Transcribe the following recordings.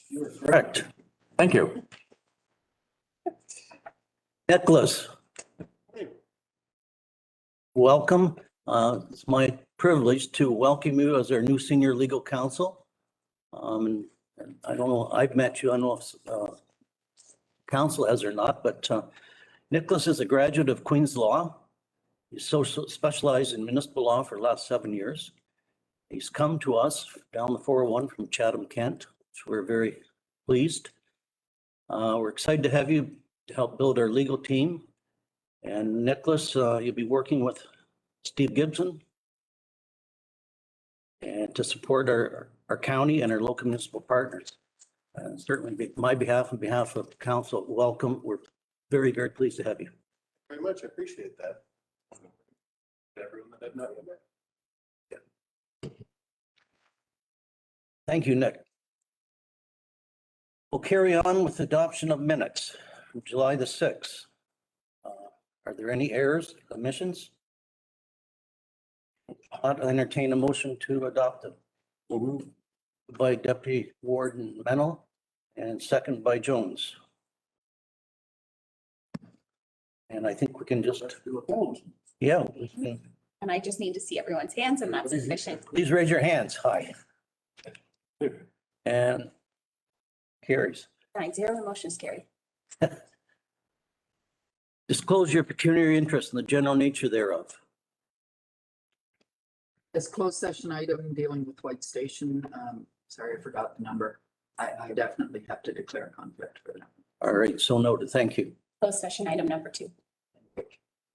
You're correct. Thank you. Nicholas. Welcome. It's my privilege to welcome you as our new senior legal counsel. And I don't know, I've met you, I don't know if counsel has or not, but Nicholas is a graduate of Queen's Law. He's specialized in municipal law for the last 7 years. He's come to us down the 401 from Chatham, Kent, which we're very pleased. We're excited to have you to help build our legal team. And Nicholas, you'll be working with Steve Gibson and to support our county and our local municipal partners. And certainly on my behalf and behalf of the council, welcome. We're very, very pleased to have you. Very much. I appreciate that. Everyone that I've not yet met. Thank you, Nick. We'll carry on with adoption of minutes from July the 6th. Are there any errors, omissions? I'll entertain a motion to adopt them. Moved by Deputy Warden Mennel and second by Jones. And I think we can just do a poll. Yeah. And I just need to see everyone's hands and that's sufficient. Please raise your hands. Hi. And carries. 9-0, the motion is carried. Disclose your pecuniary interest in the general nature thereof. This closed session item dealing with White Station, sorry, I forgot the number. I definitely have to declare a conflict for that. All right, so noted. Thank you. Closed session item number 2.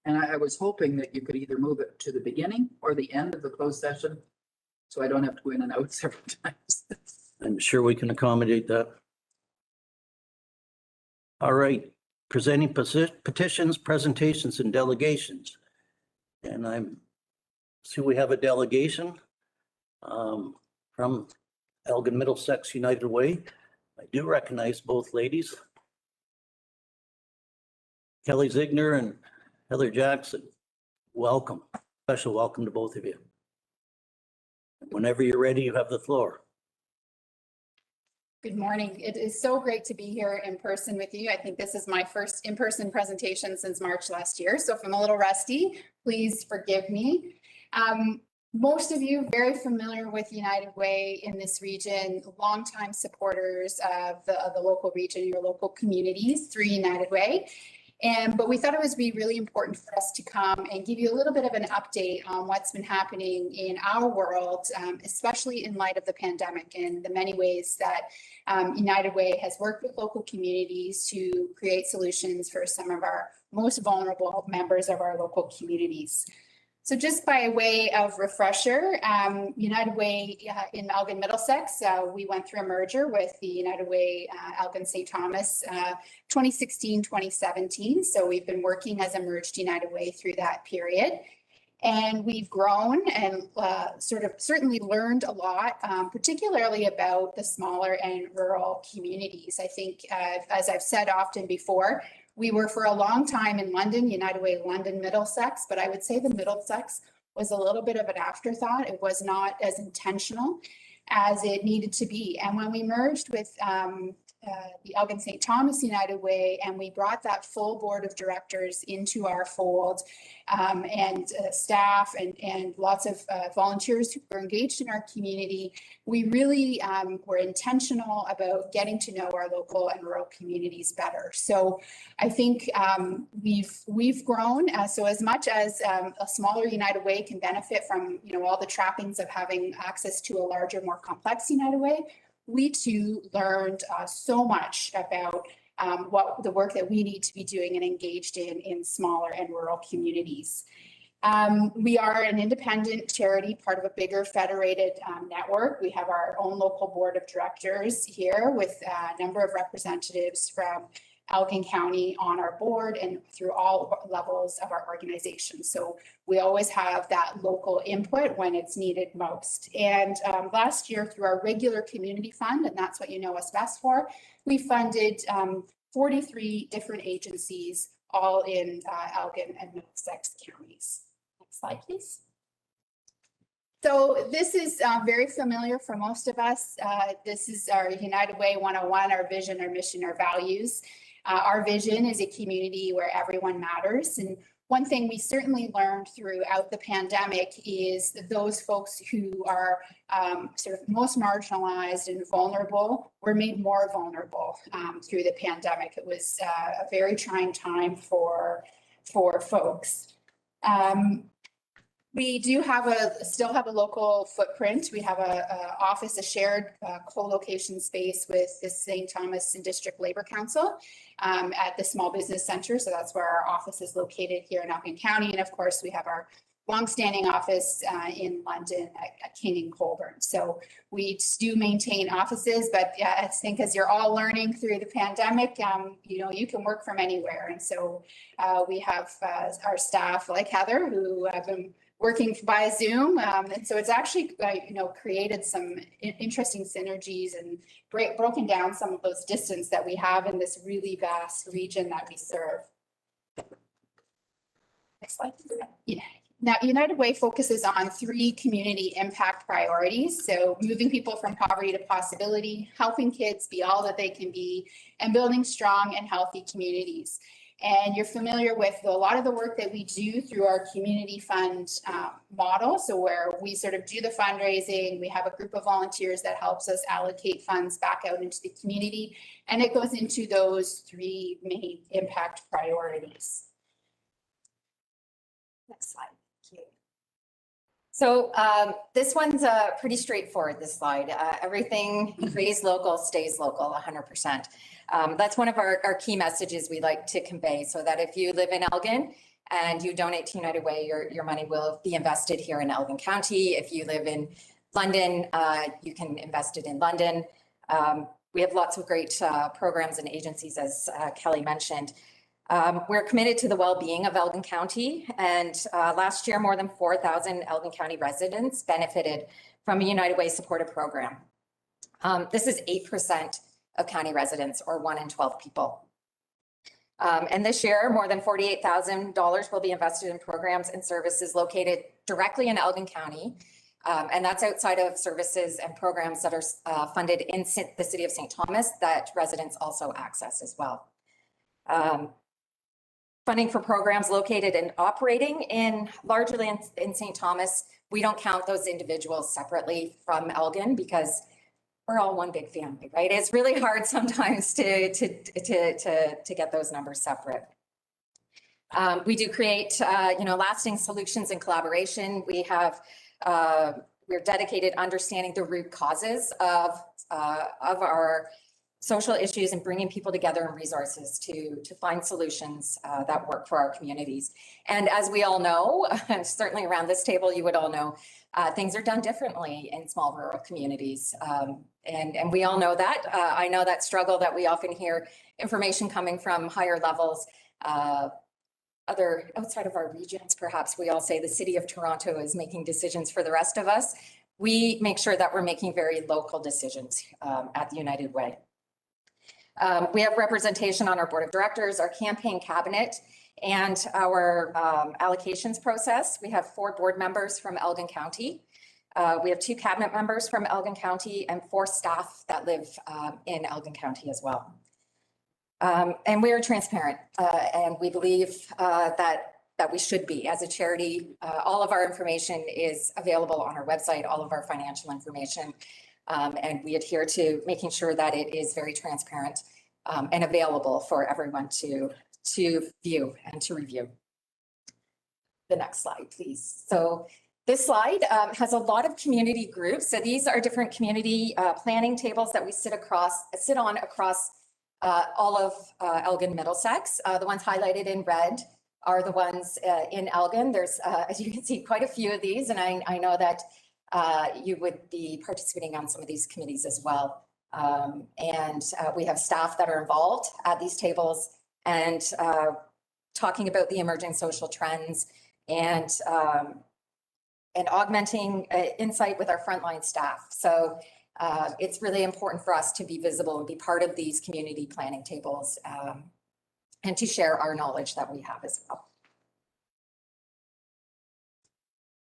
And I was hoping that you could either move it to the beginning or the end of the closed session, so I don't have to go in and out several times. I'm sure we can accommodate that. All right, presenting petitions, presentations, and delegations. And I'm see we have a delegation from Elgin Middlesex United Way. I do recognize both ladies. Kelly Ziegner and Heather Jackson. Welcome. Special welcome to both of you. Whenever you're ready, you have the floor. Good morning. It is so great to be here in person with you. I think this is my first in-person presentation since March last year. So if I'm a little rusty, please forgive me. Most of you very familiar with United Way in this region, longtime supporters of the local region, your local communities through United Way. But we thought it would be really important for us to come and give you a little bit of an update on what's been happening in our world, especially in light of the pandemic and the many ways that United Way has worked with local communities to create solutions for some of our most vulnerable members of our local communities. So just by way of refresher, United Way in Elgin Middlesex, we went through a merger with the United Way Elgin St. Thomas 2016-2017. So we've been working as a merged United Way through that period. And we've grown and certainly learned a lot, particularly about the smaller and rural communities. I think, as I've said often before, we were for a long time in London, United Way London Middlesex, but I would say the Middlesex was a little bit of an afterthought. It was not as intentional as it needed to be. And when we merged with the Elgin St. Thomas United Way, and we brought that full board of directors into our fold, and staff and lots of volunteers who were engaged in our community, we really were intentional about getting to know our local and rural communities better. So I think we've grown. So as much as a smaller United Way can benefit from all the trappings of having access to a larger, more complex United Way, we too learned so much about what the work that we need to be doing and engaged in smaller and rural communities. We are an independent charity, part of a bigger federated network. We have our own local board of directors here with a number of representatives from Elgin County on our board and through all levels of our organization. So we always have that local input when it's needed most. And last year through our regular community fund, and that's what you know us best for, we funded 43 different agencies, all in Elgin and Middlesex counties. Next slide, please. So this is very familiar for most of us. This is our United Way 101, our vision, our mission, our values. Our vision is a community where everyone matters. And one thing we certainly learned throughout the pandemic is that those folks who are sort of most marginalized and vulnerable were made more vulnerable through the pandemic. It was a very trying time for folks. We do have still have a local footprint. We have a office, a shared co-location space with the St. Thomas and District Labor Council at the Small Business Center. So that's where our office is located here in Elgin County. And of course, we have our longstanding office in London at King and Colborne. So we do maintain offices, but I think as you're all learning through the pandemic, you can work from anywhere. And so we have our staff like Heather who have been working via Zoom. And so it's actually, created some interesting synergies and broken down some of those distance that we have in this really vast region that we serve. Next slide. Yeah. Now, United Way focuses on 3 community impact priorities. So moving people from poverty to possibility, helping kids be all that they can be, and building strong and healthy communities. And you're familiar with a lot of the work that we do through our community fund model. So where we sort of do the fundraising, we have a group of volunteers that helps us allocate funds back out into the community. And it goes into those 3 main impact priorities. Next slide. Thank you. So this one's pretty straightforward, this slide. Everything stays local, 100%. That's one of our key messages we like to convey, so that if you live in Elgin and you donate to United Way, your money will be invested here in Elgin County. If you live in London, you can invest it in London. We have lots of great programs and agencies, as Kelly mentioned. We're committed to the well-being of Elgin County, and last year more than 4,000 Elgin County residents benefited from a United Way supported program. This is 8% of county residents, or 1 in 12 people. And this year, more than $48,000 will be invested in programs and services located directly in Elgin County. And that's outside of services and programs that are funded in the city of St. Thomas that residents also access as well. Funding for programs located and operating largely in St. Thomas, we don't count those individuals separately from Elgin because we're all one big family, right? It's really hard sometimes to get those numbers separate. We do create, lasting solutions and collaboration. We're dedicated to understanding the root causes of our social issues and bringing people together and resources to find solutions that work for our communities. And as we all know, certainly around this table, you would all know, things are done differently in small rural communities. And we all know that. I know that struggle that we often hear information coming from higher levels, outside of our regions, perhaps we all say the city of Toronto is making decisions for the rest of us. We make sure that we're making very local decisions at the United Way. We have representation on our board of directors, our campaign cabinet, and our allocations process. We have 4 board members from Elgin County. We have 2 cabinet members from Elgin County and 4 staff that live in Elgin County as well. And we are transparent, and we believe that we should be. As a charity, all of our information is available on our website, all of our financial information, and we adhere to making sure that it is very transparent and available for everyone to view and to review. The next slide, please. So this slide has a lot of community groups. So these are different community planning tables that we sit on across all of Elgin Middlesex. The ones highlighted in red are the ones in Elgin. There's, as you can see, quite a few of these, and I know that you would be participating on some of these committees as well. And we have staff that are involved at these tables and talking about the emerging social trends and augmenting insight with our frontline staff. So it's really important for us to be visible and be part of these community planning tables and to share our knowledge that we have as well.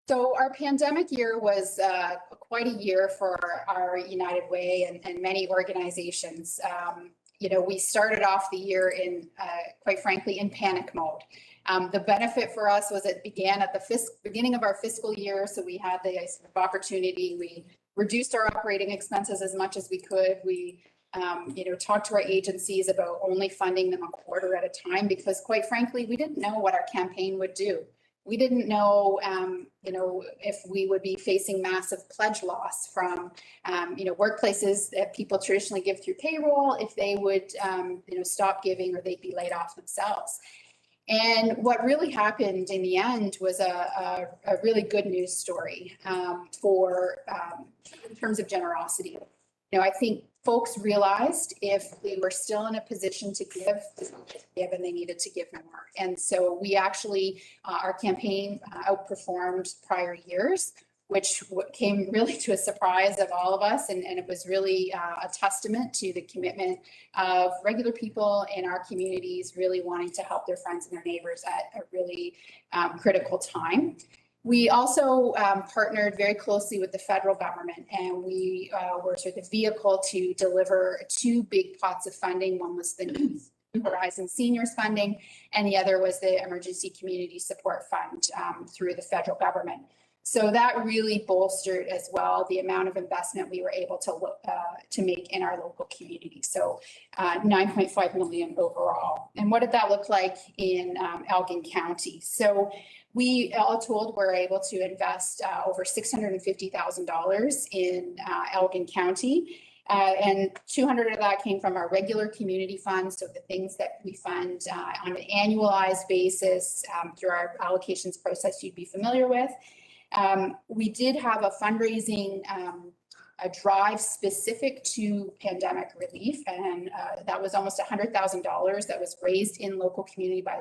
So our pandemic year was quite a year for our United Way and many organizations. We started off the year in, quite frankly, in panic mode. The benefit for us was it began at the beginning of our fiscal year. So we had the sort of opportunity. We reduced our operating expenses as much as we could. We talked to our agencies about only funding them a quarter at a time because, quite frankly, we didn't know what our campaign would do. We didn't know, if we would be facing massive pledge loss from, workplaces that people traditionally give through payroll, if they would, stop giving or they'd be laid off themselves. And what really happened in the end was a really good news story in terms of generosity. I think folks realized if they were still in a position to give, and they needed to give more. And so we actually, our campaign outperformed prior years, which came really to a surprise of all of us. And it was really a testament to the commitment of regular people in our communities really wanting to help their friends and their neighbors at a really critical time. We also partnered very closely with the federal government, and we were sort of the vehicle to deliver two big pots of funding. One was the New Horizons Seniors funding, and the other was the Emergency Community Support Fund through the federal government. So that really bolstered as well the amount of investment we were able to make in our local community. So $9.5 million overall. And what did that look like in Elgin County? So we all told we're able to invest over $650,000 in Elgin County. And 200 of that came from our regular community funds. So the things that we fund on an annualized basis through our allocations process you'd be familiar with. We did have a fundraising a drive specific to pandemic relief, and that was almost $100,000 that was raised in local community by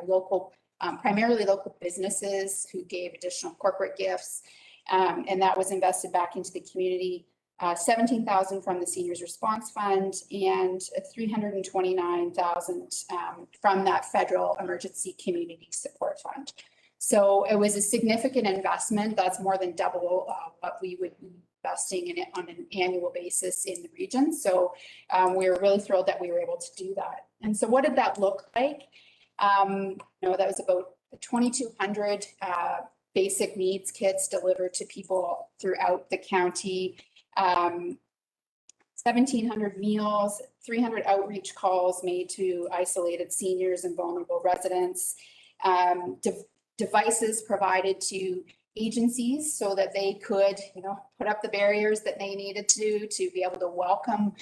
primarily local businesses who gave additional corporate gifts, and that was invested back into the community. $17,000 from the Seniors Response Fund and $329,000 from that Federal Emergency Community Support Fund. So it was a significant investment. That's more than double what we would be investing in it on an annual basis in the region. So we were really thrilled that we were able to do that. And so what did that look like? That was about 2,200 basic needs kits delivered to people throughout the county. 1,700 meals, 300 outreach calls made to isolated seniors and vulnerable residents. Devices provided to agencies so that they could, put up the barriers that they needed to be able to welcome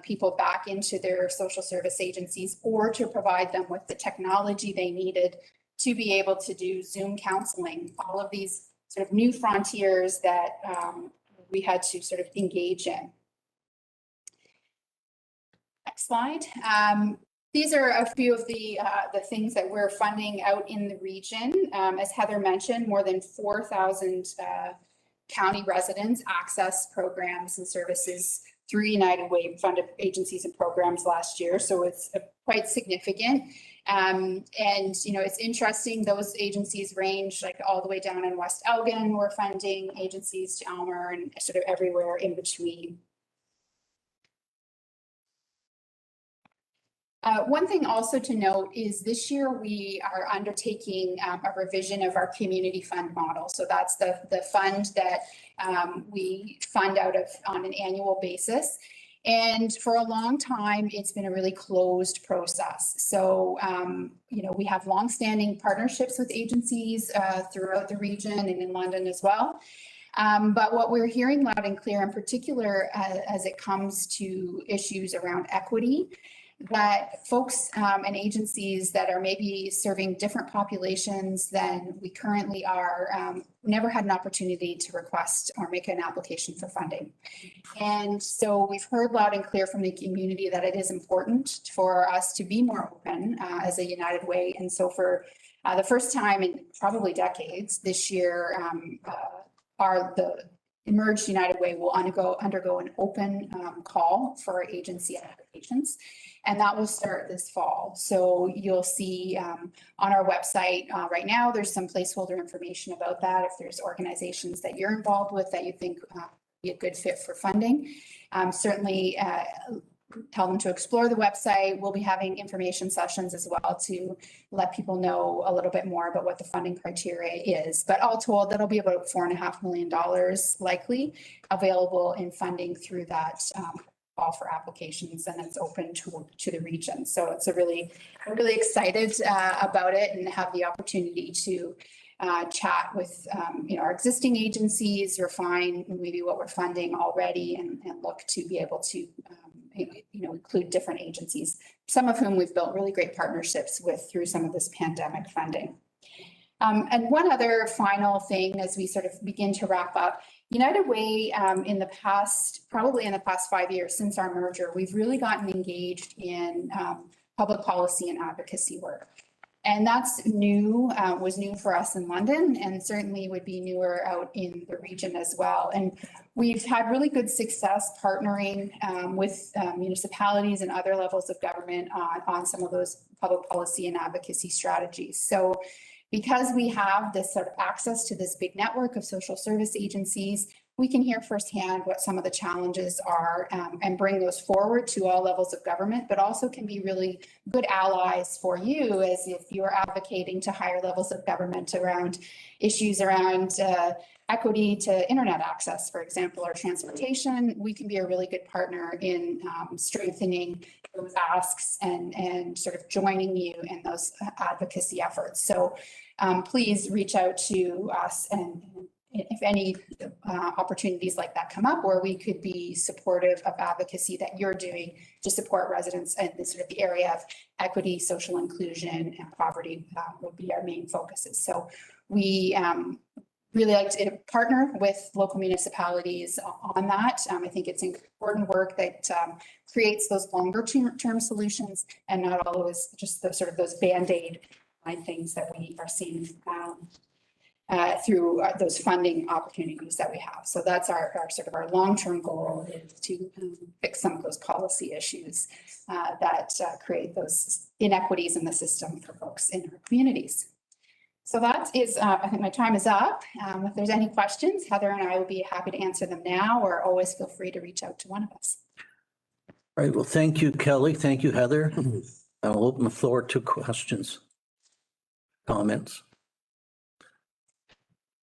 people back into their social service agencies, or to provide them with the technology they needed to be able to do Zoom counseling. All of these sort of new frontiers that we had to sort of engage in. Next slide. These are a few of the things that we're funding out in the region. As Heather mentioned, more than 4,000 county residents access programs and services through United Way funded agencies and programs last year. So it's quite significant. And, it's interesting, those agencies range like all the way down in West Elgin. We're funding agencies to Elmer and sort of everywhere in between. One thing also to note is this year we are undertaking a revision of our community fund model. So that's the fund that we fund out of on an annual basis. And for a long time, it's been a really closed process. So, we have longstanding partnerships with agencies throughout the region and in London as well. But what we're hearing loud and clear, in particular, as it comes to issues around equity, that folks and agencies that are maybe serving different populations than we currently are never had an opportunity to request or make an application for funding. And so we've heard loud and clear from the community that it is important for us to be more open as a United Way. And so for the first time in probably decades this year, the Emerged United Way will undergo an open call for agency applications, and that will start this fall. So you'll see on our website right now, there's some placeholder information about that. If there's organizations that you're involved with that you think be a good fit for funding, certainly tell them to explore the website. We'll be having information sessions as well to let people know a little bit more about what the funding criteria is. But all told, that'll be about $4.5 million likely available in funding through that call for applications, and it's open to the region. So it's we're really excited about it and have the opportunity to chat with our existing agencies, refine maybe what we're funding already, and look to be able to include different agencies, some of whom we've built really great partnerships with through some of this pandemic funding. And one other final thing as we sort of begin to wrap up, United Way probably in the past 5 years since our merger, we've really gotten engaged in public policy and advocacy work. And that's new, was new for us in London, and certainly would be newer out in the region as well. And we've had really good success partnering with municipalities and other levels of government on some of those public policy and advocacy strategies. So because we have this sort of access to this big network of social service agencies, we can hear firsthand what some of the challenges are and bring those forward to all levels of government, but also can be really good allies for you as if you're advocating to higher levels of government around issues around equity to internet access, for example, or transportation. We can be a really good partner in strengthening those asks and sort of joining you in those advocacy efforts. So please reach out to us, and if any opportunities like that come up where we could be supportive of advocacy that you're doing to support residents in sort of the area of equity, social inclusion, and poverty, would be our main focuses. So we really like to partner with local municipalities on that. I think it's important work that creates those longer term solutions and not always just the sort of those Band-Aid things that we are seeing through those funding opportunities that we have. So that's our sort of our long-term goal, is to fix some of those policy issues that create those inequities in the system for folks in our communities. So that is, I think my time is up. If there's any questions, Heather and I will be happy to answer them now, or always feel free to reach out to one of us. All right, well, thank you, Kelly. Thank you, Heather. I'll open the floor to questions, comments.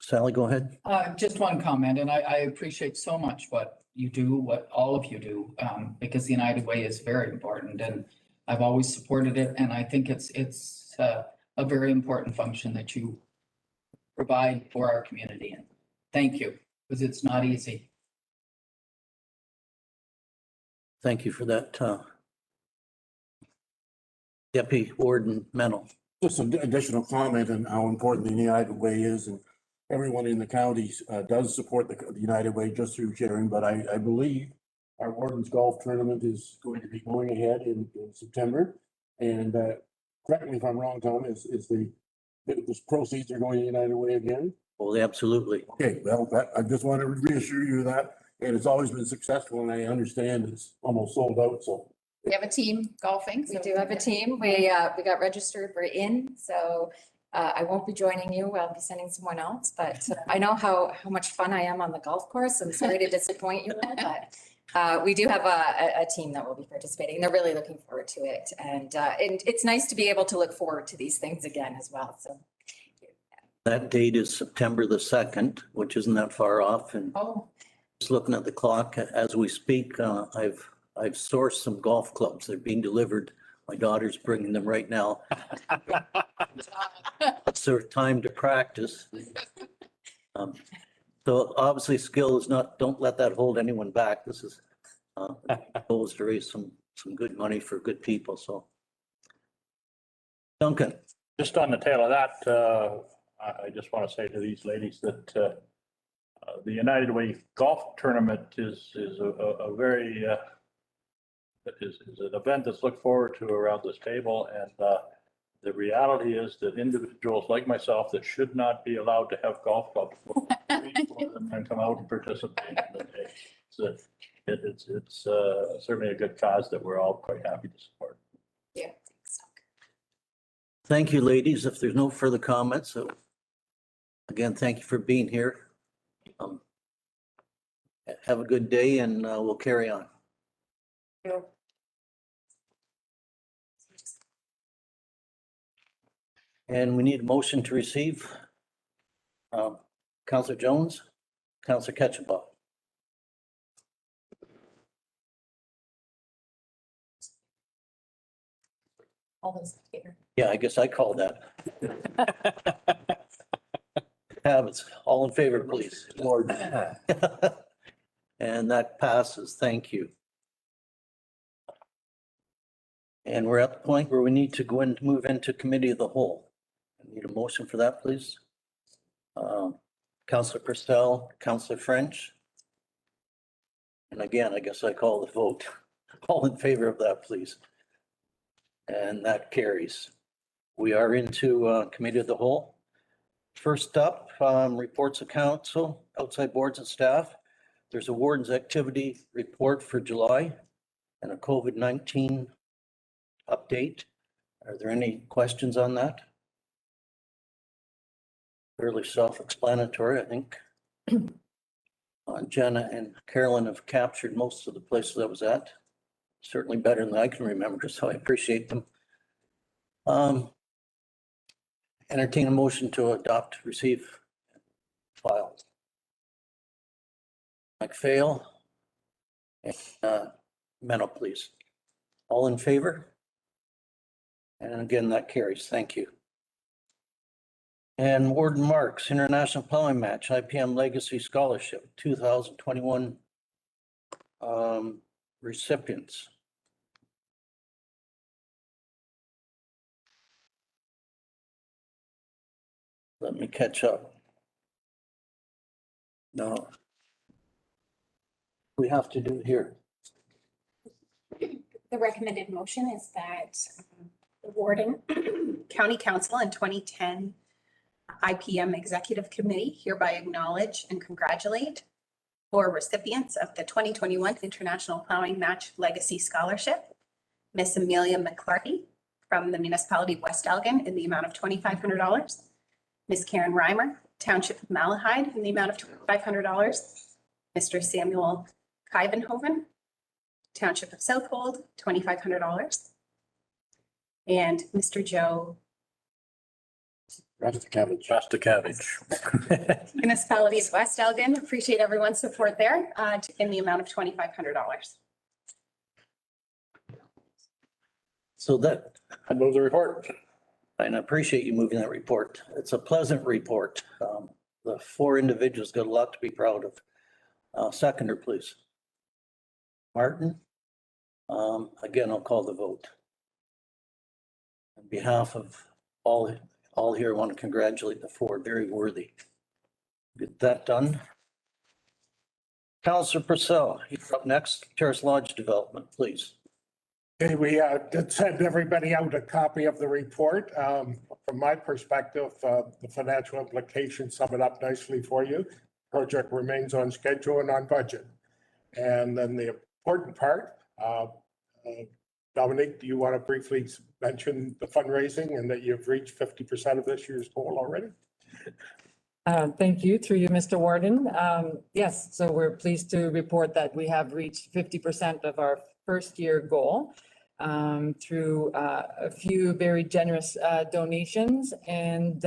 Sally, go ahead. Just one comment, and I appreciate so much what you do, what all of you do, because the United Way is very important, and I've always supported it. And I think it's a very important function that you provide for our community. And thank you, because it's not easy. Thank you for that, Deputy Warden Mennel. Just an additional comment on how important the United Way is, and everyone in the counties does support the United Way just through sharing, but I believe our Warden's Golf Tournament is going to be going ahead in September. And correct me if I'm wrong, Tom, is the proceeds are going to United Way again? Well, absolutely. Okay, well, I just want to reassure you of that, and it's always been successful, and I understand it's almost sold out, so. We have a team golfing. We do have a team. We got registered. We're in. So I won't be joining you. I'll be sending someone else, but I know how much fun I am on the golf course. I'm sorry to disappoint you, but we do have a team that will be participating. They're really looking forward to it. And it's nice to be able to look forward to these things again as well. So That date is September the 2nd, which isn't that far off. And just looking at the clock as we speak, I've sourced some golf clubs. They're being delivered. My daughter's bringing them right now. It's their time to practice. So obviously skill is not, don't let that hold anyone back. This is goals to raise some good money for good people. So Duncan. Just on the tail of that, I just want to say to these ladies that the United Way Golf Tournament is a very is an event that's looked forward to around this table, and the reality is that individuals like myself that should not be allowed to have golf clubs and come out and participate in the day. So it's certainly a good cause that we're all quite happy to support. Yeah. Thank you, ladies. If there's no further comments, so again, thank you for being here. Have a good day and we'll carry on. And we need a motion to receive. Councillor Jones, Councillor Ketchabah. All those in favor? Yeah, I guess I called that. Habits, all in favor, please. Lord. And that passes. Thank you. And we're at the point where we need to go and move into committee of the whole. I need a motion for that, please. Councillor Purcell, Councillor French. And again, I guess I call the vote. All in favor of that, please. And that carries. We are into committee of the whole. First up, reports of council, outside boards and staff. There's a warden's activity report for July and a COVID-19 update. Are there any questions on that? Fairly self-explanatory, I think. Jenna and Carolyn have captured most of the places I was at. Certainly better than I can remember, so I appreciate them. Entertain a motion to adopt, receive, file. McPhail and Meno, please. All in favor? And again, that carries. Thank you. And Warden Marks, International Plowing Match, IPM Legacy Scholarship, 2021 recipients. Let me catch up. No. We have to do it here. The recommended motion is that the warden, county council and 2010 IPM executive committee hereby acknowledge and congratulate for recipients of the 2021 International Plowing Match Legacy Scholarship, Miss Amelia McClarty from the municipality of West Elgin in the amount of $2,500. Ms. Karen Reimer, Township of Malahide in the amount of $2,500. Mr. Samuel Kyvenhoven, Township of Southold, $2,500. And Mr. Joe, Rastakavich. municipality of West Elgin. Appreciate everyone's support there in the amount of $2,500. So that, I move the report. and I appreciate you moving that report. It's a pleasant report. The four individuals got a lot to be proud of. Seconder, please. Martin. Again, I'll call the vote. On behalf of all here, I want to congratulate the four, very worthy. Get that done. Councillor Purcell, you're up next. Terrace Lodge Development, please. Okay, we did send everybody out a copy of the report. From my perspective, the financial implications sum it up nicely for you. Project remains on schedule and on budget. And then the important part, Dominique, do you want to briefly mention the fundraising and that you've reached 50% of this year's goal already? Thank you, through you, Mr. Warden. Yes, so we're pleased to report that we have reached 50% of our first year goal through a few very generous donations. And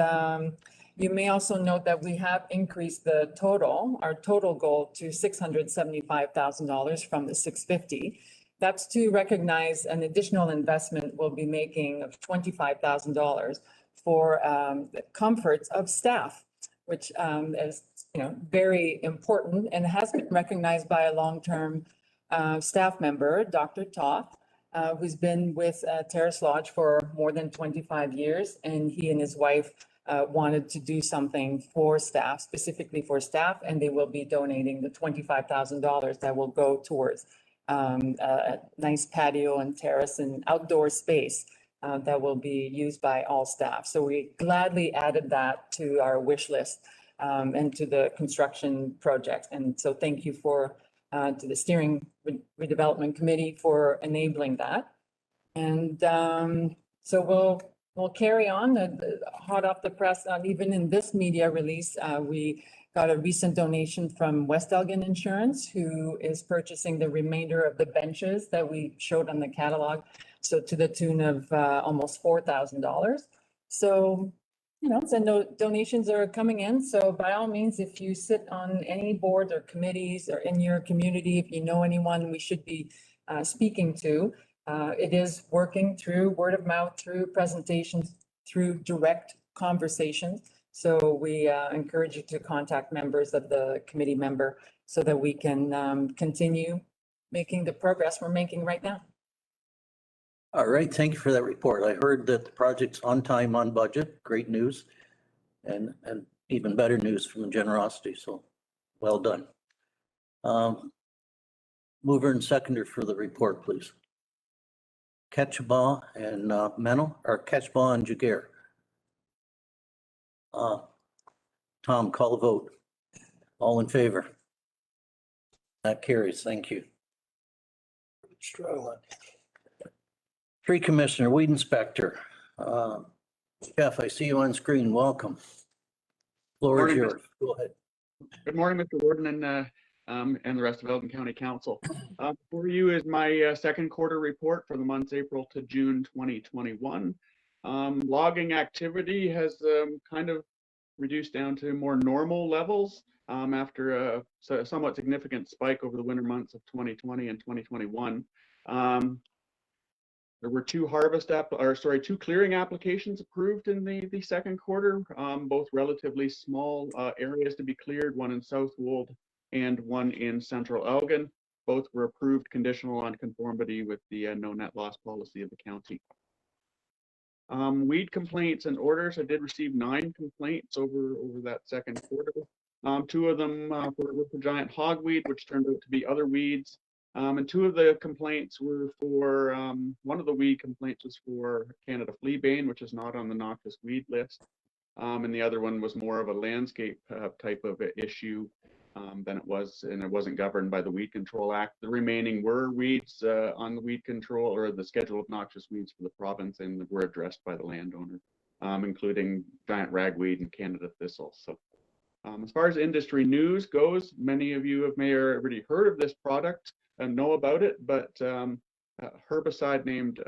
you may also note that we have increased our total goal to $675,000 from the $650,000. That's to recognize an additional investment we'll be making of $25,000 for the comforts of staff, which is very important and has been recognized by a long-term staff member, Dr. Toth, who's been with Terrace Lodge for more than 25 years. And he and his wife wanted to do something for staff, specifically for staff, and they will be donating the $25,000 that will go towards a nice patio and terrace and outdoor space that will be used by all staff. So we gladly added that to our wish list and to the construction project. And so thank you to the steering redevelopment committee for enabling that. And so we'll carry on hot off the press. Even in this media release, we got a recent donation from West Elgin Insurance, who is purchasing the remainder of the benches that we showed on the catalog. So to the tune of almost $4,000. So, so donations are coming in. So by all means, if you sit on any boards or committees or in your community, if you know anyone we should be speaking to, it is working through word of mouth, through presentations, through direct conversations. So we encourage you to contact members of the committee member so that we can continue making the progress we're making right now. All right, thank you for that report. I heard that the project's on time, on budget. Great news. And even better news from the generosity, so well done. Mover and seconder for the report, please. Ketchbaugh and Mennel, or Ketchbaugh and Jaguar. Tom, call the vote. All in favor? That carries. Thank you. Tree Commissioner, Weed Inspector. Jeff, I see you on screen. Welcome. Floor is yours. Go ahead. Good morning, Mr. Warden and the rest of Elgin County Council. For you is my second quarter report for the months April to June 2021. Logging activity has kind of reduced down to more normal levels after a somewhat significant spike over the winter months of 2020 and 2021. There were two clearing applications approved in the second quarter, both relatively small areas to be cleared, one in South Wold and one in Central Elgin. Both were approved conditional on conformity with the no net loss policy of the county. Weed complaints and orders, I did receive 9 complaints over that second quarter. 2 of them were for giant hogweed, which turned out to be other weeds. And 2 of the complaints were for, one of the weed complaints was for Canada fleabane, which is not on the noxious weed list. And the other one was more of a landscape type of issue than it was, and it wasn't governed by the Weed Control Act. The remaining were weeds on the weed control or the schedule of noxious weeds for the province, and were addressed by the landowner, including giant ragweed and Canada thistle. So as far as industry news goes, many of you may have already heard of this product and know about it, but a herbicide named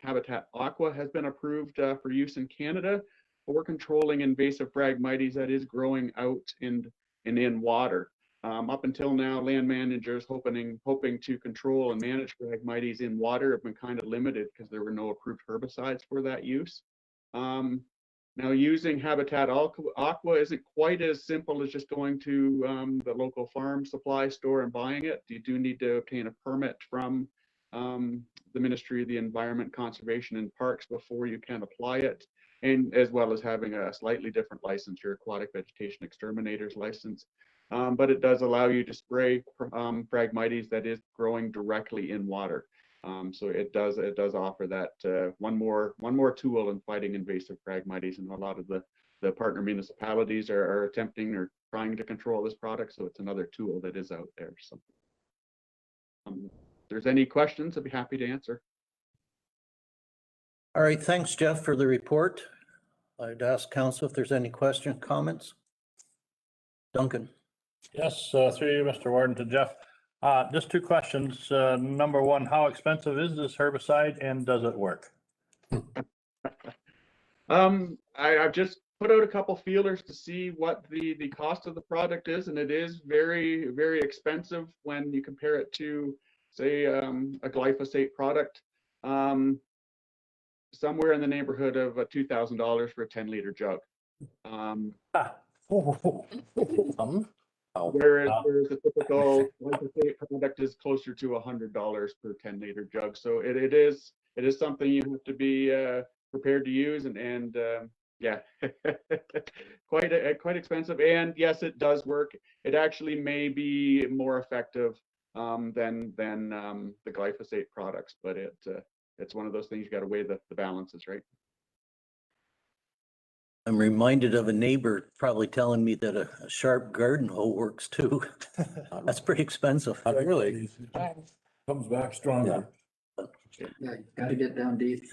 Habitat Aqua has been approved for use in Canada for controlling invasive Phragmites that is growing out in water. Up until now, land managers hoping to control and manage Phragmites in water have been kind of limited because there were no approved herbicides for that use. Now, using Habitat Aqua isn't quite as simple as just going to the local farm supply store and buying it. You do need to obtain a permit from the Ministry of the Environment, Conservation and Parks before you can apply it, and as well as having a slightly different license, your Aquatic Vegetation Exterminator's license. But it does allow you to spray Phragmites that is growing directly in water. So it does offer that one more tool in fighting invasive Phragmites, and a lot of the partner municipalities are attempting or trying to control this product. So it's another tool that is out there. So if there's any questions, I'd be happy to answer. All right, thanks, Jeff, for the report. I'd ask council if there's any questions, comments. Duncan. Yes, through you, Mr. Warden, to Jeff. Just 2 questions. Number 1, how expensive is this herbicide and does it work? I've just put out a couple feelers to see what the cost of the product is, and it is very, very expensive when you compare it to, say, a glyphosate product. Somewhere in the neighborhood of $2,000 for a 10-liter jug. Whereas the typical glyphosate product is closer to $100 per 10-liter jug. So it is something you have to be prepared to use, and yeah, quite expensive. And yes, it does work. It actually may be more effective than the glyphosate products, but it's one of those things, you got to weigh the balances, right? I'm reminded of a neighbor probably telling me that a sharp garden hoe works too. That's pretty expensive. Really? Comes back stronger. Yeah, gotta get down deep.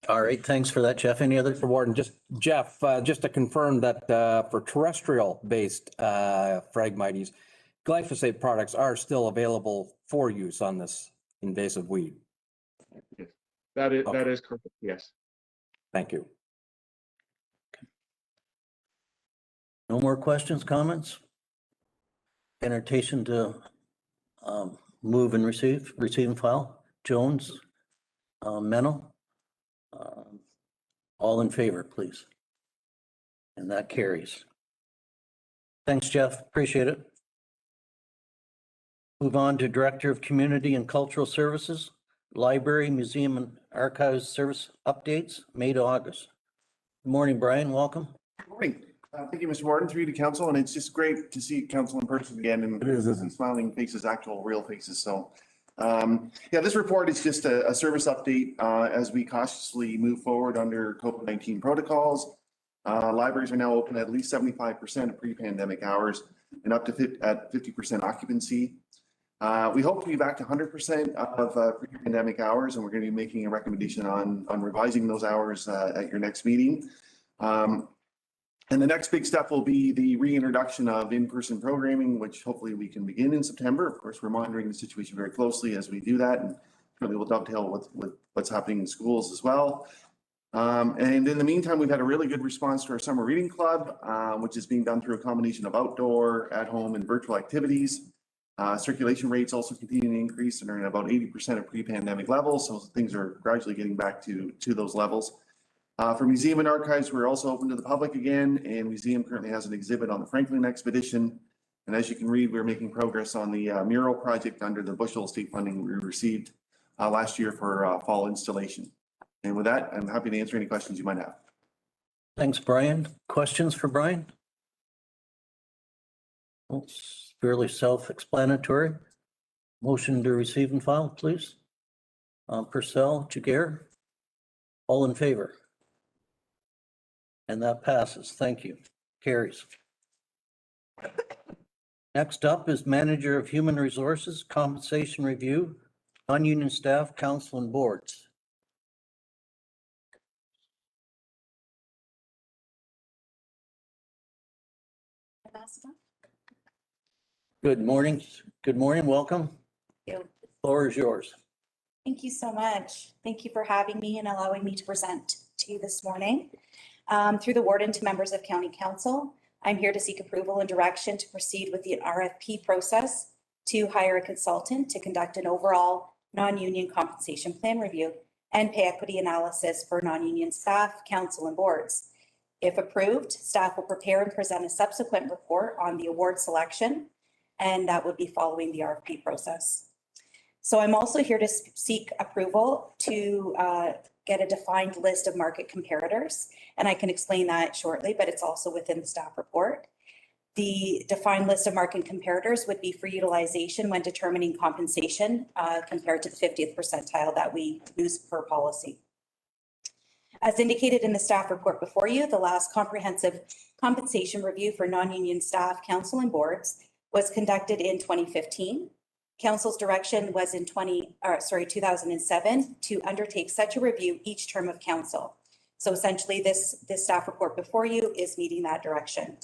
All right, thanks for that, Jeff. Any other? Mr. Warden, Jeff, just to confirm that for terrestrial-based Phragmites, glyphosate products are still available for use on this invasive weed. Yes. That Okay. is correct, yes. Thank you. No more questions, comments? Entertain to move and receive and file. Jones, Mennel. All in favor, please. And that carries. Thanks, Jeff. Appreciate it. Move on to Director of Community and Cultural Services, Library, Museum and Archives Service updates, May to August. Good morning, Brian. Welcome. Good morning. Thank you, Mr. Warden, through to council, and it's just great to see council in person again and It is, isn't it? smiling faces, actual real faces. So, yeah, this report is just a service update as we cautiously move forward under COVID-19 protocols. Libraries are now open at least 75% of pre-pandemic hours and up to at 50% occupancy. We hope to be back to 100% of pre-pandemic hours, and we're going to be making a recommendation on revising those hours at your next meeting. And the next big step will be the reintroduction of in-person programming, which hopefully we can begin in September. Of course, we're monitoring the situation very closely as we do that, and certainly we'll dovetail with what's happening in schools as well. And in the meantime, we've had a really good response to our summer reading club, which is being done through a combination of outdoor, at home, and virtual activities. Circulation rates also continue to increase and are at about 80% of pre-pandemic levels, so things are gradually getting back to those levels. For museum and archives, we're also open to the public again, and museum currently has an exhibit on the Franklin expedition. And as you can read, we're making progress on the mural project under the Bushel Estate funding we received last year for fall installation. And with that, I'm happy to answer any questions you might have. Thanks, Brian. Questions for Brian? Well, it's fairly self-explanatory. Motion to receive and file, please. Purcell, Jagger, all in favor? And that passes. Thank you. Carries. Next up is Manager of Human Resources, Compensation Review, Non-Union Staff, Council and Boards. Good morning. Good morning. Welcome. Thank you. The floor is yours. Thank you so much. Thank you for having me and allowing me to present to you this morning. Through the warden to members of County Council, I'm here to seek approval and direction to proceed with the RFP process to hire a consultant to conduct an overall non-union compensation plan review and pay equity analysis for non-union staff, council, and boards. If approved, staff will prepare and present a subsequent report on the award selection, and that would be following the RFP process. So I'm also here to seek approval to get a defined list of market comparators, and I can explain that shortly, but it's also within the staff report. The defined list of market comparators would be for utilization when determining compensation compared to the 50th percentile that we use per policy. As indicated in the staff report before you, the last comprehensive compensation review for non-union staff, council, and boards was conducted in 2015. Council's direction was in 2007 to undertake such a review each term of council. So essentially this staff report before you is meeting that direction.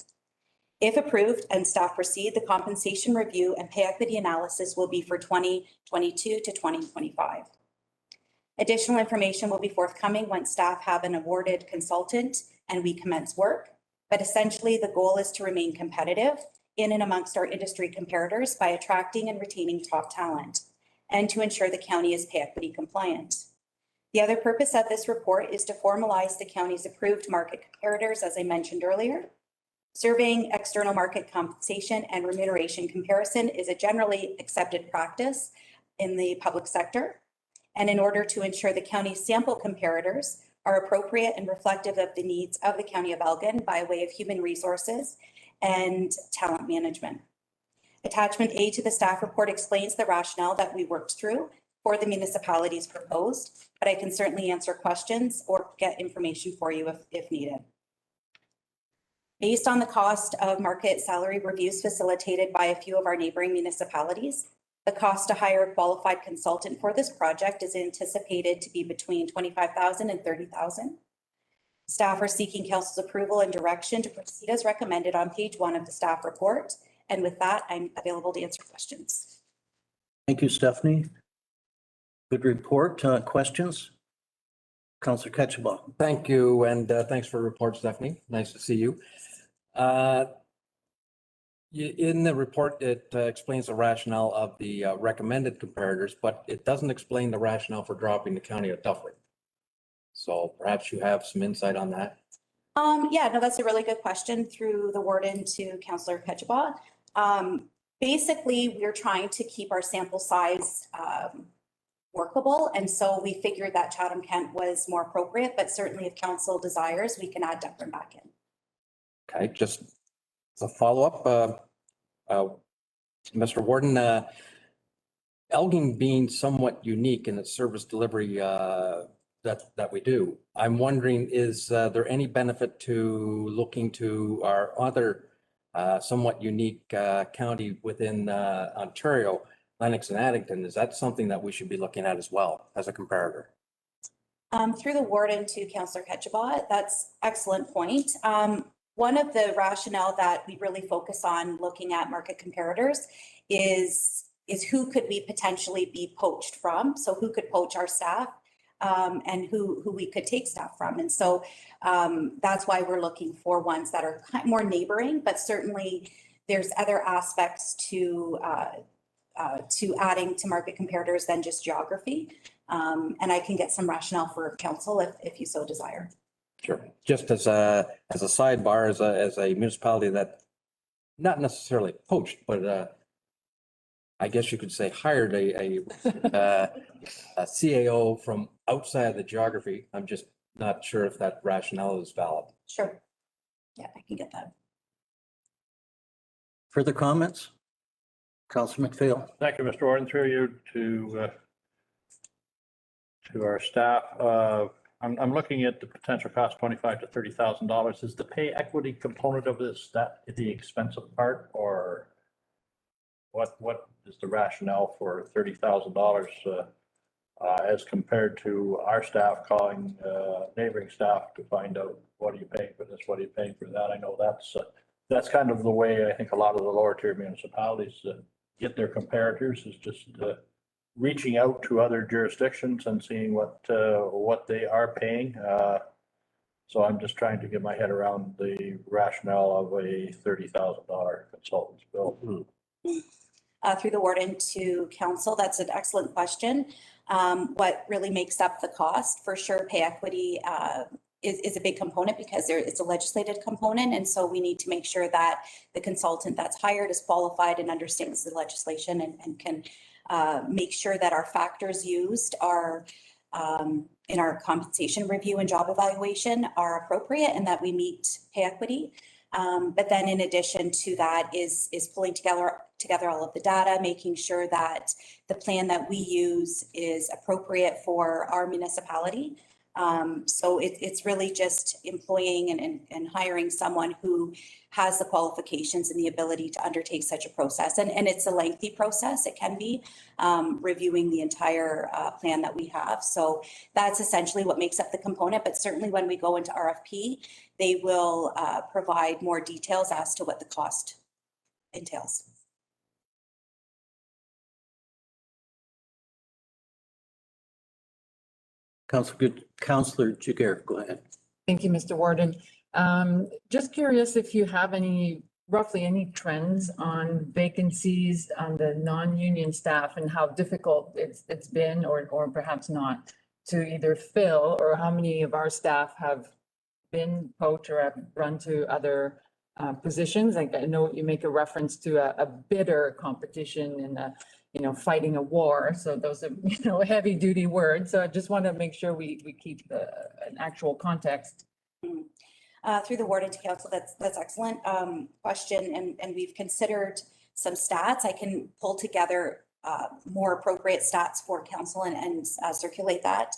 If approved and staff proceed, the compensation review and pay equity analysis will be for 2022 to 2025. Additional information will be forthcoming once staff have an awarded consultant and we commence work. But essentially the goal is to remain competitive in and amongst our industry comparators by attracting and retaining top talent and to ensure the county is pay equity compliant. The other purpose of this report is to formalize the county's approved market comparators, as I mentioned earlier. Surveying external market compensation and remuneration comparison is a generally accepted practice in the public sector. And in order to ensure the county's sample comparators are appropriate and reflective of the needs of the County of Elgin by way of human resources and talent management. Attachment A to the staff report explains the rationale that we worked through for the municipalities proposed, but I can certainly answer questions or get information for you if needed. Based on the cost of market salary reviews facilitated by a few of our neighboring municipalities, the cost to hire a qualified consultant for this project is anticipated to be between $25,000 and $30,000. Staff are seeking council's approval and direction to proceed as recommended on page 1 of the staff report. And with that, I'm available to answer questions. Thank you, Stephanie. Good report. Questions? Councillor Ketchabah. Thank you, and thanks for the report, Stephanie. Nice to see you. In the report, it explains the rationale of the recommended comparators, but it doesn't explain the rationale for dropping the county of Dufferin. So perhaps you have some insight on that. Yeah, no, that's a really good question through the warden to Councillor Ketchabah. Basically, we're trying to keep our sample size workable. And so we figured that Chatham-Kent was more appropriate, but certainly if council desires, we can add Dufferin back in. Okay, just as a follow-up, Mr. Warden, Elgin being somewhat unique in its service delivery that we do, I'm wondering, is there any benefit to looking to our other somewhat unique county within Ontario, Lennox and Addington? Is that something that we should be looking at as well as a comparator? Through the warden to Councillor Ketchabah, that's excellent point. One of the rationale that we really focus on looking at market comparators is who could we potentially be poached from? So who could poach our staff and who we could take staff from. And so that's why we're looking for ones that are more neighboring, but certainly there's other aspects to adding to market comparators than just geography. And I can get some rationale for council if you so desire. Sure. Just as a sidebar, as a municipality that not necessarily poached, but I guess you could say hired a CAO from outside the geography. I'm just not sure if that rationale is valid. Sure. Yeah, I can get that. Further comments? Councillor McPhail. Thank you, Mr. Warden. Through you to our staff. I'm looking at the potential cost, $25,000 to $30,000. Is the pay equity component of this that the expensive part, or what is the rationale for $30,000 as compared to our staff calling neighboring staff to find out what are you paying for this, what are you paying for that? I know that's kind of the way I think a lot of the lower tier municipalities get their comparators, is just reaching out to other jurisdictions and seeing what they are paying. So I'm just trying to get my head around the rationale of a $30,000 consultant's bill. Through the warden to council, that's an excellent question. What really makes up the cost? For sure, pay equity is a big component because it's a legislated component. And so we need to make sure that the consultant that's hired is qualified and understands the legislation and can make sure that our factors used are in our compensation review and job evaluation are appropriate and that we meet pay equity. But then in addition to that is pulling together all of the data, making sure that the plan that we use is appropriate for our municipality. So it's really just employing and hiring someone who has the qualifications and the ability to undertake such a process. And it's a lengthy process. It can be reviewing the entire plan that we have. So that's essentially what makes up the component. But certainly when we go into RFP, they will provide more details as to what the cost entails. Councillor Jiguer, go ahead. Thank you, Mr. Warden. Just curious if you have roughly any trends on vacancies on the non-union staff and how difficult it's been or perhaps not to either fill, or how many of our staff have been poached or have run to other positions. Like, I know you make a reference to a bitter competition and fighting a war. So those are, heavy duty words. So I just want to make sure we keep an actual context. Through the warden to council, that's excellent question. And we've considered some stats. I can pull together more appropriate stats for council and circulate that.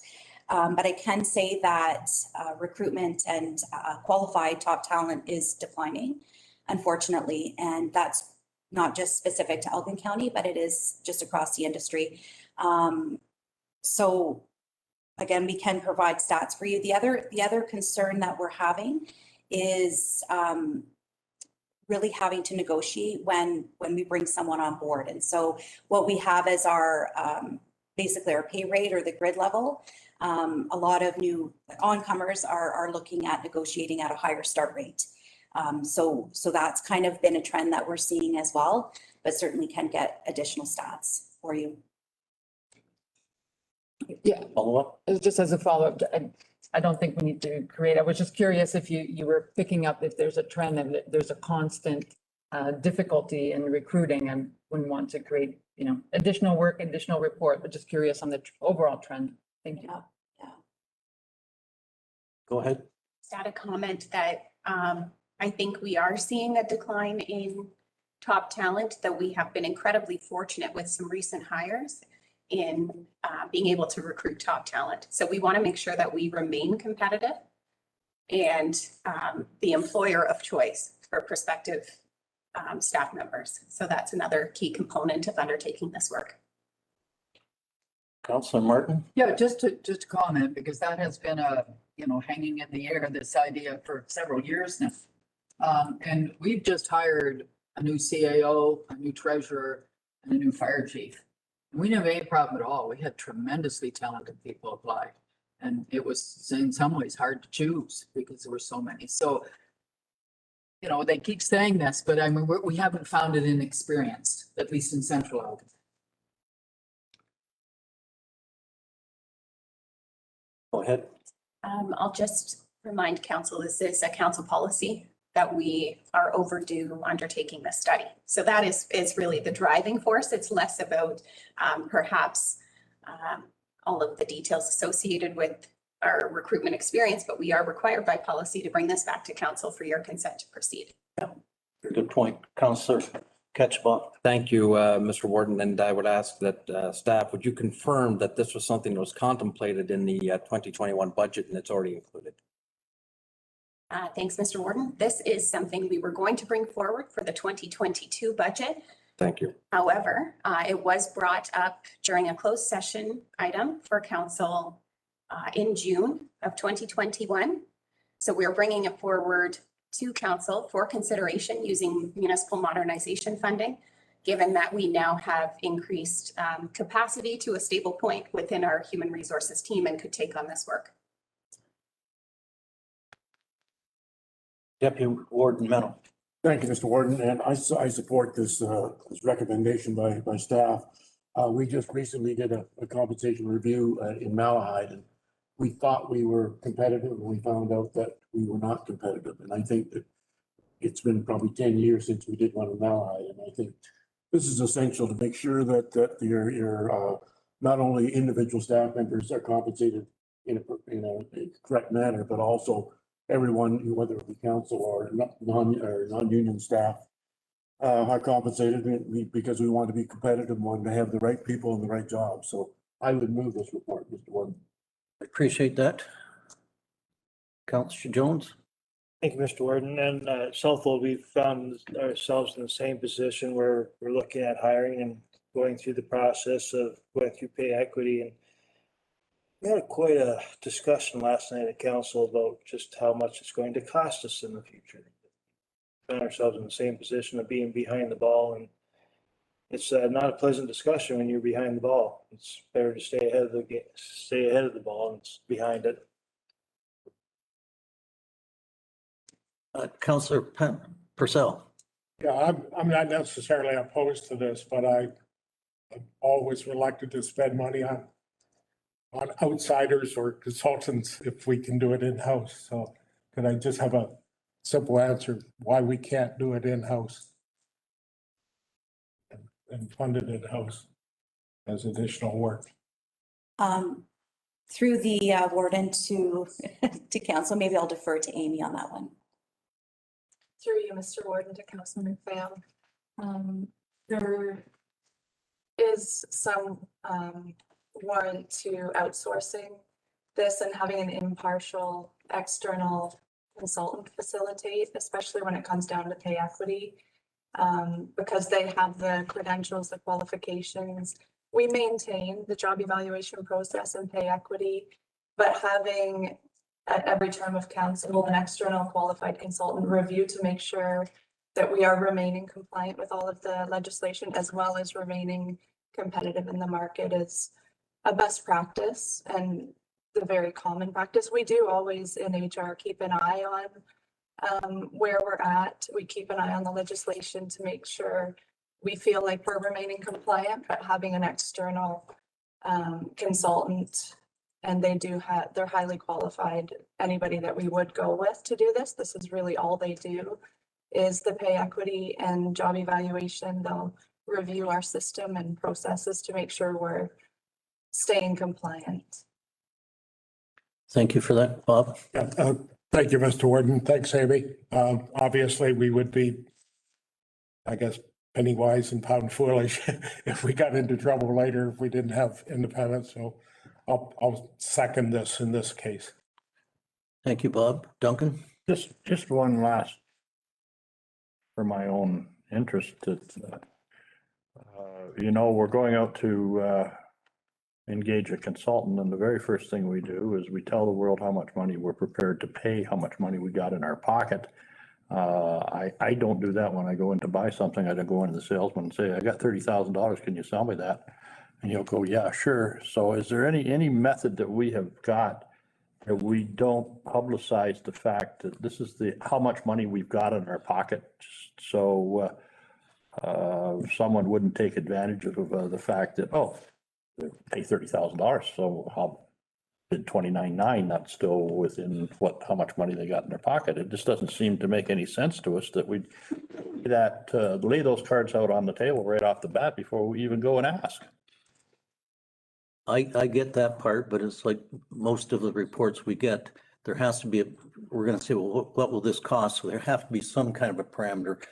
But I can say that recruitment and qualified top talent is declining, unfortunately, and that's not just specific to Elgin County, but it is just across the industry. So again, we can provide stats for you. The other concern that we're having is really having to negotiate when we bring someone on board. And so what we have is our basically our pay rate or the grid level. A lot of new oncomers are looking at negotiating at a higher start rate. So that's kind of been a trend that we're seeing as well, but certainly can get additional stats for you. Yeah, Follow up? just as a follow-up, I don't think we need to create, I was just curious if you were picking up if there's a trend and that there's a constant difficulty in recruiting and wouldn't want to create, additional work, additional report, but just curious on the overall trend. Thank you. Yeah. Go ahead. Just add a comment that I think we are seeing a decline in top talent, that we have been incredibly fortunate with some recent hires in being able to recruit top talent. So we want to make sure that we remain competitive and the employer of choice for prospective staff members. So that's another key component of undertaking this work. Councilor Martin? Yeah, just to comment, because that has been hanging in the air, this idea for several years now. And we've just hired a new CAO, a new treasurer, and a new fire chief. We didn't have any problem at all. We had tremendously talented people apply. And it was in some ways hard to choose because there were so many. So, they keep saying this, but I mean, we haven't found it inexperienced, at least in Central Elgin. Go ahead. I'll just remind council, this is a council policy that we are overdue undertaking this study. So that is really the driving force. It's less about perhaps all of the details associated with our recruitment experience, but we are required by policy to bring this back to council for your consent to proceed. Good point. Councilor Ketchba. Thank you, Mr. Warden, and I would ask that staff, would you confirm that this was something that was contemplated in the 2021 budget and it's already included? Thanks, Mr. Warden. This is something we were going to bring forward for the 2022 budget. Thank you. However, it was brought up during a closed session item for council in June of 2021. So we're bringing it forward to council for consideration using municipal modernization funding, given that we now have increased capacity to a stable point within our human resources team and could take on this work. Deputy Warden Mennel. Thank you, Mr. Warden, and I support this recommendation by staff. We just recently did a compensation review in Malahide, and we thought we were competitive, and we found out that we were not competitive. And I think that it's been probably 10 years since we did one in Malahide, and I think this is essential to make sure that your not only individual staff members are compensated in a correct manner, but also everyone, whether it be council or non-union staff, are compensated because we want to be competitive and want to have the right people in the right jobs. So I would move this report, Mr. Warden. I appreciate that. Councilor Jones. Thank you, Mr. Warden. And Southwold, we've found ourselves in the same position where we're looking at hiring and going through the process of going through pay equity. And we had quite a discussion last night at council about just how much it's going to cost us in the future. We found ourselves in the same position of being behind the ball, and it's not a pleasant discussion when you're behind the ball. It's better to stay ahead of the game, stay ahead of the ball, and it's behind it. Councilor Purcell. Yeah, I'm not necessarily opposed to this, but I'm always reluctant to spend money on outsiders or consultants if we can do it in-house. So could I just have a simple answer why we can't do it in-house and fund it in-house as additional work? Through the warden to council, maybe I'll defer to Amy on that one. Through you, Mr. Warden, to Councilman McPhail. is some warrant to outsourcing this and having an impartial external consultant facilitate, especially when it comes down to pay equity. Because they have the credentials, the qualifications. We maintain the job evaluation process and pay equity, but having at every term of council, an external qualified consultant review to make sure that we are remaining compliant with all of the legislation as well as remaining competitive in the market is a best practice and the very common practice. We do always in HR keep an eye on where we're at. We keep an eye on the legislation to make sure we feel like we're remaining compliant, but having an external consultant, and they're highly qualified. Anybody that we would go with to do this is really all they do is the pay equity and job evaluation. They'll review our system and processes to make sure we're staying compliant. Thank you for that, Bob. Yeah, thank you, Mr. Warden. Thanks, Amy. Obviously, we would be, I guess, penny wise and pound foolish if we got into trouble later if we didn't have independence. So I'll second this in this case. Thank you, Bob. Duncan? Just one last, for my own interest, that, we're going out to engage a consultant, and the very first thing we do is we tell the world how much money we're prepared to pay, how much money we got in our pocket. I don't do that when I go in to buy something. I don't go into the salesman and say, I got $30,000, can you sell me that? And he'll go, yeah, sure. So is there any method that we have got that we don't publicize the fact that this is how much money we've got in our pocket? So someone wouldn't take advantage of the fact that, they pay $30,000, so how did 29.9 not still within how much money they got in their pocket? It just doesn't seem to make any sense to us that we lay those cards out on the table right off the bat before we even go and ask. I get that part, but it's like most of the reports we get, there has to be, we're going to say, well, what will this cost? So there have to be some kind of a parameter.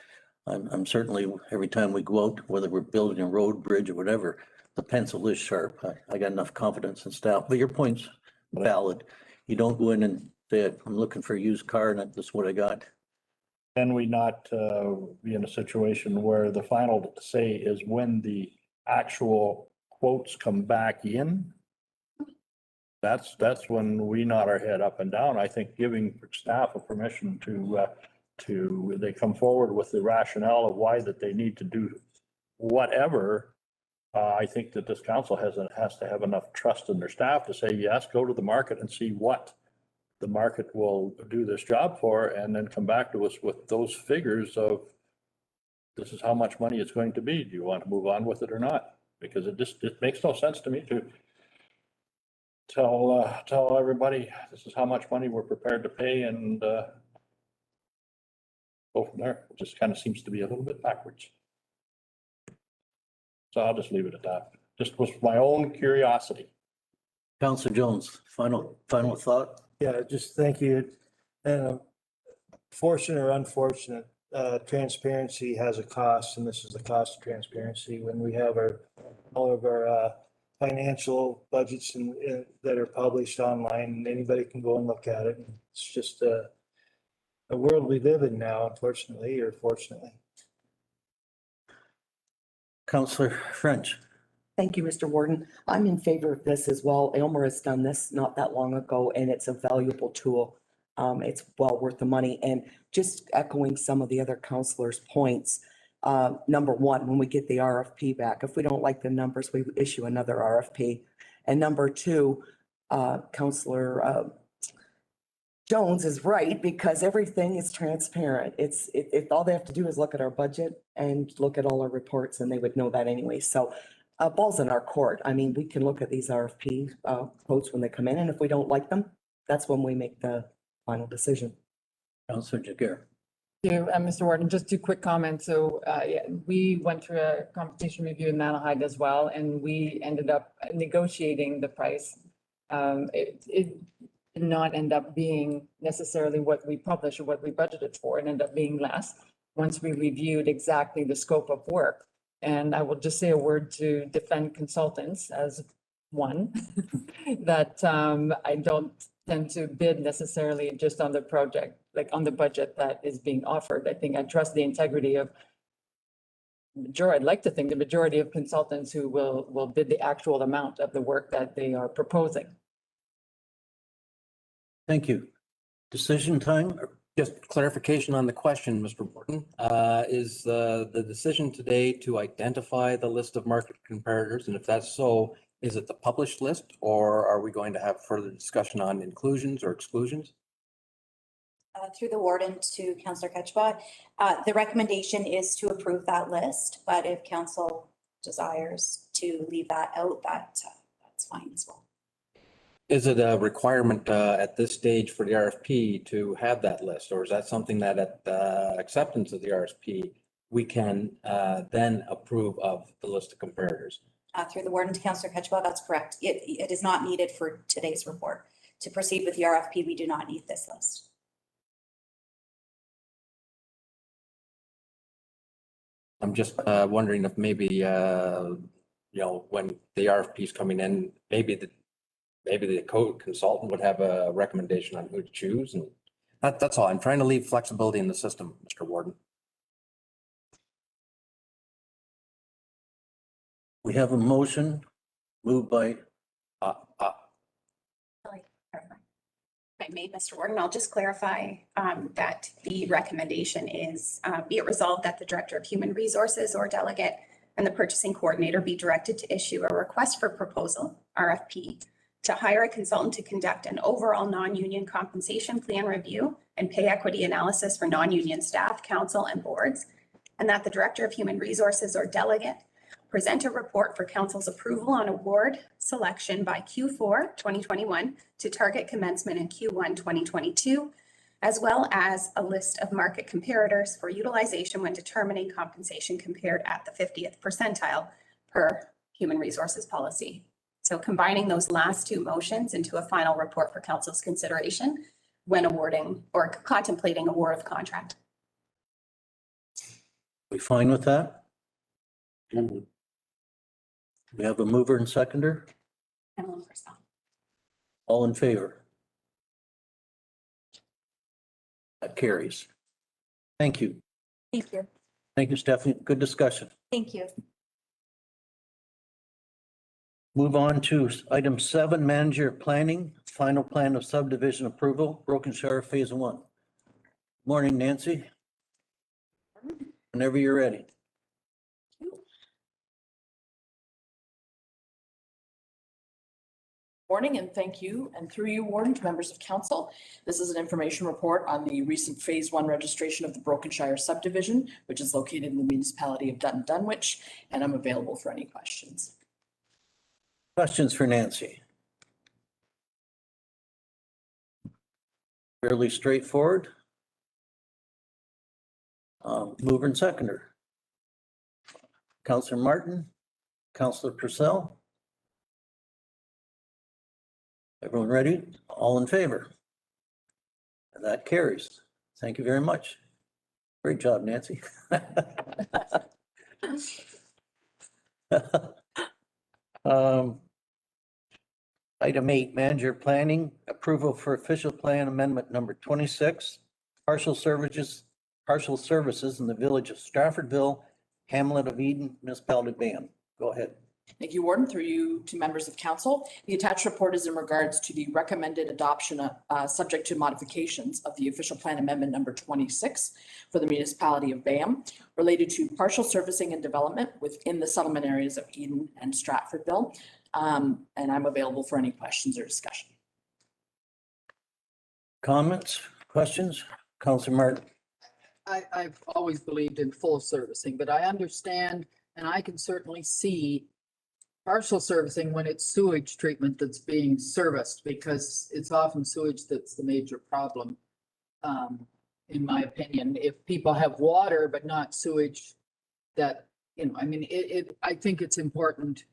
I'm certainly, every time we go out, whether we're building a road, bridge or whatever, the pencil is sharp. I got enough confidence in staff, but your point's valid. You don't go in and say, I'm looking for a used car and this is what I got. Can we not be in a situation where the final say is when the actual quotes come back in? That's when we nod our head up and down. I think giving staff a permission they come forward with the rationale of why that they need to do whatever. I think that this council has to have enough trust in their staff to say, yes, go to the market and see what the market will do this job for, and then come back to us with those figures of this is how much money it's going to be. Do you want to move on with it or not? Because it makes no sense to me to tell everybody this is how much money we're prepared to pay and go from there. It just kind of seems to be a little bit backwards. So I'll just leave it at that. Just was my own curiosity. Councillor Jones, final thought? Yeah, just thank you. Fortunate or unfortunate, transparency has a cost, and this is the cost of transparency. When we have all of our financial budgets that are published online, anybody can go and look at it. It's just a world we live in now, unfortunately or fortunately. Councillor French. Thank you, Mr. Warden. I'm in favor of this as well. Aylmer has done this not that long ago, and it's a valuable tool. It's well worth the money. And just echoing some of the other councillors' points, number one, when we get the RFP back, if we don't like the numbers, we issue another RFP. And number two, Councillor Jones is right, because everything is transparent. If all they have to do is look at our budget and look at all our reports, and they would know that anyway. So ball's in our court. I mean, we can look at these RFP quotes when they come in, and if we don't like them, that's when we make the final decision. Councillor Jagger. Thank you, Mr. Warden. Just two quick comments. So we went through a competition review in Manahide as well, and we ended up negotiating the price. It did not end up being necessarily what we published or what we budgeted for. It ended up being less once we reviewed exactly the scope of work. And I will just say a word to defend consultants as one, that I don't tend to bid necessarily just on the project, like on the budget that is being offered. I think I trust the integrity of I'd like to think the majority of consultants who will bid the actual amount of the work that they are proposing. Thank you. Decision time? Just clarification on the question, Mr. Morton. Is the decision today to identify the list of market comparators? And if that's so, is it the published list, or are we going to have further discussion on inclusions or exclusions? Through the warden to Councillor Ketchba, the recommendation is to approve that list, but if council desires to leave that out, that's fine as well. Is it a requirement at this stage for the RFP to have that list, or is that something that at acceptance of the RFP, we can then approve of the list of comparators? Through the warden to Councillor Ketchba, that's correct. It is not needed for today's report. To proceed with the RFP, we do not need this list. I'm just wondering if maybe, you know, when the RFP is coming in, maybe the code consultant would have a recommendation on who to choose. And that's all. I'm trying to leave flexibility in the system, Mr. Warden. We have a motion moved by, I made, Mr. Warden, I'll just clarify that the recommendation is be it resolved that the Director of Human Resources or delegate and the purchasing coordinator be directed to issue a request for proposal, RFP, to hire a consultant to conduct an overall non-union compensation plan review and pay equity analysis for non-union staff, council, and boards, and that the Director of Human Resources or delegate present a report for council's approval on award selection by Q4 2021 to target commencement in Q1 2022, as well as a list of market comparators for utilization when determining compensation compared at the 50th percentile per human resources policy. So combining those last two motions into a final report for council's consideration when awarding or contemplating award of contract. we fine with that? We have a mover and seconder. All in favor? That carries. Thank you. Thank you. Thank you, Stephanie. Good discussion. Thank you. Move on to item 7, manager planning, final plan of subdivision approval, Broken Shire Phase 1. Morning, Nancy. Whenever you're ready. Morning, and thank you, and through you, Warden, to members of council. This is an information report on the recent Phase 1 registration of the Broken Shire subdivision, which is located in the municipality of Dutton Dunwich, and I'm available for any questions. Questions for Nancy? Fairly straightforward. Mover and seconder. Councillor Martin, Councillor Purcell. Everyone ready? All in favor? And that carries. Thank you very much. Great job, Nancy. Item 8, manager planning, approval for official plan amendment number 26, partial services in the village of Straffordville, Hamlet of Eden, municipality of Bam. Go ahead. Thank you, Warden, through you to members of council. The attached report is in regards to the recommended adoption, subject to modifications, of the official plan amendment number 26 for the municipality of Bam, related to partial servicing and development within the settlement areas of Eden and Straffordville. And I'm available for any questions or discussion. Comments, questions? Councillor Martin. I've always believed in full servicing, but I understand and I can certainly see partial servicing when it's sewage treatment that's being serviced, because it's often sewage that's the major problem. In my opinion, if people have water but not sewage, that, you know, I mean, I think it's important.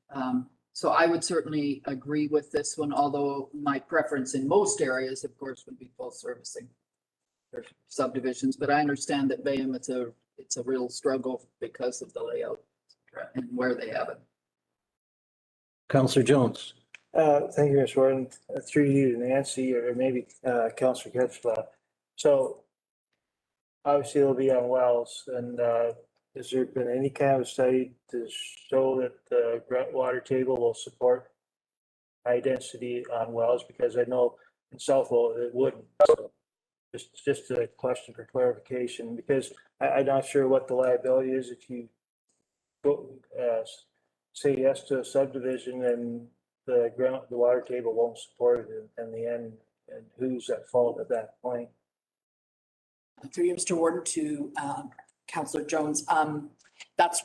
So I would certainly agree with this one, although my preference in most areas, of course, would be full servicing for subdivisions. But I understand that BAM, it's a real struggle because of the layout. and where they have it. Counselor Jones. Thank you, Ms. Warden. Through you to Nancy, or maybe Councillor Ketchla. So obviously it'll be on wells, and has there been any kind of study to show that the water table will support high density on wells? Because I know in Southwell it wouldn't. So just a question for clarification, because I'm not sure what the liability is if you go, say yes to a subdivision and the water table won't support it in the end, and who's at fault at that point? Through you, Mr. Warden, to Councillor Jones. That's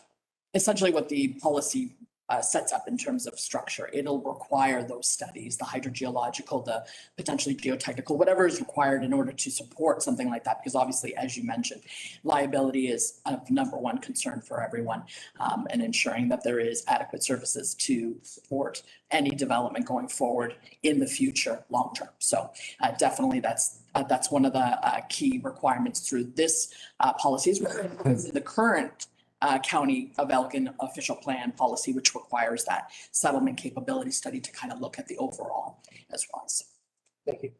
essentially what the policy sets up in terms of structure. It'll require those studies, the hydrogeological, the potentially geotechnical, whatever is required in order to support something like that. Because obviously, as you mentioned, liability is of number one concern for everyone, and ensuring that there is adequate services to support any development going forward in the future, long term. So definitely that's one of the key requirements through this policies. The current County of Elgin official plan policy, which requires that settlement capability study to kind of look at the overall as well. So, thank you.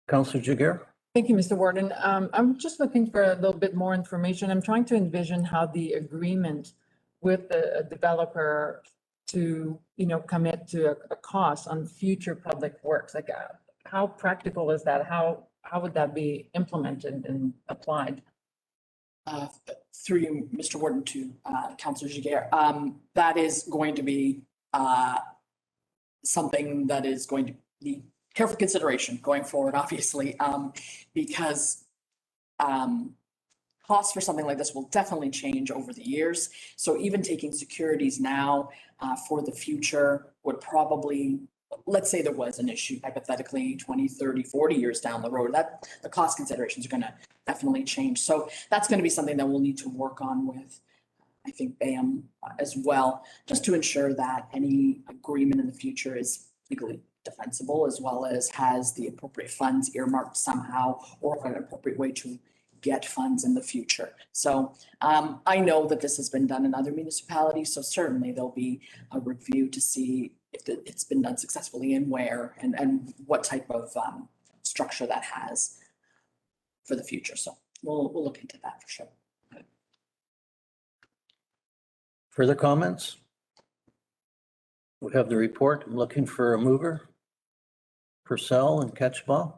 Counselor Jiguer. Thank you, Mr. Warden. I'm just looking for a little bit more information. I'm trying to envision how the agreement with the developer to, commit to a cost on future public works, like how practical is that? How would that be implemented and applied? Through you, Mr. Warden, to Councillor Giguere, that is going to be something that is going to need careful consideration going forward, obviously, because costs for something like this will definitely change over the years. So even taking securities now for the future would probably, let's say there was an issue, hypothetically 20, 30, 40 years down the road, that the cost considerations are going to definitely change. So that's going to be something that we'll need to work on with, I think, BAM as well, just to ensure that any agreement in the future is legally defensible, as well as has the appropriate funds earmarked somehow, or an appropriate way to get funds in the future. So I know that this has been done in other municipalities, so certainly there'll be a review to see if it's been done successfully and where, and what type of structure that has for the future. So we'll look into that for sure. Further comments? We have the report. I'm looking for a mover. Purcell and Ketchba.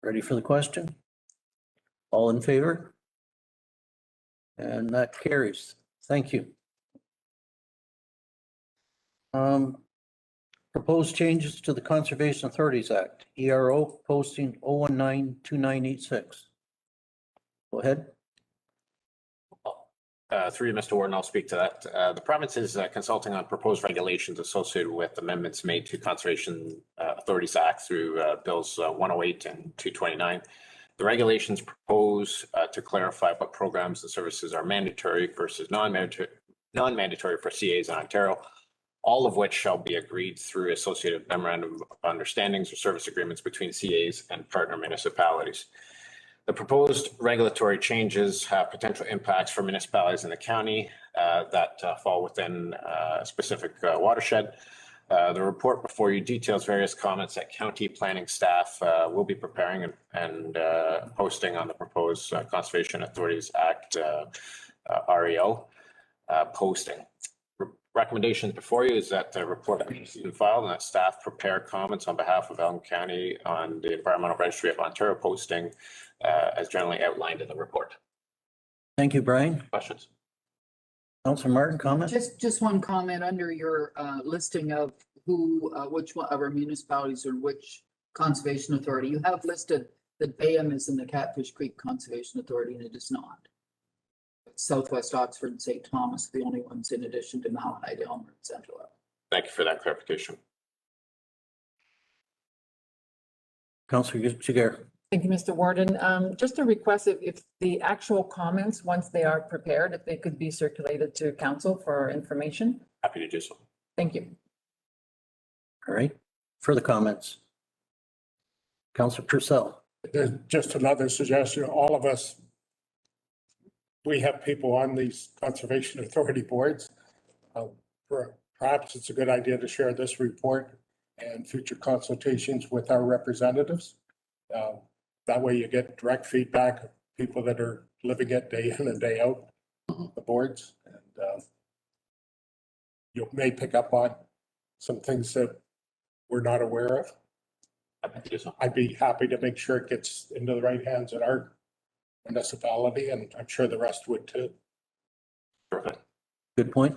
Ready for the question? All in favor? And that carries. Thank you. Proposed changes to the Conservation Authorities Act, ERO posting 0192986. Go ahead. Through you, Mr. Warden, I'll speak to that. The province is consulting on proposed regulations associated with amendments made to Conservation Authorities Act through Bills 108 and 229. The regulations propose to clarify what programs and services are mandatory versus non-mandatory for CAs in Ontario, all of which shall be agreed through associated memorandum of understandings or service agreements between CAs and partner municipalities. The proposed regulatory changes have potential impacts for municipalities in the county that fall within a specific watershed. The report before you details various comments that county planning staff will be preparing and posting on the proposed Conservation Authorities Act REO posting. Recommendations before you is that the report be received and filed, and that staff prepare comments on behalf of Elgin County on the Environmental Registry of Ontario posting as generally outlined in the report. Thank you, Brian. Questions? Councilor Martin, comment? Just one comment under your listing of which one of our municipalities or which conservation authority. You have listed that BAM is in the Catfish Creek Conservation Authority, and it is not. Southwest Oxford and St. Thomas, the only ones in addition to Malahide, Elmer, and Central. Thank you for that clarification. Councilor Jiguer. Thank you, Mr. Warden. Just a request if the actual comments, once they are prepared, if they could be circulated to council for information. Happy to do so. Thank you. All right. Further comments? Councilor Purcell. Just another suggestion. All of us we have people on these conservation authority boards. Perhaps it's a good idea to share this report and future consultations with our representatives. That way you get direct feedback of people that are living it day in and day out, the boards. And you may pick up on some things that we're not aware of. I'd be happy to make sure it gets into the right hands at our municipality, and I'm sure the rest would too. Perfect. Good point.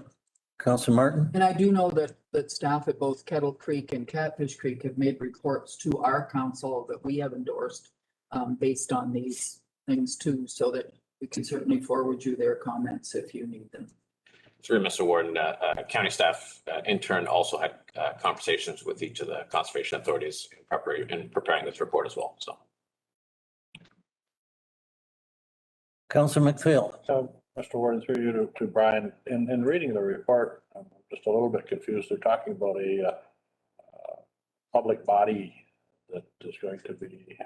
Councilor Martin? And I do know that staff at both Kettle Creek and Catfish Creek have made reports to our council that we have endorsed based on these things too, so that we can certainly forward you their comments if you need them. Through Mr. Warden, county staff in turn also had conversations with each of the conservation authorities in preparing this report as well, so. Councilor McPhail? So, Mr. Warden, through you to Brian, in reading the report, I'm just a little bit confused. They're talking about a public body that is going to be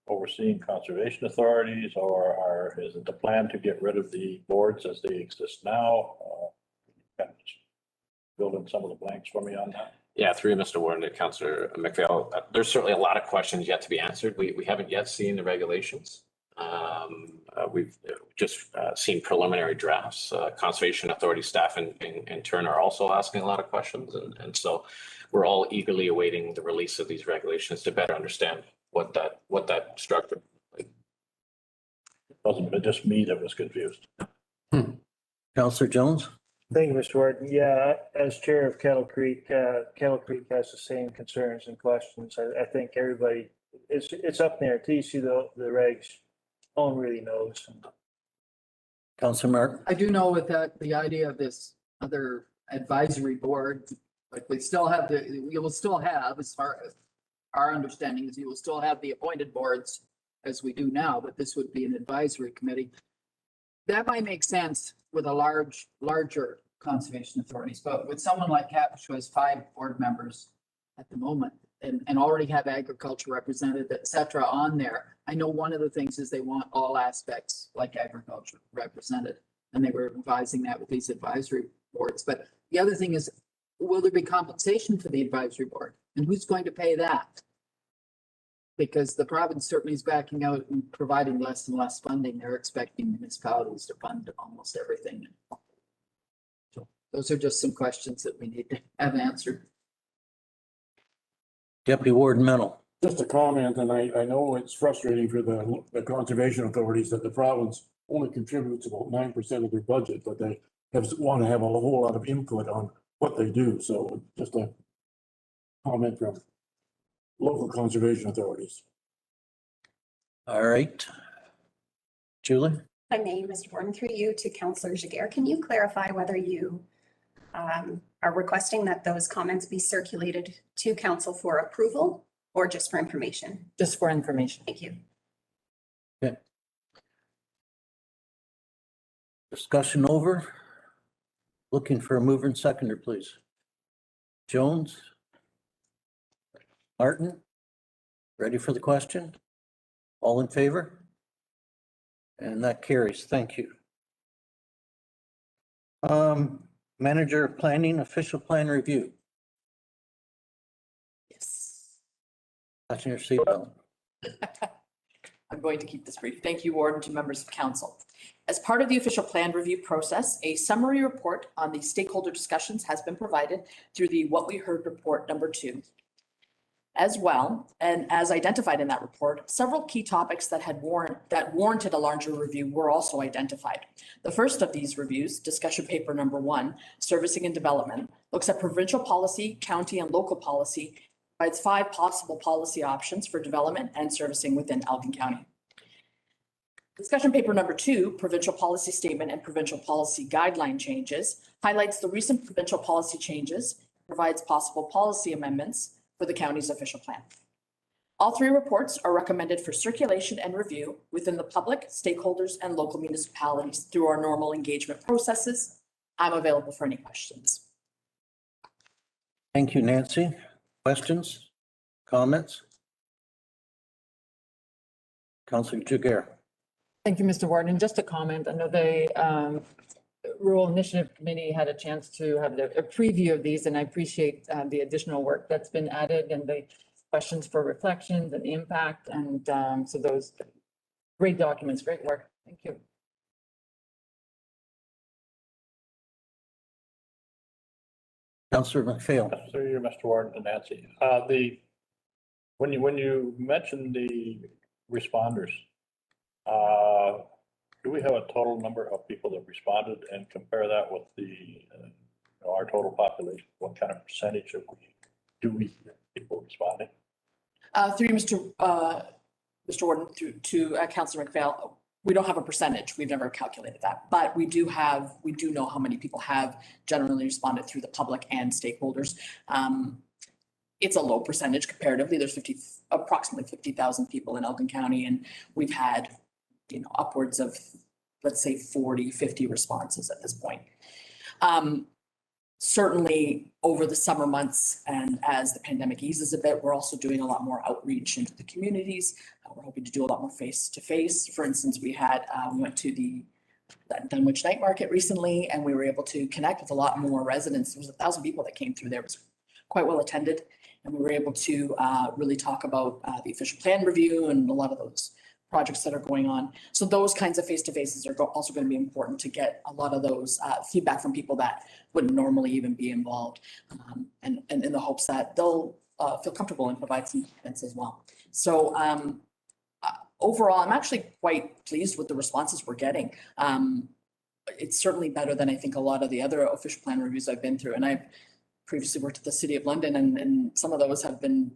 overseeing conservation authorities, or is it the plan to get rid of the boards as they exist now? Kind of just fill in some of the blanks for me on that. Yeah, through Mr. Warden to Councillor McPhail, there's certainly a lot of questions yet to be answered. We haven't yet seen the regulations. We've just seen preliminary drafts. Conservation authority staff in turn are also asking a lot of questions. And so we're all eagerly awaiting the release of these regulations to better understand what that structure. It wasn't just me that was confused. Councillor Jones? Thank you, Mr. Warden. Yeah, as chair of Kettle Creek has the same concerns and questions. I think everybody, it's up there until you see the regs. No one really knows. Councillor Martin? I do know with that, the idea of this other advisory board, like we still have you will still have, as far as our understanding is, you will still have the appointed boards as we do now, but this would be an advisory committee. That might make sense with a larger conservation authorities, but with someone like Catfish who has 5 board members at the moment and already have agriculture represented, et cetera, on there. I know one of the things is they want all aspects like agriculture represented, and they were advising that with these advisory boards. But the other thing is, will there be compensation for the advisory board? And who's going to pay that? Because the province certainly is backing out and providing less and less funding. They're expecting municipalities to fund almost everything. So those are just some questions that we need to have answered. Deputy Warden Mennel? Just a comment, and I know it's frustrating for the conservation authorities that the province only contributes about 9% of their budget, but they want to have a whole lot of input on what they do. So just a comment from local conservation authorities. All right. Julie? If I may, Mr. Warden, through you to Councillor Jaguar, can you clarify whether you are requesting that those comments be circulated to council for approval or just for information? Just for information. Thank you. Okay. Discussion over. Looking for a mover and seconder, please. Jones? Martin? Ready for the question? All in favor? And that carries. Thank you. Manager of Planning, Official Plan Review. Yes. Touching your seatbelt. I'm going to keep this brief. Thank you, Warden, to members of council. As part of the official plan review process, a summary report on the stakeholder discussions has been provided through the What We Heard report number 2. As well, and as identified in that report, several key topics that warranted a larger review were also identified. The first of these reviews, discussion paper number 1, Servicing and Development, looks at provincial policy, county and local policy, provides 5 possible policy options for development and servicing within Elgin County. Discussion paper number 2, Provincial Policy Statement and Provincial Policy Guideline Changes, highlights the recent provincial policy changes, provides possible policy amendments for the county's official plan. All 3 reports are recommended for circulation and review within the public, stakeholders, and local municipalities through our normal engagement processes. I'm available for any questions. Thank you, Nancy. Questions? Comments? Councillor Jaguar? Thank you, Mr. Warden. Just a comment. I know the Rural Initiative Committee had a chance to have a preview of these, and I appreciate the additional work that's been added and the questions for reflections and impact. And so those great documents, great work. Thank you. Councillor McPhail. Through you, Mr. Warden and Nancy. When you mentioned the responders, do we have a total number of people that responded and compare that with the our total population? What kind of percentage of do we hear people responding? Through you, Mr. Warden, to Councillor McPhail, we don't have a percentage. We've never calculated that, but we do know how many people have generally responded through the public and stakeholders. It's a low percentage comparatively. There's approximately 50,000 people in Elgin County, and we've had, upwards of, let's say 40, 50 responses at this point. Certainly over the summer months and as the pandemic eases a bit, we're also doing a lot more outreach into the communities. We're hoping to do a lot more face-to-face. For instance, we went to the Dunwich Night Market recently, and we were able to connect with a lot more residents. There was 1,000 people that came through there. It was quite well attended, and we were able to really talk about the official plan review and a lot of those projects that are going on. So those kinds of face-to-faces are also going to be important to get a lot of those feedback from people that wouldn't normally even be involved, and in the hopes that they'll feel comfortable and provide some guidance as well. So overall, I'm actually quite pleased with the responses we're getting. It's certainly better than I think a lot of the other official plan reviews I've been through. And I've previously worked at the City of London, and some of those have been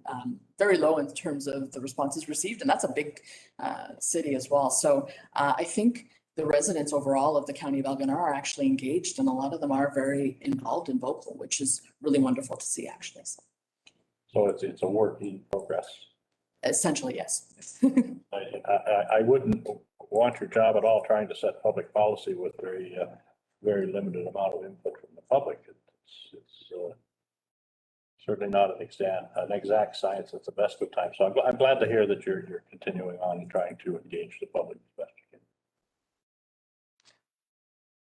very low in terms of the responses received. And that's a big city as well. So I think the residents overall of the County of Elgin are actually engaged, and a lot of them are very involved and vocal, which is really wonderful to see, actually. So it's a work in progress. Essentially, yes. I wouldn't want your job at all trying to set public policy with very limited amount of input from the public. It's certainly not an exact science at the best of times. So I'm glad to hear that you're continuing on and trying to engage the public as best you can.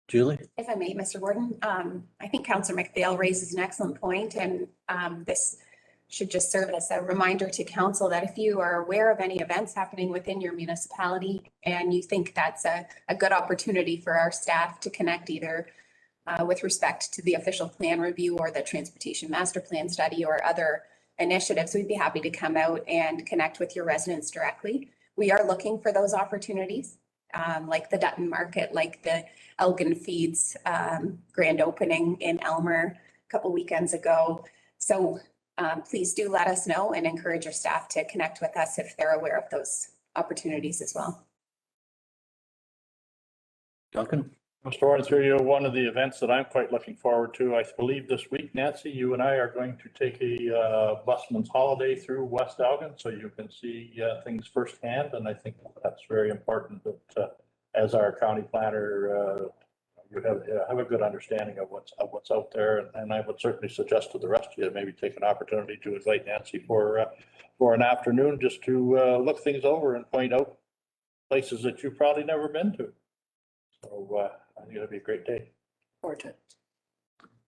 Julie? If I may, Mr. Warden, I think Councillor McPhail raises an excellent point, and this should just serve as a reminder to council that if you are aware of any events happening within your municipality and you think that's a good opportunity for our staff to connect either with respect to the official plan review or the transportation master plan study or other initiatives, we'd be happy to come out and connect with your residents directly. We are looking for those opportunities, like the Dutton Market, like the Elgin Feeds grand opening in Elmer a couple weekends ago. So please do let us know and encourage your staff to connect with us if they're aware of those opportunities as well. Duncan? Mr. Warden, through you, one of the events that I'm quite looking forward to, I believe this week, Nancy, you and I are going to take a busman's holiday through West Elgin, so you can see things firsthand. And I think that's very important that as our county planner, you have a good understanding of what's out there. And I would certainly suggest to the rest of you to maybe take an opportunity to invite Nancy for an afternoon just to look things over and point out places that you've probably never been to. So I think it'll be a great day. Forward to it.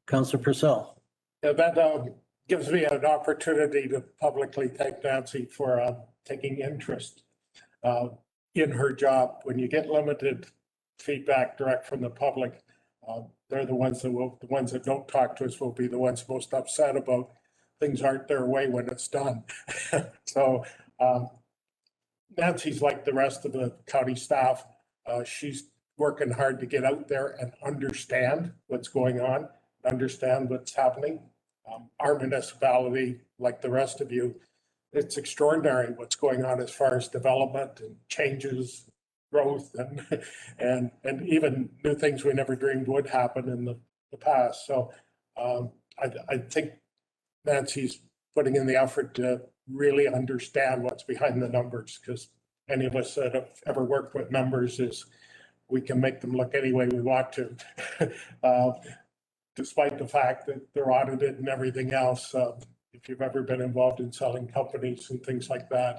Councillor Purcell? Yeah, that gives me an opportunity to publicly thank Nancy for taking interest in her job. When you get limited feedback direct from the public, they're the ones that don't talk to us will be the ones most upset about things aren't their way when it's done. So Nancy's like the rest of the county staff. She's working hard to get out there and understand what's going on, understand what's happening. Our municipality, like the rest of you, it's extraordinary what's going on as far as development and changes, growth, and even new things we never dreamed would happen in the past. So I think Nancy's putting in the effort to really understand what's behind the numbers, because any of us that have ever worked with numbers we can make them look any way we want to, despite the fact that they're audited and everything else. If you've ever been involved in selling companies and things like that,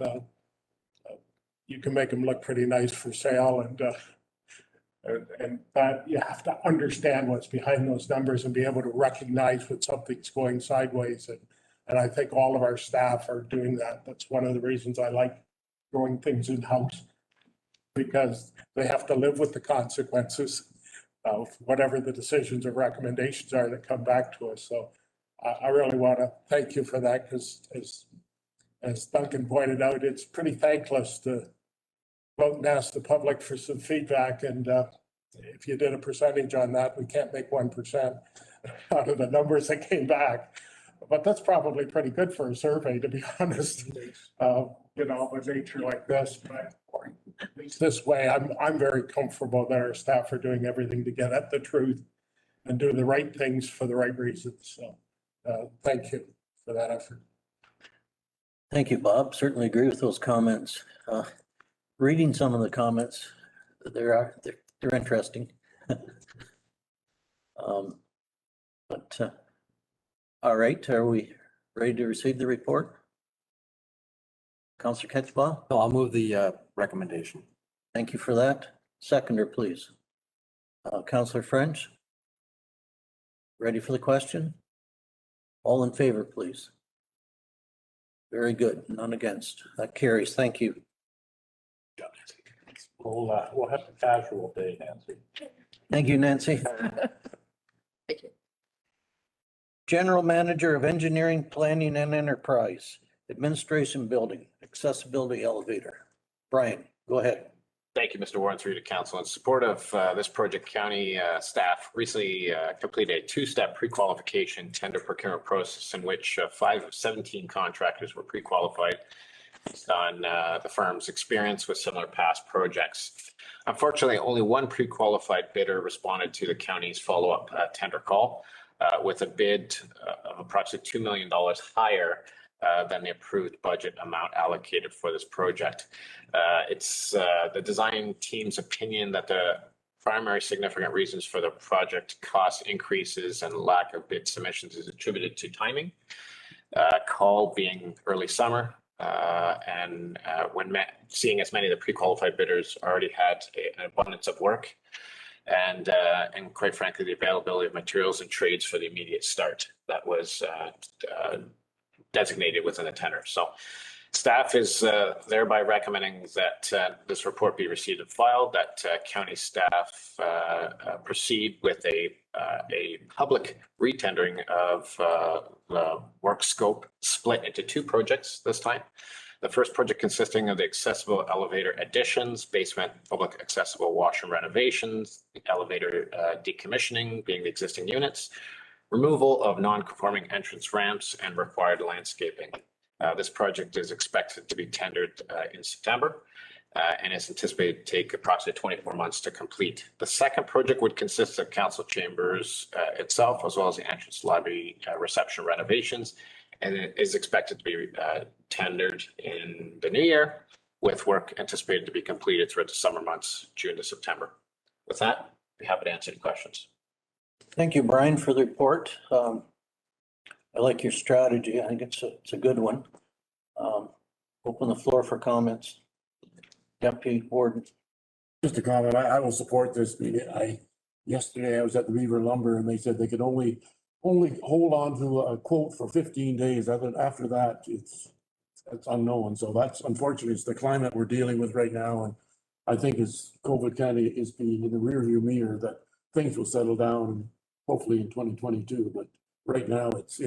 you can make them look pretty nice for sale and that you have to understand what's behind those numbers and be able to recognize when something's going sideways. And I think all of our staff are doing that. That's one of the reasons I like growing things in-house, because they have to live with the consequences of whatever the decisions or recommendations are that come back to us. So I really want to thank you for that, because as Duncan pointed out, it's pretty thankless to vote and ask the public for some feedback. And if you did a percentage on that, we can't make 1% out of the numbers that came back. But that's probably pretty good for a survey, to be honest. You know, with nature like this, but at least this way, I'm very comfortable that our staff are doing everything to get at the truth and do the right things for the right reasons. So thank you for that effort. Thank you, Bob. Certainly agree with those comments. Reading some of the comments, they're interesting. All right, are we ready to receive the report? Councillor Ketchbaugh? No, I'll move the recommendation. Thank you for that. Seconder, please. Councillor French? Ready for the question? All in favor, please. Very good. None against. That carries. Thank you. We'll have a casual day, Nancy. Thank you, Nancy. Thank you. General Manager of Engineering, Planning and Enterprise, Administration Building, Accessibility Elevator. Brian, go ahead. Thank you, Mr. Warren, through to council. In support of this project, county staff recently completed a two-step pre-qualification tender procurement process in which 5 of 17 contractors were pre-qualified based on the firm's experience with similar past projects. Unfortunately, only one pre-qualified bidder responded to the county's follow-up tender call with a bid of approximately $2 million higher than the approved budget amount allocated for this project. It's the design team's opinion that the primary significant reasons for the project cost increases and lack of bid submissions is attributed to timing, call being early summer, and when seeing as many of the pre-qualified bidders already had an abundance of work, and quite frankly, the availability of materials and trades for the immediate start that was designated within the tender. So staff is thereby recommending that this report be received and filed, that county staff proceed with a public retendering of the work scope split into 2 projects this time. The first project consisting of the accessible elevator additions, basement public accessible washroom renovations, the elevator decommissioning being the existing units, removal of non-conforming entrance ramps, and required landscaping. This project is expected to be tendered in September and is anticipated to take approximately 24 months to complete. The second project would consist of council chambers itself, as well as the entrance lobby reception renovations, and it is expected to be tendered in the new year, with work anticipated to be completed throughout the summer months, June to September. With that, I'd be happy to answer any questions. Thank you, Brian, for the report. I like your strategy. I think it's a good one. Open the floor for comments. Deputy Warden. Just a comment, I will support this. Yesterday I was at the Beaver Lumber and they said they could only hold on to a quote for 15 days. After that, it's unknown. So that's unfortunate. It's the climate we're dealing with right now. And I think as COVID kind of is being in the rearview mirror, that things will settle down hopefully in 2022. But right now it's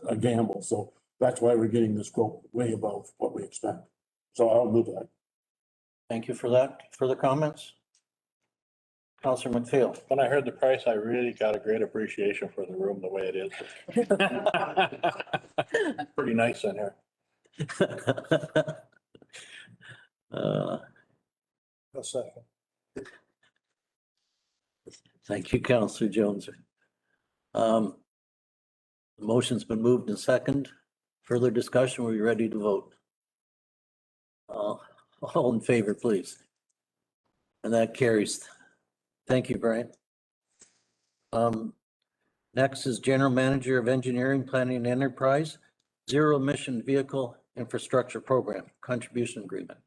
a gamble. So that's why we're getting this quote way above what we expect. So I'll move that. Thank you for that. Further comments? Councillor McPhail. When I heard the price, I really got a great appreciation for the room the way it is. Pretty nice in here. A second. Thank you, Councillor Jones. The motion's been moved and second. Further discussion, we're ready to vote. All in favor, please. And that carries. Thank you, Brian. Next is General Manager of Engineering, Planning and Enterprise, Zero Emission Vehicle Infrastructure Program, Contribution Agreement.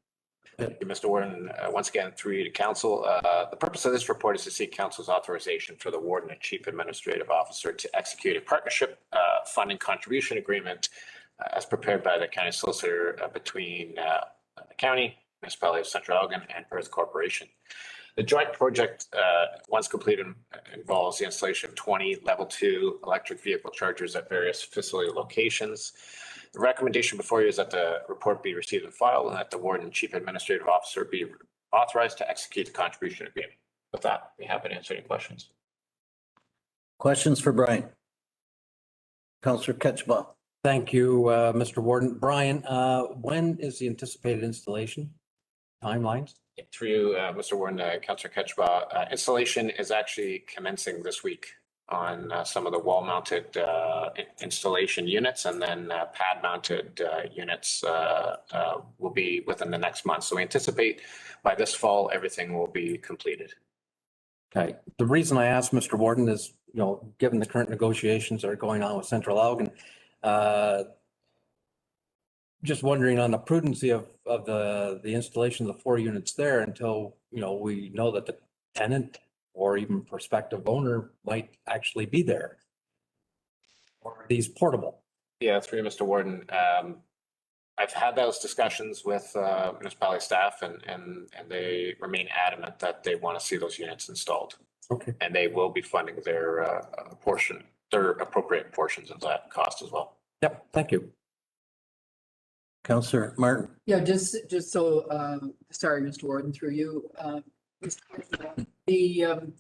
Thank you, Mr. Warden. Once again, through you to council. The purpose of this report is to seek council's authorization for the warden and chief administrative officer to execute a partnership funding contribution agreement as prepared by the county solicitor between the county, municipality of Central Elgin, and Earth Corporation. The joint project, once completed, involves the installation of 20 level 2 electric vehicle chargers at various facility locations. The recommendation before you is that the report be received and filed, and that the warden and chief administrative officer be authorized to execute the contribution agreement. With that, we happy to answer any questions. Questions for Brian? Councillor Ketchba. Thank you, Mr. Warden. Brian, when is the anticipated installation timelines? Through you, Mr. Warden, Councillor Ketchba, installation is actually commencing this week on some of the wall-mounted installation units, and then pad-mounted units will be within the next month. So we anticipate by this fall, everything will be completed. Okay. The reason I asked, Mr. Warden, is, given the current negotiations that are going on with Central Elgin, just wondering on the prudency of the installation of the 4 units there until, we know that the tenant or even prospective owner might actually be there. Or are these portable? Yeah, through you, Mr. Warden. I've had those discussions with municipality staff, and they remain adamant that they want to see those units installed. Okay. And they will be funding their appropriate portions of that cost as well. Yep, thank you. Councillor Martin. Yeah, just so, sorry, Mr. Warden, through you. The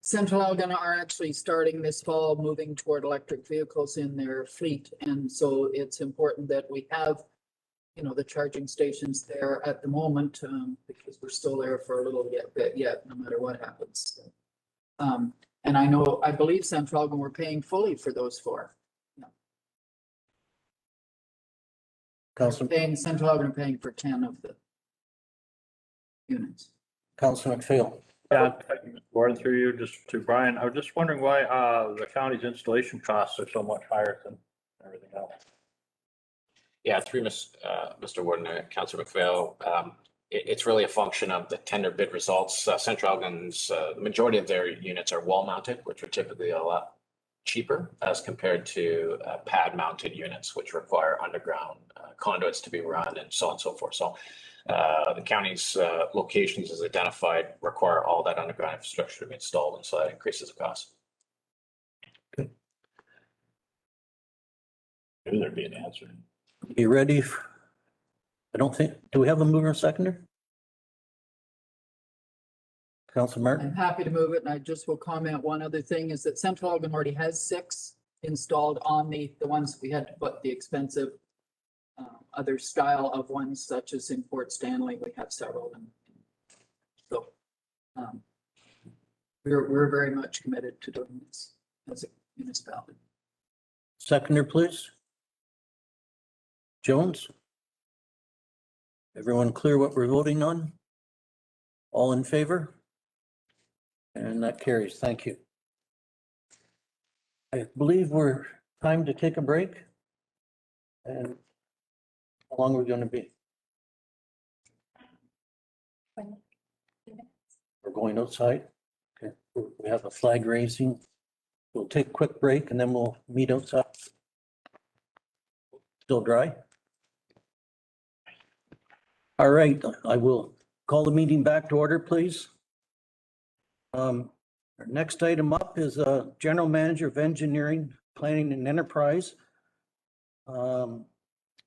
Central Elgin are actually starting this fall moving toward electric vehicles in their fleet. And so it's important that we have, the charging stations there at the moment, because we're still there for a little bit yet, no matter what happens. And I believe Central Elgin were paying fully for those 4. Central Elgin paying for 10 of the units. Councillor McPhail. Yeah, Warden, through you, just to Brian, I was just wondering why the county's installation costs are so much higher than everything else. Yeah, through Mr. Warden, Councillor McPhail, it's really a function of the tender bid results. Central Elgin's, the majority of their units are wall mounted, which are typically a lot cheaper as compared to pad mounted units, which require underground conduits to be run and so on and so forth. So the county's locations as identified require all that underground infrastructure to be installed, and so that increases the cost. Okay. Maybe there'd be an answer. You ready? I don't think, do we have a mover and seconder? Councillor Martin. I'm happy to move it, and I just will comment one other thing is that Central Elgin already has 6 installed on the ones we had to put the expensive other style of ones, such as in Port Stanley. We have several, and so we're very much committed to doing this as a municipality. Seconder, please. Jones. Everyone clear what we're voting on? All in favor? And that carries. Thank you. I believe we're time to take a break. And how long are we going to be? We're going outside. Okay. We have a flag raising. We'll take a quick break and then we'll meet outside. Still dry? All right, I will call the meeting back to order, please. Our next item up is General Manager of Engineering, Planning and Enterprise.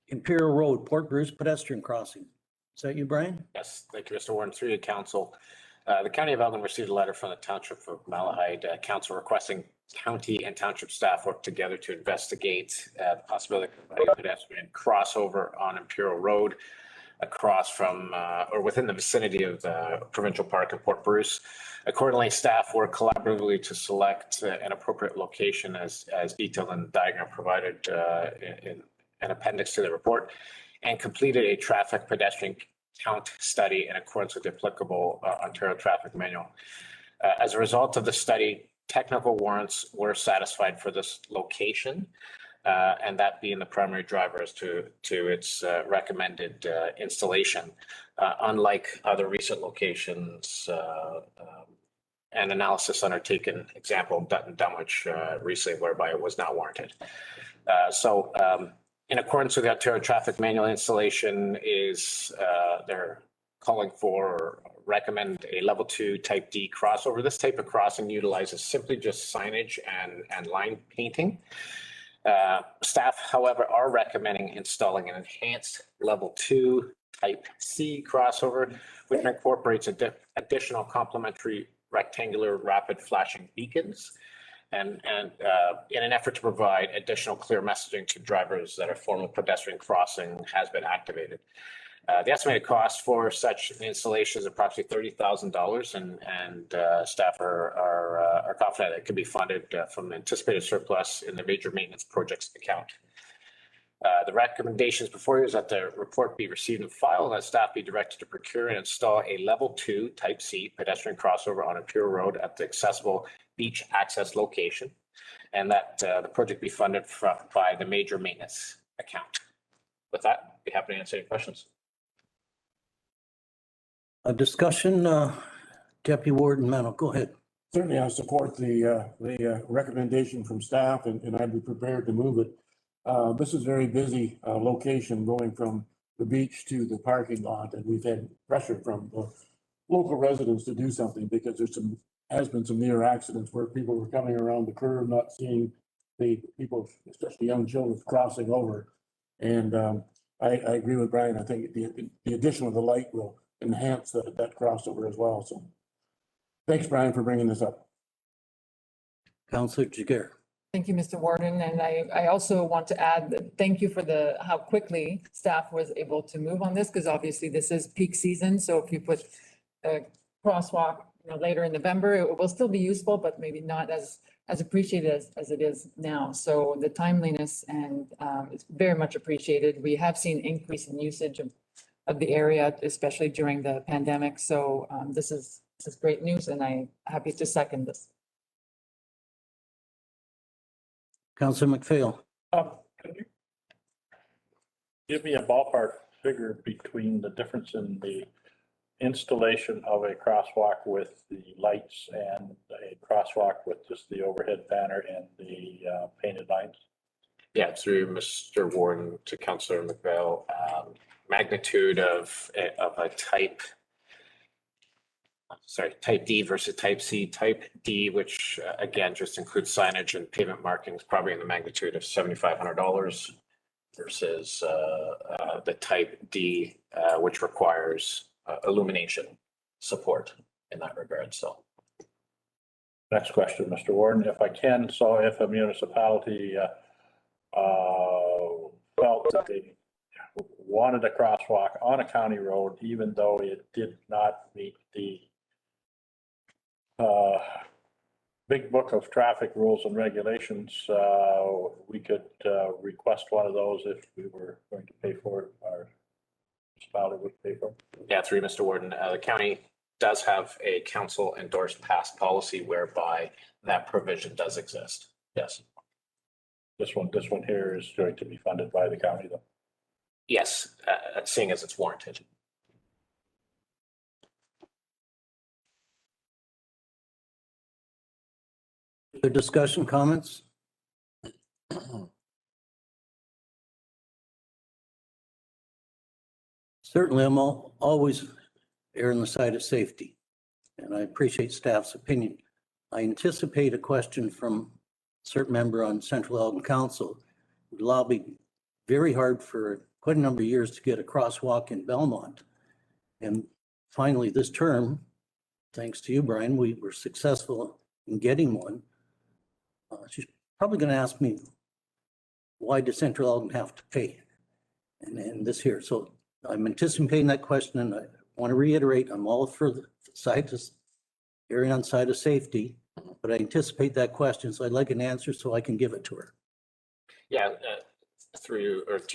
Imperial Road, Port Bruce Pedestrian Crossing. Is that you, Brian? Yes, thank you, Mr. Warden. Through the council, the County of Elgin received a letter from the Township of Malahide Council requesting county and township staff work together to investigate the possibility of a pedestrian crossover on Imperial Road across from or within the vicinity of the provincial park in Port Bruce. Accordingly, staff worked collaboratively to select an appropriate location as detailed in the diagram provided in an appendix to the report, and completed a traffic pedestrian count study in accordance with the applicable Ontario traffic manual. As a result of the study, technical warrants were satisfied for this location. and that being the primary driver as to its recommended installation. Unlike other recent locations, an analysis undertaken, example, Dutton Dunwich recently, whereby it was not warranted. So in accordance with the Ontario Traffic Manual, installation is they're calling for or recommend a level 2 type D crossover. This type of crossing utilizes simply just signage and line painting. Staff, however, are recommending installing an enhanced level 2 type C crossover, which incorporates additional complementary rectangular rapid flashing beacons and in an effort to provide additional clear messaging to drivers that a formal pedestrian crossing has been activated. The estimated cost for such installation is approximately $30,000, and staff are confident it can be funded from anticipated surplus in the major maintenance projects account. The recommendations before you is that the report be received and filed, and that staff be directed to procure and install a level 2 type C pedestrian crossover on Imperial Road at the accessible beach access location, and that the project be funded by the major maintenance account. With that, I'd be happy to answer any questions. A discussion, Deputy Warden Mano, go ahead. Certainly, I support the recommendation from staff, and I'd be prepared to move it. This is a very busy location going from the beach to the parking lot, and we've had pressure from local residents to do something because has been some near accidents where people were coming around the curve, not seeing the people, especially young children, crossing over. And I agree with Brian. I think the addition of the light will enhance that crossover as well. So thanks, Brian, for bringing this up. Councillor Jiguer. Thank you, Mr. Warden. And I also want to add that thank you for how quickly staff was able to move on this, because obviously this is peak season. So if you put a crosswalk later in November, it will still be useful, but maybe not as appreciated as it is now. So the timeliness and it's very much appreciated. We have seen increase in usage of the area, especially during the pandemic. So this is great news, and I'm happy to second this. Councillor McPhail. Can you give me a ballpark figure between the difference in the installation of a crosswalk with the lights and a crosswalk with just the overhead banner and the painted lines? Yeah, through Mr. Warden to Councillor McPhail, magnitude of a type D versus type C. Type D, which again just includes signage and pavement markings, probably in the magnitude of $7,500 versus the type D, which requires illumination support in that regard. So next question, Mr. Warden, if I can. So if a municipality felt that they wanted a crosswalk on a county road, even though it did not meet the big book of traffic rules and regulations, we could request one of those if we were going to pay for it, our municipality would pay for it. yeah, through Mr. Warden, the county does have a council endorsed past policy whereby that provision does exist. Yes. This one here is going to be funded by the county though. Yes, seeing as it's warranted. Other discussion, comments? Certainly, I'm always err on the side of safety, and I appreciate staff's opinion. I anticipate a question from a certain member on Central Elgin Council who lobbied very hard for quite a number of years to get a crosswalk in Belmont. And finally, this term, thanks to you, Brian, we were successful in getting one. She's probably going to ask me, why does Central Elgin have to pay? And this here, so I'm anticipating that question, and I want to reiterate, I'm all for the side to erring on side of safety, but I anticipate that question, so I'd like an answer so I can give it to her. Yeah, to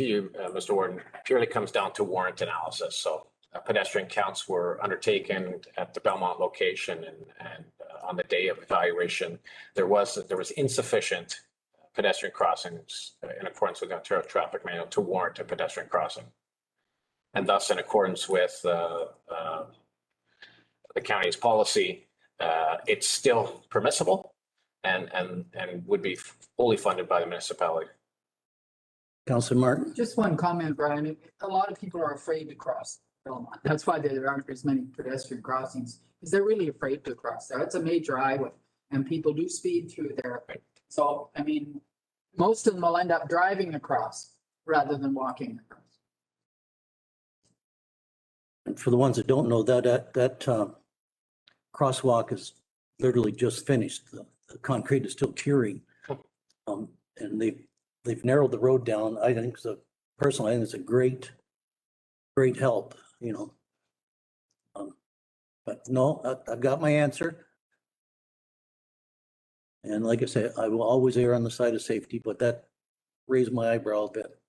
you, Mr. Warden, purely comes down to warrant analysis. So pedestrian counts were undertaken at the Belmont location, and on the day of evaluation, there was insufficient pedestrian crossings in accordance with the Ontario Traffic Manual to warrant a pedestrian crossing. And thus, in accordance with the county's policy, it's still permissible and would be fully funded by the municipality. Councillor Martin? Just one comment, Brian. A lot of people are afraid to cross Belmont. That's why there aren't as many pedestrian crossings, because they're really afraid to cross there. It's a major highway and people do speed through there. So, I mean, most of them will end up driving across rather than walking across. And for the ones that don't know, that crosswalk is literally just finished. The concrete is still curing. And they've narrowed the road down. I think personally, I think it's a great help, you know. But no, I've got my answer. And like I said, I will always err on the side of safety, but that raised my eyebrow a bit.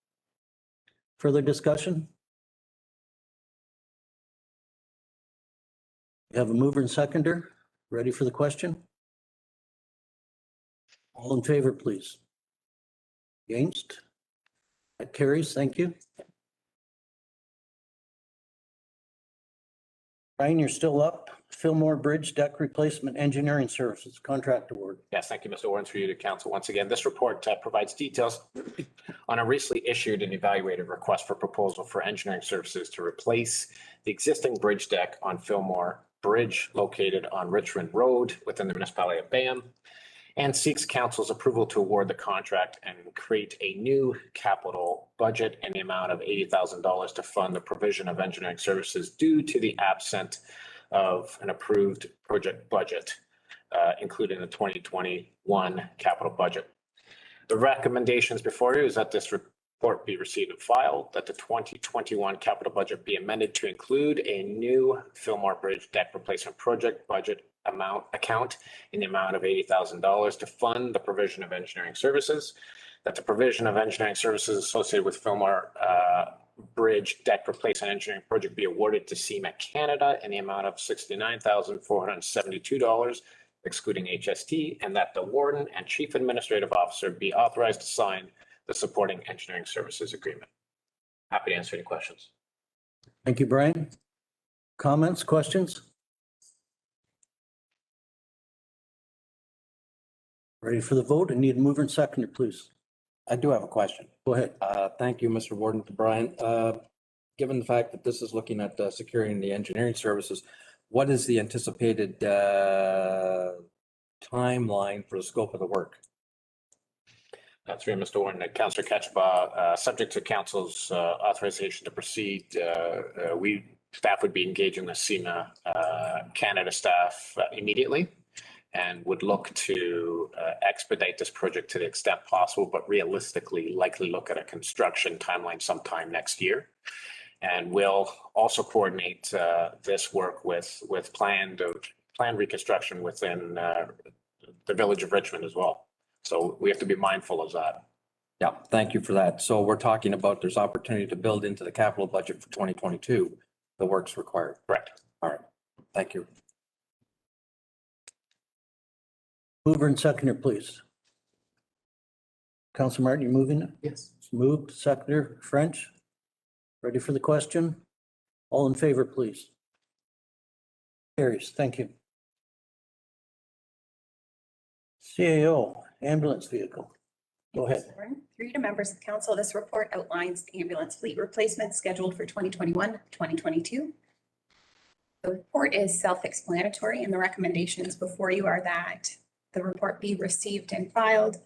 Further discussion? We have a mover and seconder. Ready for the question? All in favor, please. Against? That carries. Thank you. Brian, you're still up. Fillmore Bridge Deck Replacement Engineering Services Contract Award. Yes, thank you, Mr. Warren, through you to council. Once again, this report provides details on a recently issued and evaluated request for proposal for engineering services to replace the existing bridge deck on Fillmore Bridge located on Richmond Road within the municipality of Bayham, and seeks council's approval to award the contract and create a new capital budget in the amount of $80,000 to fund the provision of engineering services due to the absence of an approved project budget, including the 2021 capital budget. The recommendations before you is that this report be received and filed, that the 2021 capital budget be amended to include a new Fillmore Bridge deck replacement project budget account in the amount of $80,000 to fund the provision of engineering services, that the provision of engineering services associated with Fillmore Bridge deck replacement engineering project be awarded to CMEC Canada in the amount of $69,472, excluding HST, and that the warden and chief administrative officer be authorized to sign the supporting engineering services agreement. Happy to answer any questions. Thank you, Brian. Comments, questions? Ready for the vote? I need a mover and seconder, please. I do have a question. Go ahead. Thank you, Mr. Warden, to Brian. Given the fact that this is looking at securing the engineering services, what is the anticipated timeline for the scope of the work? That's right, Mr. Warren. Councillor Ketchba, subject to council's authorization to proceed, staff would be engaging the CMA Canada staff immediately and would look to expedite this project to the extent possible, but realistically likely look at a construction timeline sometime next year. And we'll also coordinate this work with planned reconstruction within the village of Richmond as well. So we have to be mindful of that. Yeah, thank you for that. So we're talking about there's opportunity to build into the capital budget for 2022, the works required. Correct. All right, thank you. Mover and seconder, please. Councilor Martin, you're moving it? Yes. It's moved. Seconder French. Ready for the question? All in favor, please. Carries. Thank you. CAO, ambulance vehicle. Go ahead. Through to members of council, this report outlines the ambulance fleet replacement scheduled for 2021, 2022. The report is self-explanatory, and the recommendations before you are that the report be received and filed,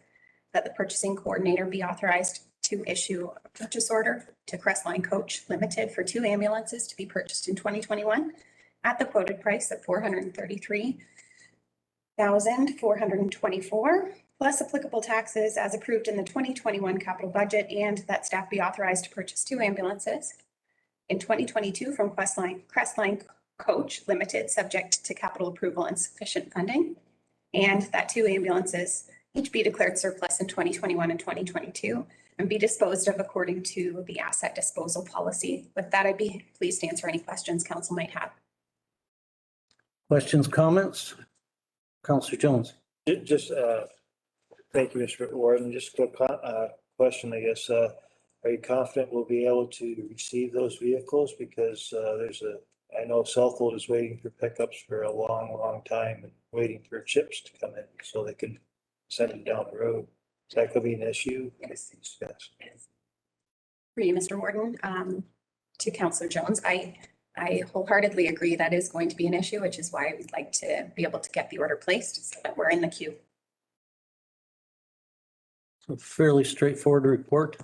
that the purchasing coordinator be authorized to issue a purchase order to Crestline Coach Limited for 2 ambulances to be purchased in 2021 at the quoted price of $433,424 plus applicable taxes as approved in the 2021 capital budget, and that staff be authorized to purchase 2 ambulances in 2022 from Crestline Coach Limited, subject to capital approval and sufficient funding, and that 2 ambulances each be declared surplus in 2021 and 2022 and be disposed of according to the asset disposal policy. With that, I'd be pleased to answer any questions council might have. Questions, comments? Councillor Jones. Just Thank you, Mr. Warden. Just a quick question, I guess. Are you confident we'll be able to receive those vehicles? Because I know Southwold is waiting for pickups for a long, long time and waiting for chips to come in so they can send them down the road. Is that going to be an issue? Yes. Yes. For you, Mr. Warden, to Councillor Jones, I wholeheartedly agree that is going to be an issue, which is why we'd like to be able to get the order placed so that we're in the queue. So fairly straightforward report.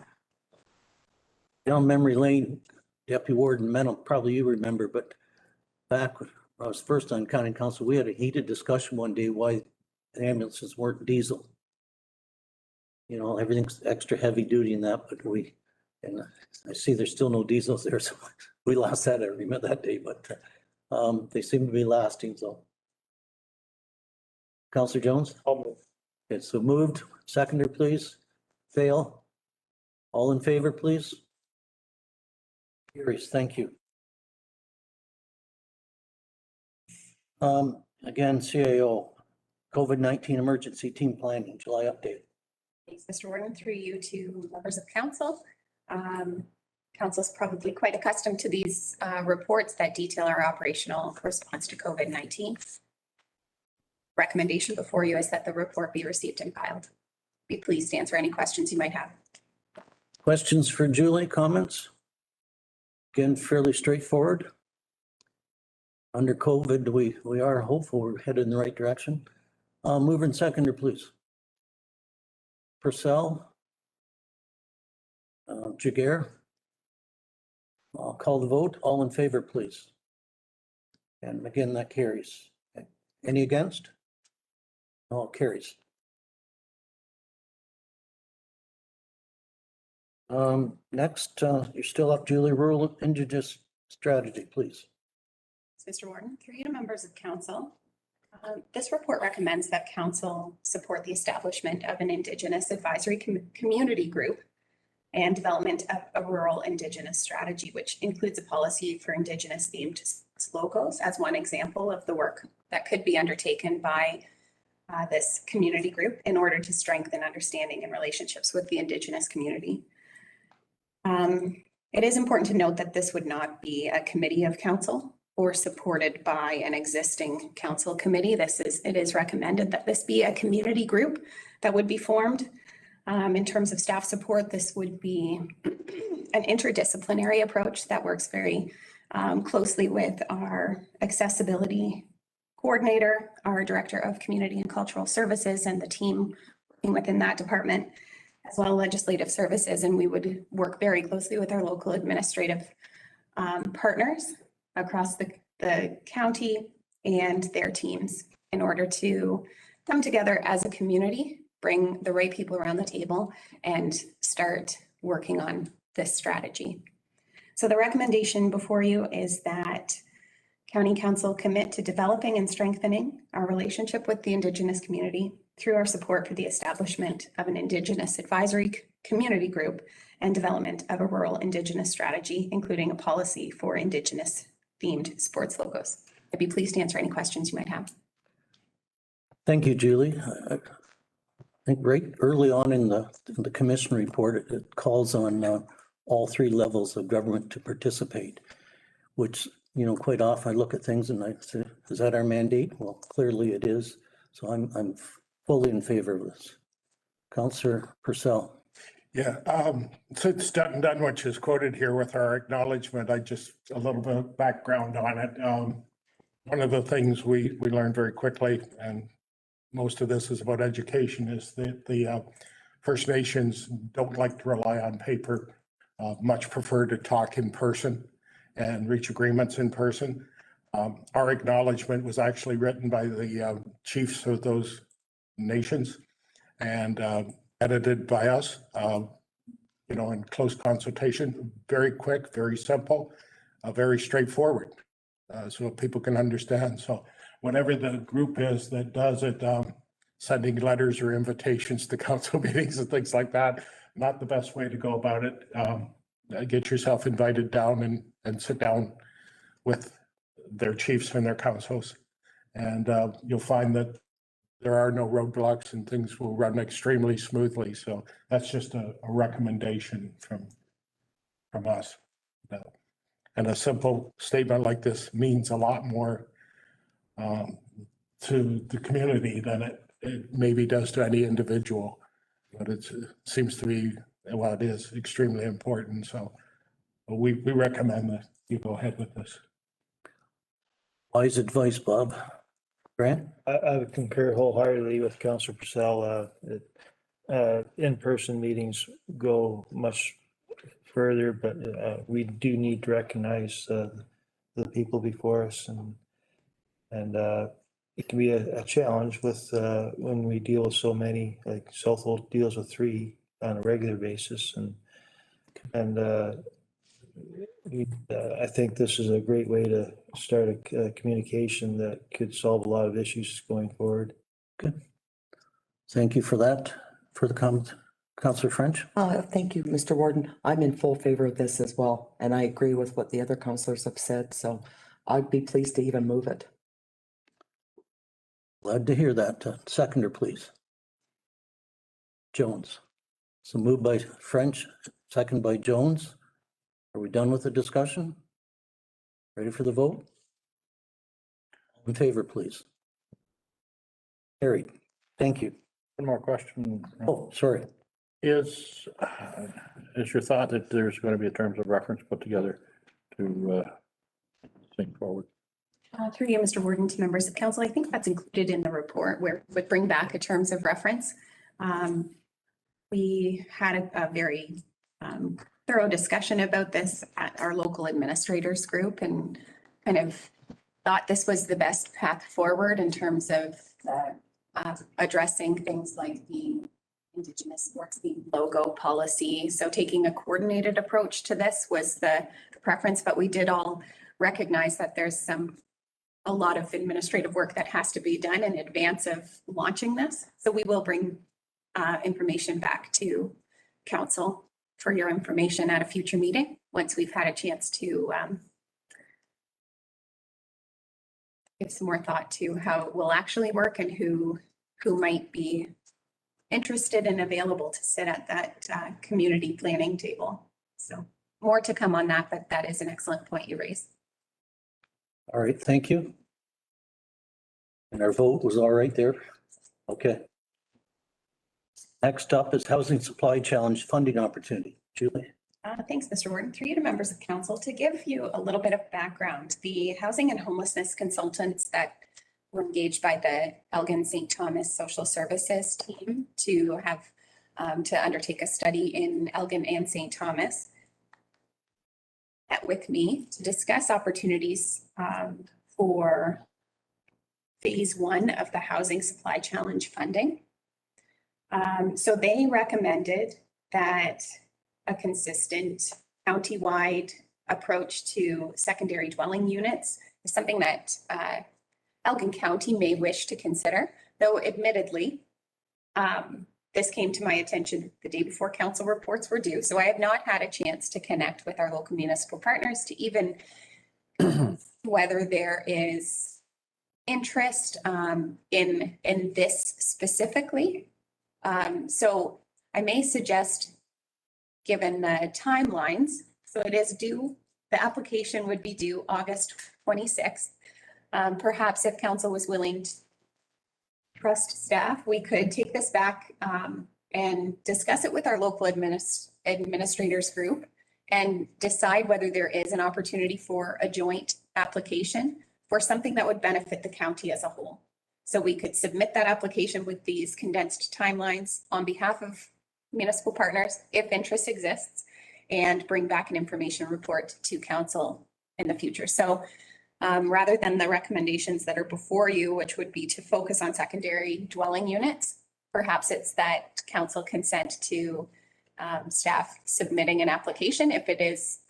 Down memory lane, Deputy Warden Mennel, probably you remember, but back when I was first on county council, we had a heated discussion one day why ambulances weren't diesel. You know, everything's extra heavy duty in that, but and I see there's still no diesels there, so we lost that, I remember that day, but they seem to be lasting, so. Councillor Jones? I'll move. Okay, so moved. Seconder, please. Fail. All in favor, please. Carries, thank you. Again, CAO, COVID-19 emergency team planning, July update. Thanks, Mr. Warden, through you to members of council. Council's probably quite accustomed to these reports that detail our operational response to COVID-19. Recommendation before you is that the report be received and filed. Be pleased to answer any questions you might have. Questions for Julie, comments? Again, fairly straightforward. Under COVID, we are hopeful we're headed in the right direction. Mover and seconder, please. Purcell. Jaguar. I'll call the vote. All in favor, please. And again, that carries. Okay. Any against? All carries. Next, you're still up, Julie. Rural Indigenous Strategy, please. Mr. Warden, through you to members of council. This report recommends that council support the establishment of an Indigenous advisory community group and development of a rural Indigenous strategy, which includes a policy for Indigenous themed logos as one example of the work that could be undertaken by this community group in order to strengthen understanding and relationships with the Indigenous community. It is important to note that this would not be a committee of council or supported by an existing council committee. It is recommended that this be a community group that would be formed. In terms of staff support, this would be an interdisciplinary approach that works very closely with our accessibility coordinator, our director of community and cultural services, and the team working within that department, as well as legislative services. And we would work very closely with our local administrative partners across the county and their teams in order to come together as a community, bring the right people around the table, and start working on this strategy. So the recommendation before you is that County Council commit to developing and strengthening our relationship with the Indigenous community through our support for the establishment of an Indigenous advisory community group and development of a rural Indigenous strategy, including a policy for Indigenous themed sports logos. I'd be pleased to answer any questions you might have. Thank you, Julie. I think right early on in the commission report, it calls on all three levels of government to participate, which, you know, quite often I look at things and I say, is that our mandate? Well, clearly it is. So I'm fully in favor of this. Councillor Purcell. Yeah, since Dutton Dunwich is quoted here with our acknowledgement, I just, a little bit of background on it. One of the things we learned very quickly, and most of this is about education, is that the First Nations don't like to rely on paper, much prefer to talk in person and reach agreements in person. Our acknowledgement was actually written by the chiefs of those nations and edited by us, you know, in close consultation, very quick, very simple, very straightforward, so people can understand. So whatever the group is that does it, sending letters or invitations to council meetings and things like that, not the best way to go about it. Get yourself invited down and sit down with their chiefs and their councils. And you'll find that there are no roadblocks and things will run extremely smoothly. So that's just a recommendation from us. And a simple statement like this means a lot more to the community than it maybe does to any individual. But it seems to be, well, it is extremely important. So we recommend that you go ahead with this. Wise advice, Bob. Grant? I would concur wholeheartedly with Councillor Purcell. In-person meetings go much further, but we do need to recognize the people before us, and it can be a challenge with when we deal with so many, like Southwold deals with 3 on a regular basis, and I think this is a great way to start a communication that could solve a lot of issues going forward. Good. Thank you for that. For the comment, Councillor French? Thank you, Mr. Warden. I'm in full favor of this as well, and I agree with what the other councillors have said, so I'd be pleased to even move it. Glad to hear that. Seconder, please. Jones. So moved by French, second by Jones. Are we done with the discussion? Ready for the vote? In favor, please. Carried. Thank you. One more question. Oh, sorry. Is your thought that there's going to be a terms of reference put together to think forward? Through you, Mr. Warden, to members of council, I think that's included in the report where it would bring back a terms of reference. We had a very thorough discussion about this at our local administrators group and kind of thought this was the best path forward in terms of addressing things like the Indigenous sports league logo policy. So taking a coordinated approach to this was the preference, but we did all recognize that there's a lot of administrative work that has to be done in advance of launching this. So we will bring information back to council for your information at a future meeting, once we've had a chance to give some more thought to how it will actually work and who might be interested and available to sit at that community planning table. So more to come on that, but that is an excellent point you raised. All right, thank you. And our vote was all right there? Okay. Next up is Housing Supply Challenge Funding Opportunity. Julie? Thanks, Mr. Warden. Through you to members of council, to give you a little bit of background, the housing and homelessness consultants that were engaged by the Elgin St. Thomas Social Services team to have to undertake a study in Elgin and St. Thomas met with me to discuss opportunities for phase 1 of the Housing Supply Challenge funding. So they recommended that a consistent county-wide approach to secondary dwelling units is something that Elgin County may wish to consider, though admittedly, this came to my attention the day before council reports were due. So I have not had a chance to connect with our local municipal partners to even whether there is interest in this specifically. So I may suggest, given the timelines, so it is due, the application would be due August 26th. Perhaps if council was willing to trust staff, we could take this back and discuss it with our local administrators group and decide whether there is an opportunity for a joint application for something that would benefit the county as a whole. So we could submit that application with these condensed timelines on behalf of municipal partners, if interest exists, and bring back an information report to council in the future. So rather than the recommendations that are before you, which would be to focus on secondary dwelling units, perhaps it's that council consent to staff submitting an application if it is,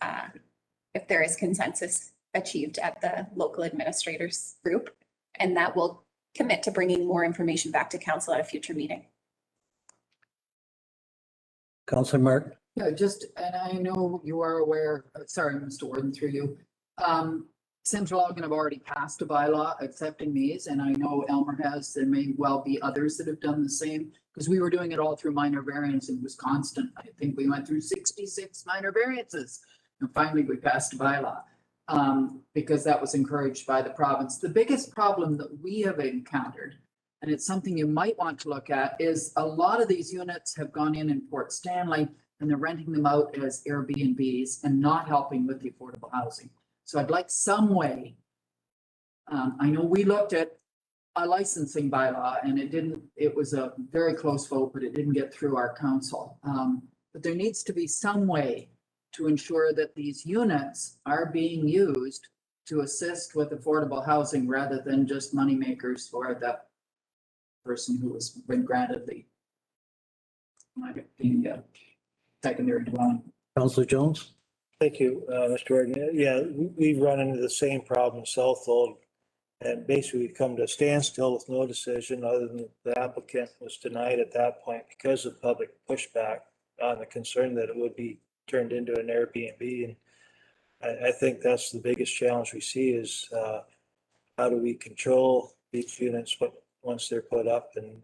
if there is consensus achieved at the local administrators group, and that will commit to bringing more information back to council at a future meeting. Councilor Martin? Yeah, just, and I know you are aware, sorry, Mr. Warden, through you. Central Elgin have already passed a bylaw accepting these, and I know Elmer has. There may well be others that have done the same, because we were doing it all through minor variance and was constant. I think we went through 66 minor variances, and finally we passed a bylaw because that was encouraged by the province. The biggest problem that we have encountered, and it's something you might want to look at, is a lot of these units have gone in Port Stanley and they're renting them out as Airbnbs and not helping with the affordable housing. So I'd like some way. I know we looked at a licensing bylaw and it was a very close vote, but it didn't get through our council. But there needs to be some way to ensure that these units are being used to assist with affordable housing rather than just moneymakers for the person who has been granted the secondary dwelling. Councillor Jones? Thank you, Mr. Gordon. Yeah, we've run into the same problem in Southold. And basically we've come to a standstill with no decision other than the applicant was denied at that point because of public pushback on the concern that it would be turned into an Airbnb. And I think that's the biggest challenge we see is how do we control these units once they're put up, and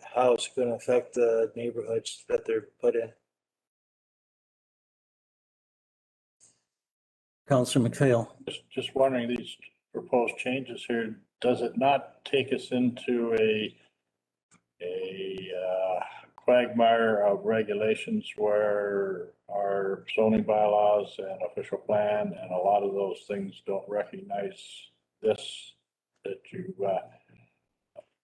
how it's going to affect the neighborhoods that they're put in. Councillor McPhail? Just wondering, these proposed changes here, does it not take us into a quagmire of regulations where our zoning bylaws and official plan and a lot of those things don't recognize this, that you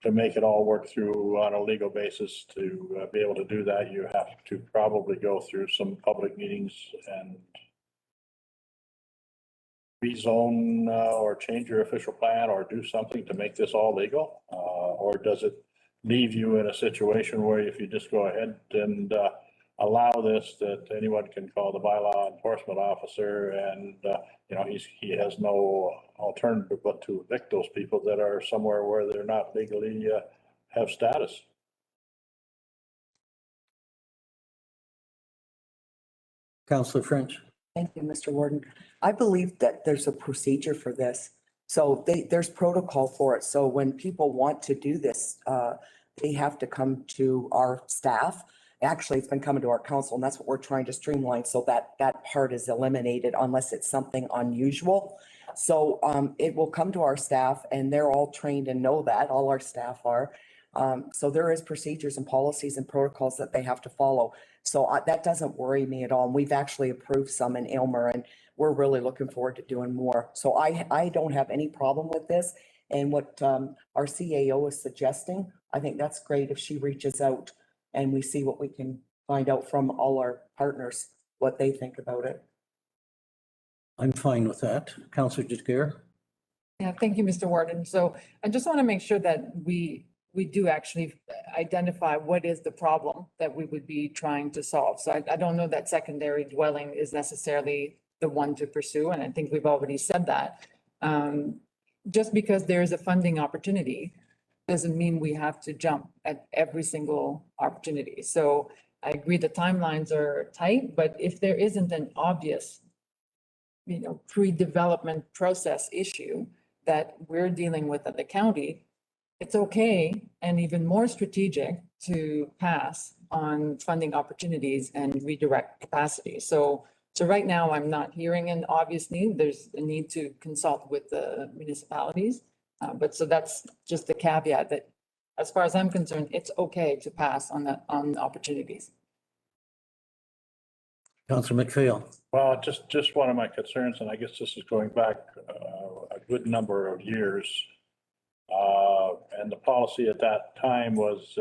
to make it all work through on a legal basis to be able to do that, you have to probably go through some public meetings and rezone or change your official plan or do something to make this all legal? Or does it leave you in a situation where if you just go ahead and allow this, that anyone can call the bylaw enforcement officer and he has no alternative but to evict those people that are somewhere where they're not legally have status? Councillor French? Thank you, Mr. Warden. I believe that there's a procedure for this. So there's protocol for it. So when people want to do this, they have to come to our staff. Actually, it's been coming to our council, and that's what we're trying to streamline so that that part is eliminated unless it's something unusual. So it will come to our staff and they're all trained and know that, all our staff are. So there is procedures and policies and protocols that they have to follow. So that doesn't worry me at all. And we've actually approved some in Aylmer and we're really looking forward to doing more. So I don't have any problem with this. And what our CAO is suggesting, I think that's great if she reaches out and we see what we can find out from all our partners, what they think about it. I'm fine with that. Councillor Jagger? Yeah, thank you, Mr. Warden. So I just want to make sure that we do actually identify what is the problem that we would be trying to solve. So I don't know that secondary dwelling is necessarily the one to pursue, and I think we've already said that. Just because there is a funding opportunity doesn't mean we have to jump at every single opportunity. So I agree the timelines are tight, but if there isn't an obvious, pre-development process issue that we're dealing with at the county, it's okay and even more strategic to pass on funding opportunities and redirect capacity. So right now I'm not hearing an obvious need. There's a need to consult with the municipalities. But so that's just the caveat that as far as I'm concerned, it's okay to pass on opportunities. Councillor McPhail? Well, just one of my concerns, and I guess this is going back a good number of years. And the policy at that time was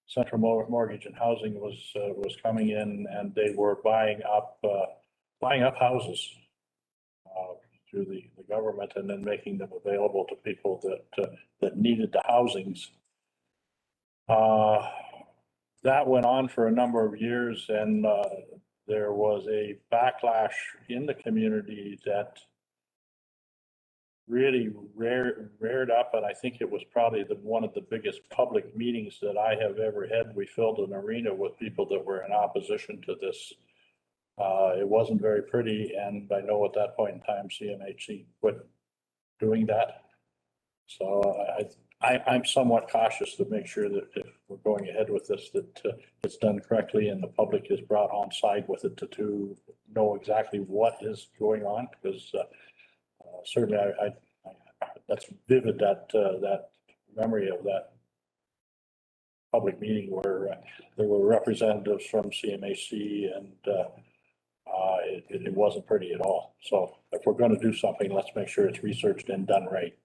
Central Mortgage and Housing was coming in and they were buying up houses through the government and then making them available to people that needed the housings. That went on for a number of years, and there was a backlash in the community that really reared up, and I think it was probably one of the biggest public meetings that I have ever had. We filled an arena with people that were in opposition to this. It wasn't very pretty, and I know at that point in time, CMHC quit doing that. So I'm somewhat cautious to make sure that if we're going ahead with this, that it's done correctly and the public is brought on side with it to know exactly what is going on, because certainly that's vivid, that memory of that public meeting where there were representatives from CMAC and it wasn't pretty at all. So if we're going to do something, let's make sure it's researched and done right.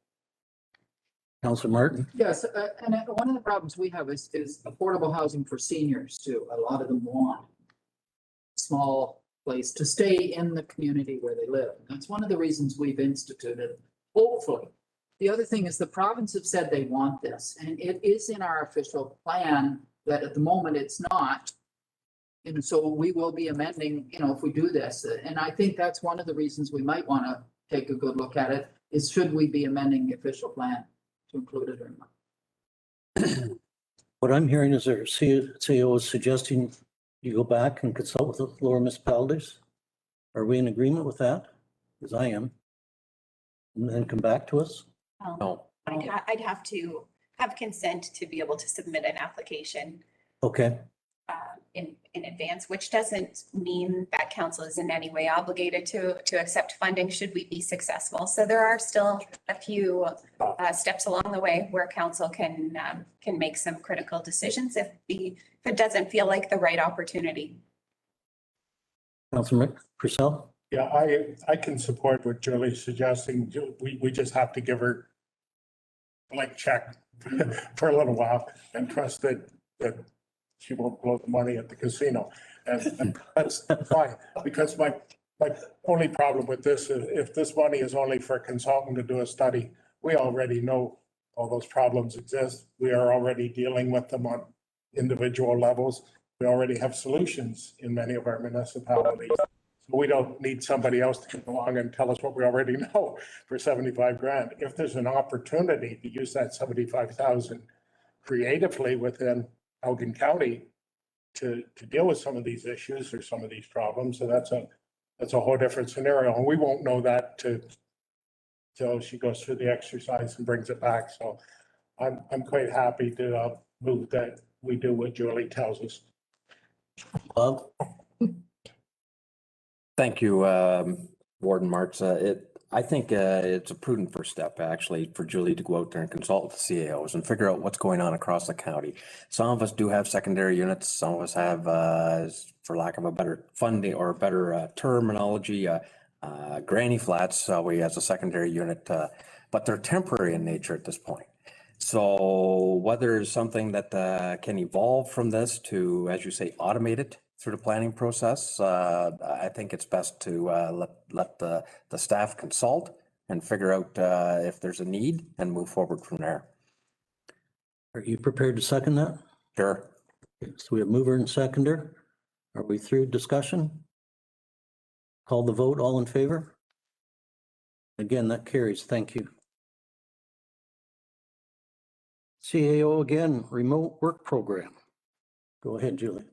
Councilor Martin? Yes, and one of the problems we have is affordable housing for seniors too. A lot of them want a small place to stay in the community where they live. That's one of the reasons we've instituted, hopefully. The other thing is the province have said they want this, and it is in our official plan that at the moment it's not. And so we will be amending, if we do this, and I think that's one of the reasons we might want to take a good look at it, is should we be amending the official plan to include it or not? What I'm hearing is our CEO is suggesting you go back and consult with the lower municipalities. Are we in agreement with that? Because I am. And then come back to us? No. I'd have to have consent to be able to submit an application Okay. In advance, which doesn't mean that council is in any way obligated to accept funding should we be successful. So there are still a few steps along the way where council can make some critical decisions if it doesn't feel like the right opportunity. Councilor Purcell? Yeah, I can support what Julie's suggesting. We just have to give her a blank check for a little while and trust that she won't blow the money at the casino. And that's fine, because my only problem with this is if this money is only for a consultant to do a study, we already know all those problems exist. We are already dealing with them on individual levels. We already have solutions in many of our municipalities. So we don't need somebody else to come along and tell us what we already know for 75 grand. If there's an opportunity to use that 75,000 creatively within Elgin County to deal with some of these issues or some of these problems, so that's a whole different scenario. And we won't know that till she goes through the exercise and brings it back. So I'm quite happy to move that we do what Julie tells us. Bob? Thank you, Warden Martz. I think it's a prudent first step, actually, for Julie to go out there and consult with the CAOs and figure out what's going on across the county. Some of us do have secondary units. Some of us have, for lack of a better funding or better terminology, granny flats. We as a secondary unit, but they're temporary in nature at this point. So whether it's something that can evolve from this to, as you say, automate it through the planning process, I think it's best to let the staff consult and figure out if there's a need and move forward from there. Are you prepared to second that? Sure. So we have mover and seconder. Are we through discussion? Call the vote. All in favor? Again, that carries. Thank you. CAO again, remote work program. Go ahead, Julie.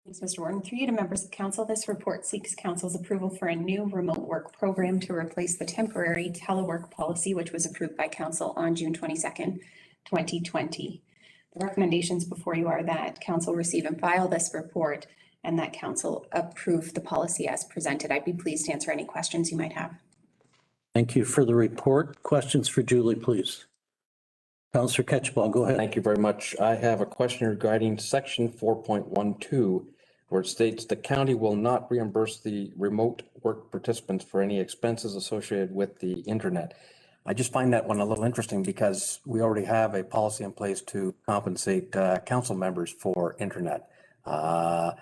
Thanks, Mr. Warden. Through you to members of council, this report seeks council's approval for a new remote work program to replace the temporary telework policy, which was approved by council on June 22nd, 2020. The recommendations before you are that council receive and file this report and that council approve the policy as presented. I'd be pleased to answer any questions you might have. Thank you for the report. Questions for Julie, please. Councillor Ketchball, go ahead. Thank you very much. I have a question regarding section 4.12, where it states the county will not reimburse the remote work participants for any expenses associated with the internet. I just find that one a little interesting because we already have a policy in place to compensate council members for internet. Is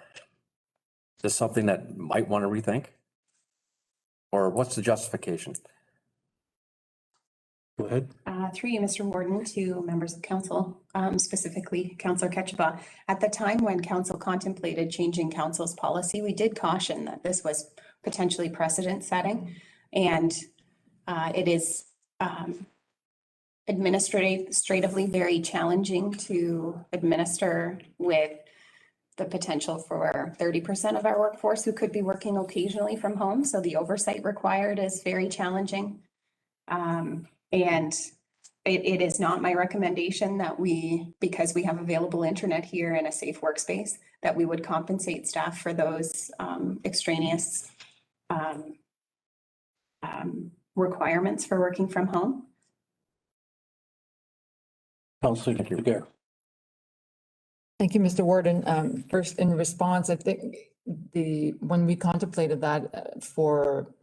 this something that might want to rethink? Or what's the justification? Go ahead. Through you, Mr. Warden, to members of council, specifically Councillor Ketchba. At the time when council contemplated changing council's policy, we did caution that this was potentially precedent setting, and it is administratively very challenging to administer with the potential for 30% of our workforce who could be working occasionally from home. So the oversight required is very challenging. And it is not my recommendation that we, because we have available internet here and a safe workspace, that we would compensate staff for those extraneous requirements for working from home. Councilor Jiguer. Thank you, Mr. Warden. First, in response, I think when we contemplated that for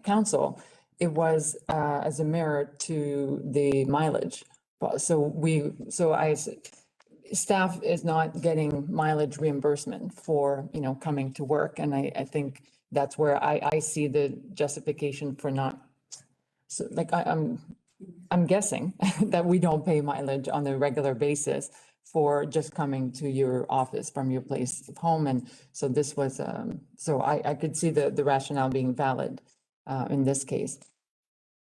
council, it was as a mirror to the mileage. Staff is not getting mileage reimbursement for, coming to work. And I think that's where I see the justification for not, so like I'm guessing that we don't pay mileage on a regular basis for just coming to your office from your place of home. And so this was, so I could see the rationale being valid in this case.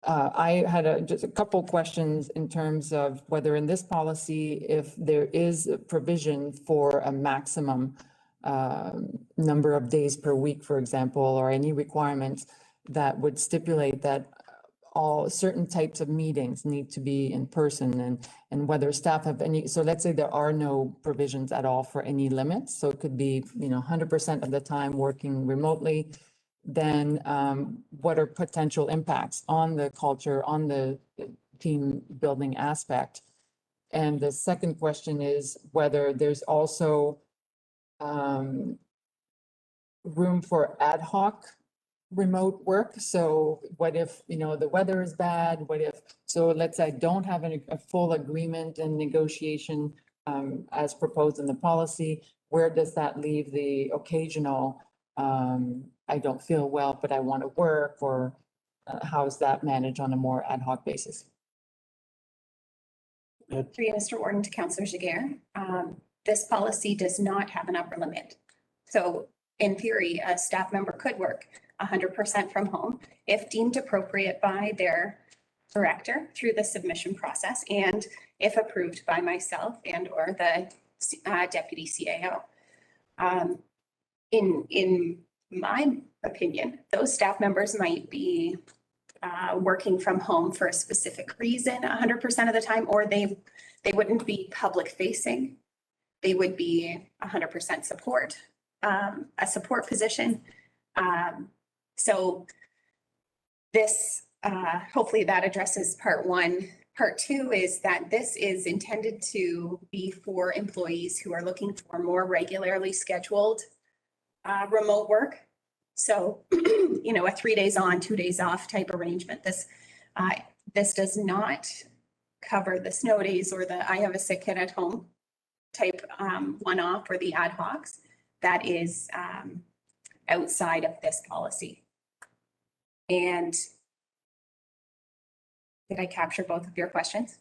I had just a couple questions in terms of whether in this policy, if there is a provision for a maximum number of days per week, for example, or any requirements that would stipulate that all certain types of meetings need to be in person, and whether staff have any, so let's say there are no provisions at all for any limits. So it could be, 100% of the time working remotely. Then what are potential impacts on the culture, on the team building aspect? And the second question is whether there's also room for ad hoc remote work. So what if, the weather is bad? What if, so let's say I don't have a full agreement and negotiation as proposed in the policy, where does that leave the occasional, I don't feel well, but I want to work, or how is that managed on a more ad hoc basis? Through you, Mr. Warden, to Councillor Jiguer. This policy does not have an upper limit. So in theory, a staff member could work 100% from home if deemed appropriate by their director through the submission process, and if approved by myself and or the deputy CAO. In my opinion, those staff members might be working from home for a specific reason 100% of the time, or they wouldn't be public facing. They would be 100% support, a support position. So this, hopefully that addresses part one. Part two is that this is intended to be for employees who are looking for more regularly scheduled remote work. So, a 3 days on, 2 days off type arrangement. This does not cover the snow days or the I have a sick kid at home type one-off, or the ad hocs. That is outside of this policy. And did I capture both of your questions?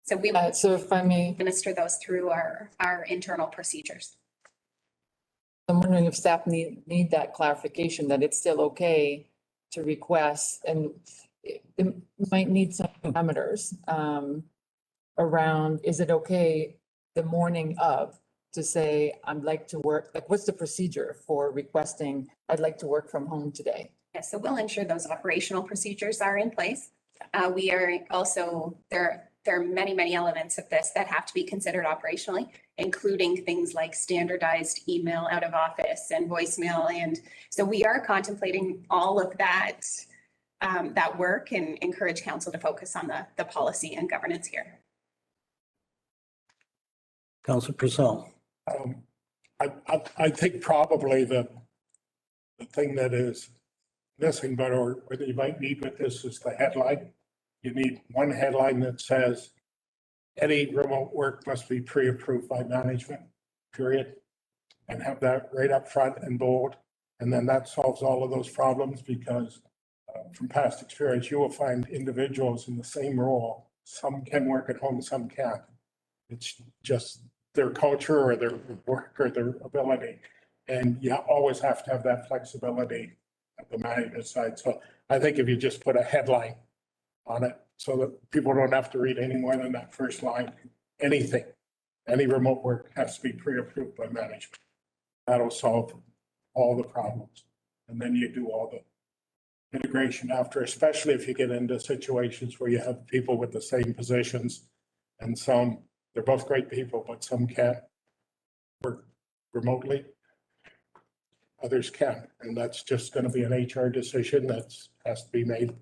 So we will so if I may administer those through our internal procedures. I'm wondering if staff need that clarification that it's still okay to request, and it might need some parameters around, is it okay the morning of to say, I'd like to work, like what's the procedure for requesting, I'd like to work from home today? Yes, so we'll ensure those operational procedures are in place. We are also, there are many elements of this that have to be considered operationally, including things like standardized email out of office and voicemail. And so we are contemplating all of that, that work, and encourage council to focus on the policy and governance here. Councilor Purcell. I think probably the thing that is missing, but or whether you might need with this, is the headline. You need one headline that says any remote work must be pre-approved by management, period. And have that right up front in bold. And then that solves all of those problems, because from past experience, you will find individuals in the same role. Some can work at home, some can't. It's just their culture or their work or their ability. And you always have to have that flexibility at the management side. So I think if you just put a headline on it so that people don't have to read any more than that first line, anything, any remote work has to be pre-approved by management. That'll solve all the problems. And then you do all the integration after, especially if you get into situations where you have people with the same positions and some, they're both great people, but some can't work remotely. Others can, and that's just going to be an HR decision that's has to be made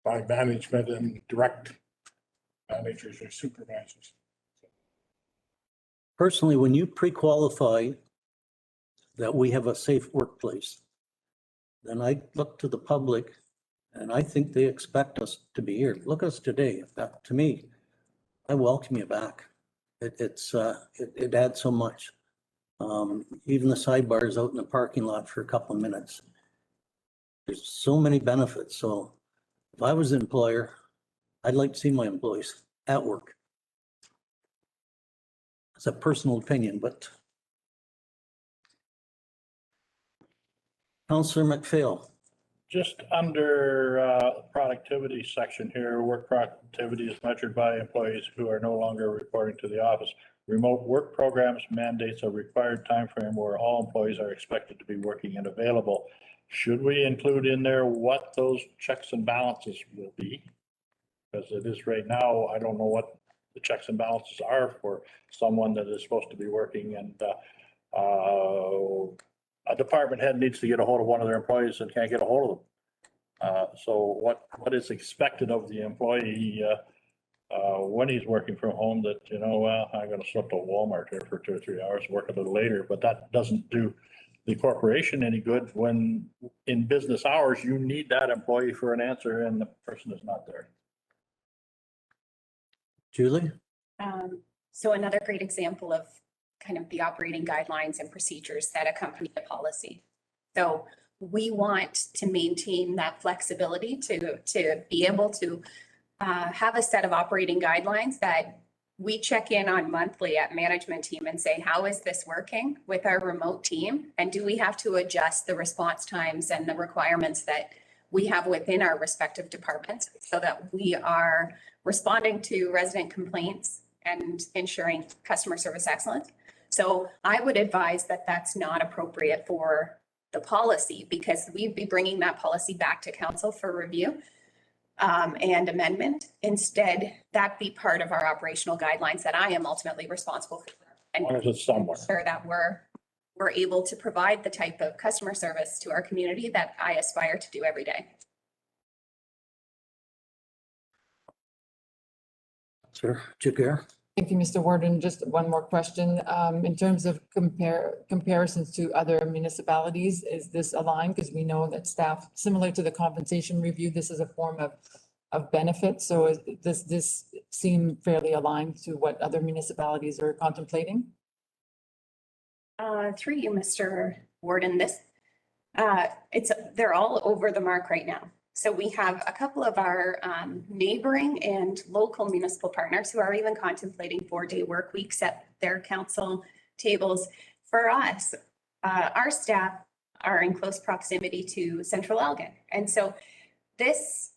by management and direct managers or supervisors. Personally, when you pre-qualify that we have a safe workplace, then I look to the public and I think they expect us to be here. Look at us today. That, to me, I welcome you back. It adds so much. Even the sidebars out in the parking lot for a couple of minutes. There's so many benefits. So if I was an employer, I'd like to see my employees at work. It's a personal opinion, but Councillor McPhail. Just under productivity section here, work productivity is measured by employees who are no longer reporting to the office. Remote work programs mandates a required time frame where all employees are expected to be working and available. Should we include in there what those checks and balances will be? Because it is right now, I don't know what the checks and balances are for someone that is supposed to be working, and a department head needs to get a hold of one of their employees and can't get a hold of them. So what is expected of the employee when he's working from home that, you know, well, I'm going to slip to Walmart here for 2 or 3 hours, work a little later, but that doesn't do the corporation any good when in business hours, you need that employee for an answer and the person is not there. Julie? So another great example of kind of the operating guidelines and procedures that accompany the policy. So we want to maintain that flexibility to be able to have a set of operating guidelines that we check in on monthly at management team and say, how is this working with our remote team? And do we have to adjust the response times and the requirements that we have within our respective departments so that we are responding to resident complaints and ensuring customer service excellence? So I would advise that that's not appropriate for the policy, because we'd be bringing that policy back to council for review and amendment. Instead, that be part of our operational guidelines that I am ultimately responsible for. And ensure that we're able to provide the type of customer service to our community that I aspire to do every day. Sir, Jagger. Thank you, Mr. Warden. Just one more question. In terms of comparisons to other municipalities, is this aligned? Because we know that staff, similar to the compensation review, this is a form of benefit. So does this seem fairly aligned to what other municipalities are contemplating? Through you, Mr. Warden, they're all over the mark right now. So we have a couple of our neighboring and local municipal partners who are even contemplating 4-day work weeks at their council tables. For us, our staff are in close proximity to Central Elgin. And so this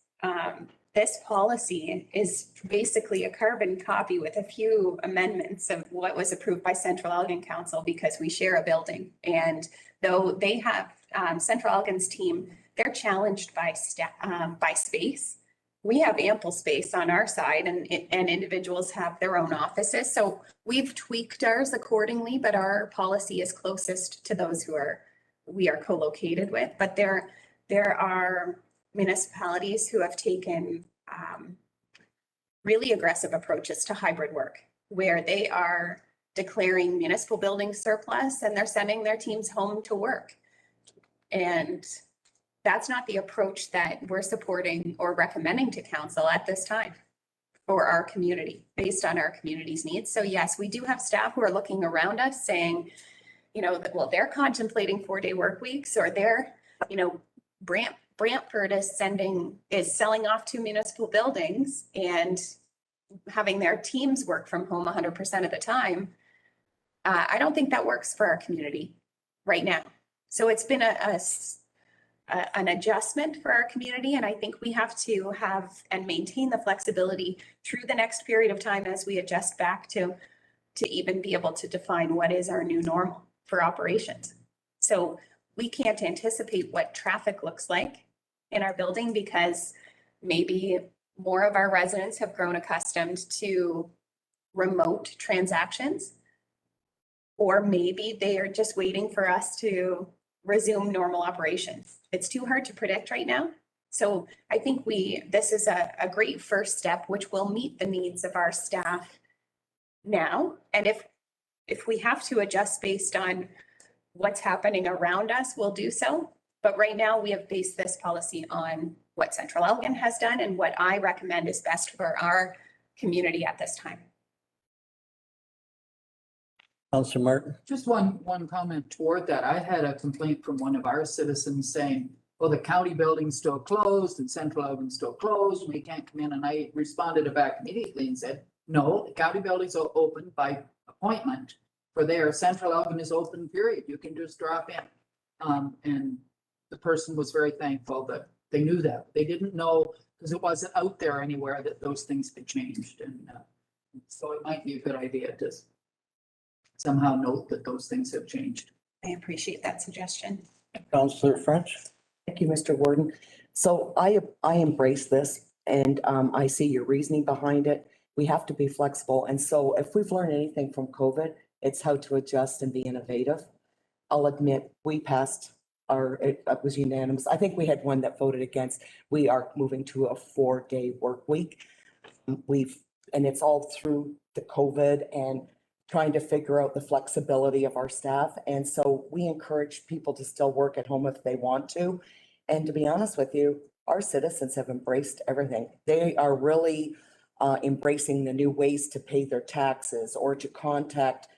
policy is basically a carbon copy with a few amendments of what was approved by Central Elgin Council, because we share a building. And though they have Central Elgin's team, they're challenged by space. We have ample space on our side, and individuals have their own offices. So we've tweaked ours accordingly, but our policy is closest to those who we are co-located with. But there are municipalities who have taken really aggressive approaches to hybrid work, where they are declaring municipal building surplus and they're sending their teams home to work. And that's not the approach that we're supporting or recommending to council at this time for our community, based on our community's needs. So yes, we do have staff who are looking around us saying, you know, well, they're contemplating 4-day work weeks, or they're, you know, Brantford is selling off 2 municipal buildings and having their teams work from home 100% of the time. I don't think that works for our community right now. So it's been an adjustment for our community. And I think we have to have and maintain the flexibility through the next period of time as we adjust back to even be able to define what is our new normal for operations. So we can't anticipate what traffic looks like in our building because maybe more of our residents have grown accustomed to remote transactions. Or maybe they are just waiting for us to resume normal operations. It's too hard to predict right now. So I think this is a great first step, which will meet the needs of our staff now. And if we have to adjust based on what's happening around us, we'll do so. But right now we have based this policy on what Central Elgin has done and what I recommend is best for our community at this time. Councillor Martin. Just one comment toward that. I had a complaint from one of our citizens saying, well, the county building's still closed and Central Elgin's still closed, and we can't come in. And I responded back immediately and said, no, the county building's open by appointment for there. Central Elgin is open, period. You can just drop in. And the person was very thankful that they knew that. They didn't know because it wasn't out there anywhere that those things had changed. And so it might be a good idea to somehow note that those things have changed. I appreciate that suggestion. Councillor French. Thank you, Mr. Warden. So I embrace this and I see your reasoning behind it. We have to be flexible. And so if we've learned anything from COVID, it's how to adjust and be innovative. I'll admit we passed it was unanimous. I think we had one that voted against. We are moving to a 4-day work week. And it's all through the COVID and trying to figure out the flexibility of our staff. And so we encourage people to still work at home if they want to. And to be honest with you, our citizens have embraced everything. They are really embracing the new ways to pay their taxes or to contact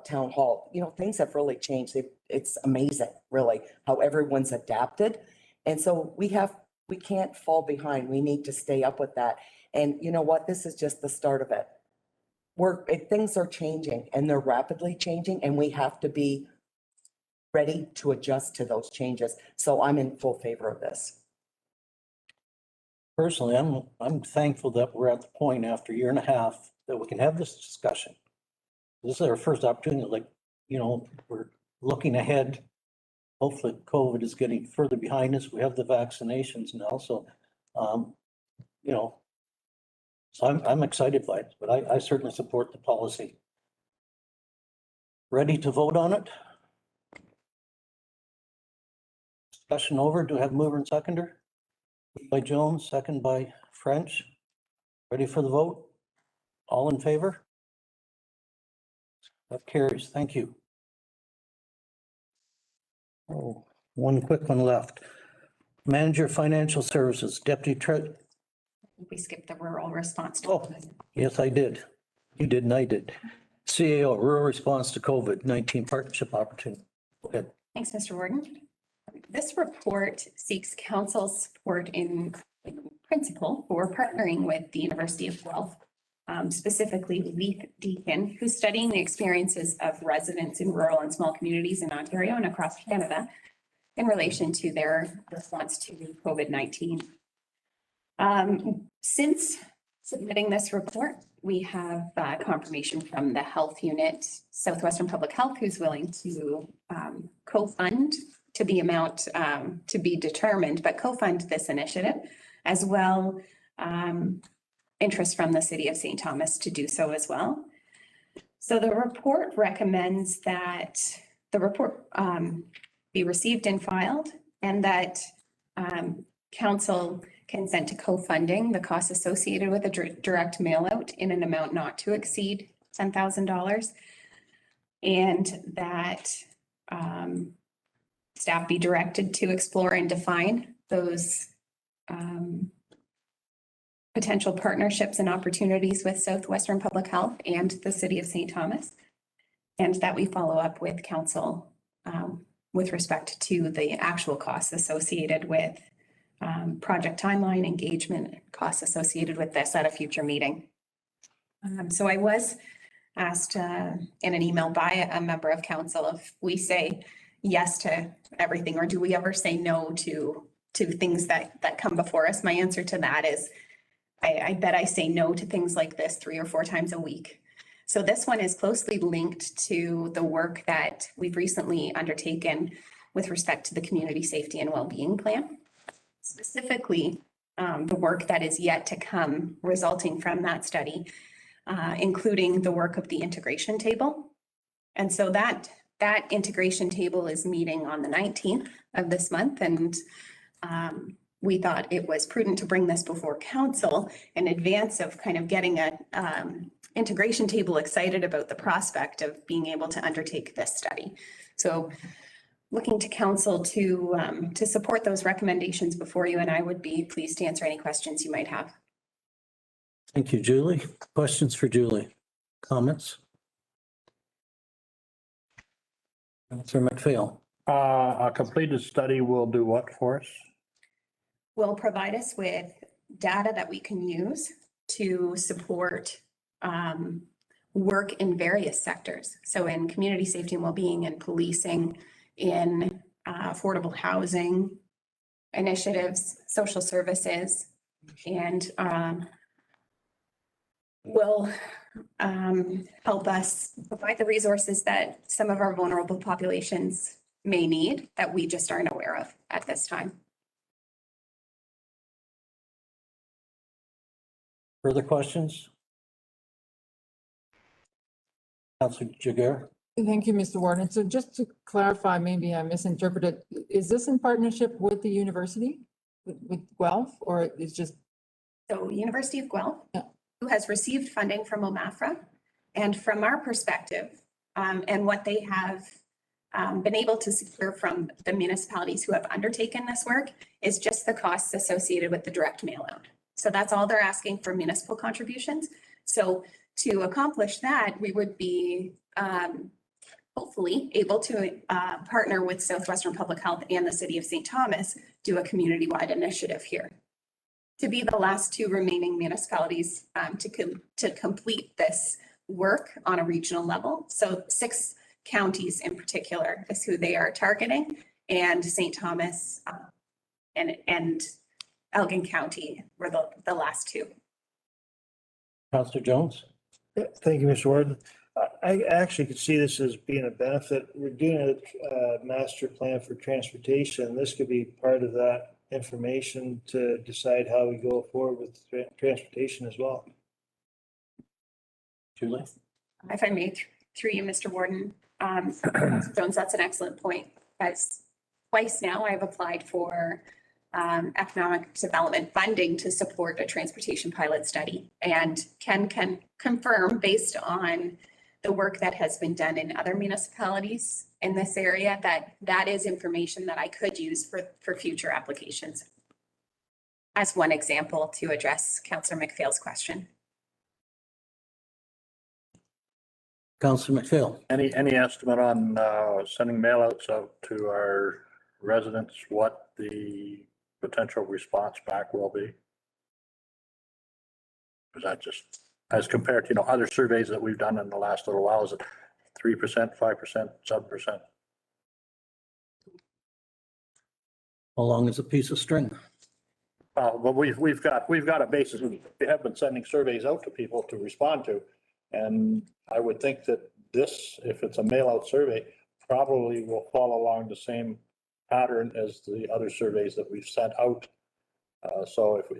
town hall. You know, things have really changed. It's amazing, really, how everyone's adapted. And so we can't fall behind. We need to stay up with that. And you know what? This is just the start of it. Things are changing and they're rapidly changing, and we have to be ready to adjust to those changes. So I'm in full favor of this. Personally, I'm thankful that we're at the point after a year and a half that we can have this discussion. This is our first opportunity, like, you know, we're looking ahead. Hopefully COVID is getting further behind us. We have the vaccinations now. So, you know, so I'm excited by it, but I certainly support the policy. Ready to vote on it? Discussion over. Do I have mover and seconder? By Jones, second by French. Ready for the vote? All in favor? That carries. Thank you. Oh, one quick one left. Manager Financial Services, Deputy Treasurer. We skipped the rural response. Oh, yes, I did. You did and I did. CAO, Rural Response to COVID-19 Partnership Opportunity. Go ahead. Thanks, Mr. Warden. This report seeks council's support in principle for partnering with the University of Guelph, specifically Leith Deakin, who's studying the experiences of residents in rural and small communities in Ontario and across Canada in relation to their response to COVID-19. Since submitting this report, we have confirmation from the health unit, Southwestern Public Health, who's willing to co-fund to the amount to be determined, but co-fund this initiative, as well interest from the City of St. Thomas to do so as well. So the report recommends that the report be received and filed, and that council consent to co-funding the costs associated with a direct mail out in an amount not to exceed $10,000, and that staff be directed to explore and define those potential partnerships and opportunities with Southwestern Public Health and the City of St. Thomas, and that we follow up with council with respect to the actual costs associated with project timeline, engagement, costs associated with this at a future meeting. So I was asked in an email by a member of council if we say yes to everything, or do we ever say no to things that come before us? My answer to that is I bet I say no to things like this 3 or 4 times a week. So this one is closely linked to the work that we've recently undertaken with respect to the Community Safety and Wellbeing Plan. specifically the work that is yet to come resulting from that study, including the work of the integration table. And so that integration table is meeting on the 19th of this month, and we thought it was prudent to bring this before council in advance of kind of getting a integration table excited about the prospect of being able to undertake this study. So looking to council to support those recommendations before you, and I would be pleased to answer any questions you might have. Thank you, Julie. Questions for Julie? Comments? Councillor McPhail. A completed study will do what for us? Will provide us with data that we can use to support work in various sectors. So in community safety and well-being and policing, in affordable housing initiatives, social services, and will help us provide the resources that some of our vulnerable populations may need that we just aren't aware of at this time. Further questions? Councillor Jiguer. Thank you, Mr. Warden. So just to clarify, maybe I misinterpreted, is this in partnership with the university, with Guelph, or is just? So University of Guelph, Yeah. who has received funding from OMAFRA, and from our perspective, and what they have been able to secure from the municipalities who have undertaken this work is just the costs associated with the direct mail out. So that's all they're asking for municipal contributions. So to accomplish that, we would be hopefully able to partner with Southwestern Public Health and the City of St. Thomas, do a community-wide initiative here to be the last two remaining municipalities to complete this work on a regional level. So 6 counties in particular is who they are targeting, and St. Thomas and Elgin County were the last 2. Councillor Jones. Thank you, Mr. Warden. I actually could see this as being a benefit. We're doing a master plan for transportation. This could be part of that information to decide how we go forward with transportation as well. Julie. If I may, through you, Mr. Warden, Jones, that's an excellent point. As twice now, I've applied for economic development funding to support a transportation pilot study, and can confirm based on the work that has been done in other municipalities in this area that is information that I could use for future applications. As one example to address Councillor McPhail's question. Councillor McPhail. Any estimate on sending mailouts out to our residents, what the potential response back will be? Is that just as compared to, other surveys that we've done in the last little while? Is it 3%, 5%, 7%? How long is a piece of string? But we've got a basis. We have been sending surveys out to people to respond to. And I would think that this, if it's a mail out survey, probably will follow along the same pattern as the other surveys that we've sent out. So if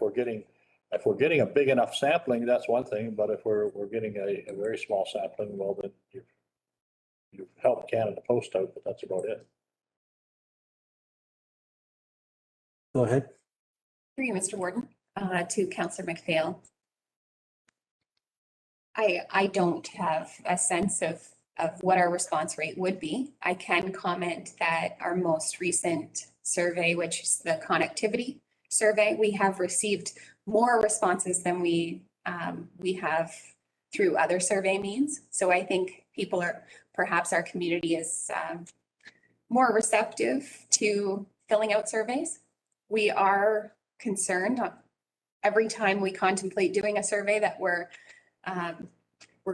we're getting a big enough sampling, that's one thing. But if we're getting a very small sampling, well, then you've helped Canada Post out, but that's about it. Go ahead. Through you, Mr. Warden, to Councillor McPhail. I don't have a sense of what our response rate would be. I can comment that our most recent survey, which is the connectivity survey, we have received more responses than we have through other survey means. So I think perhaps our community is more receptive to filling out surveys. We are concerned every time we contemplate doing a survey that we're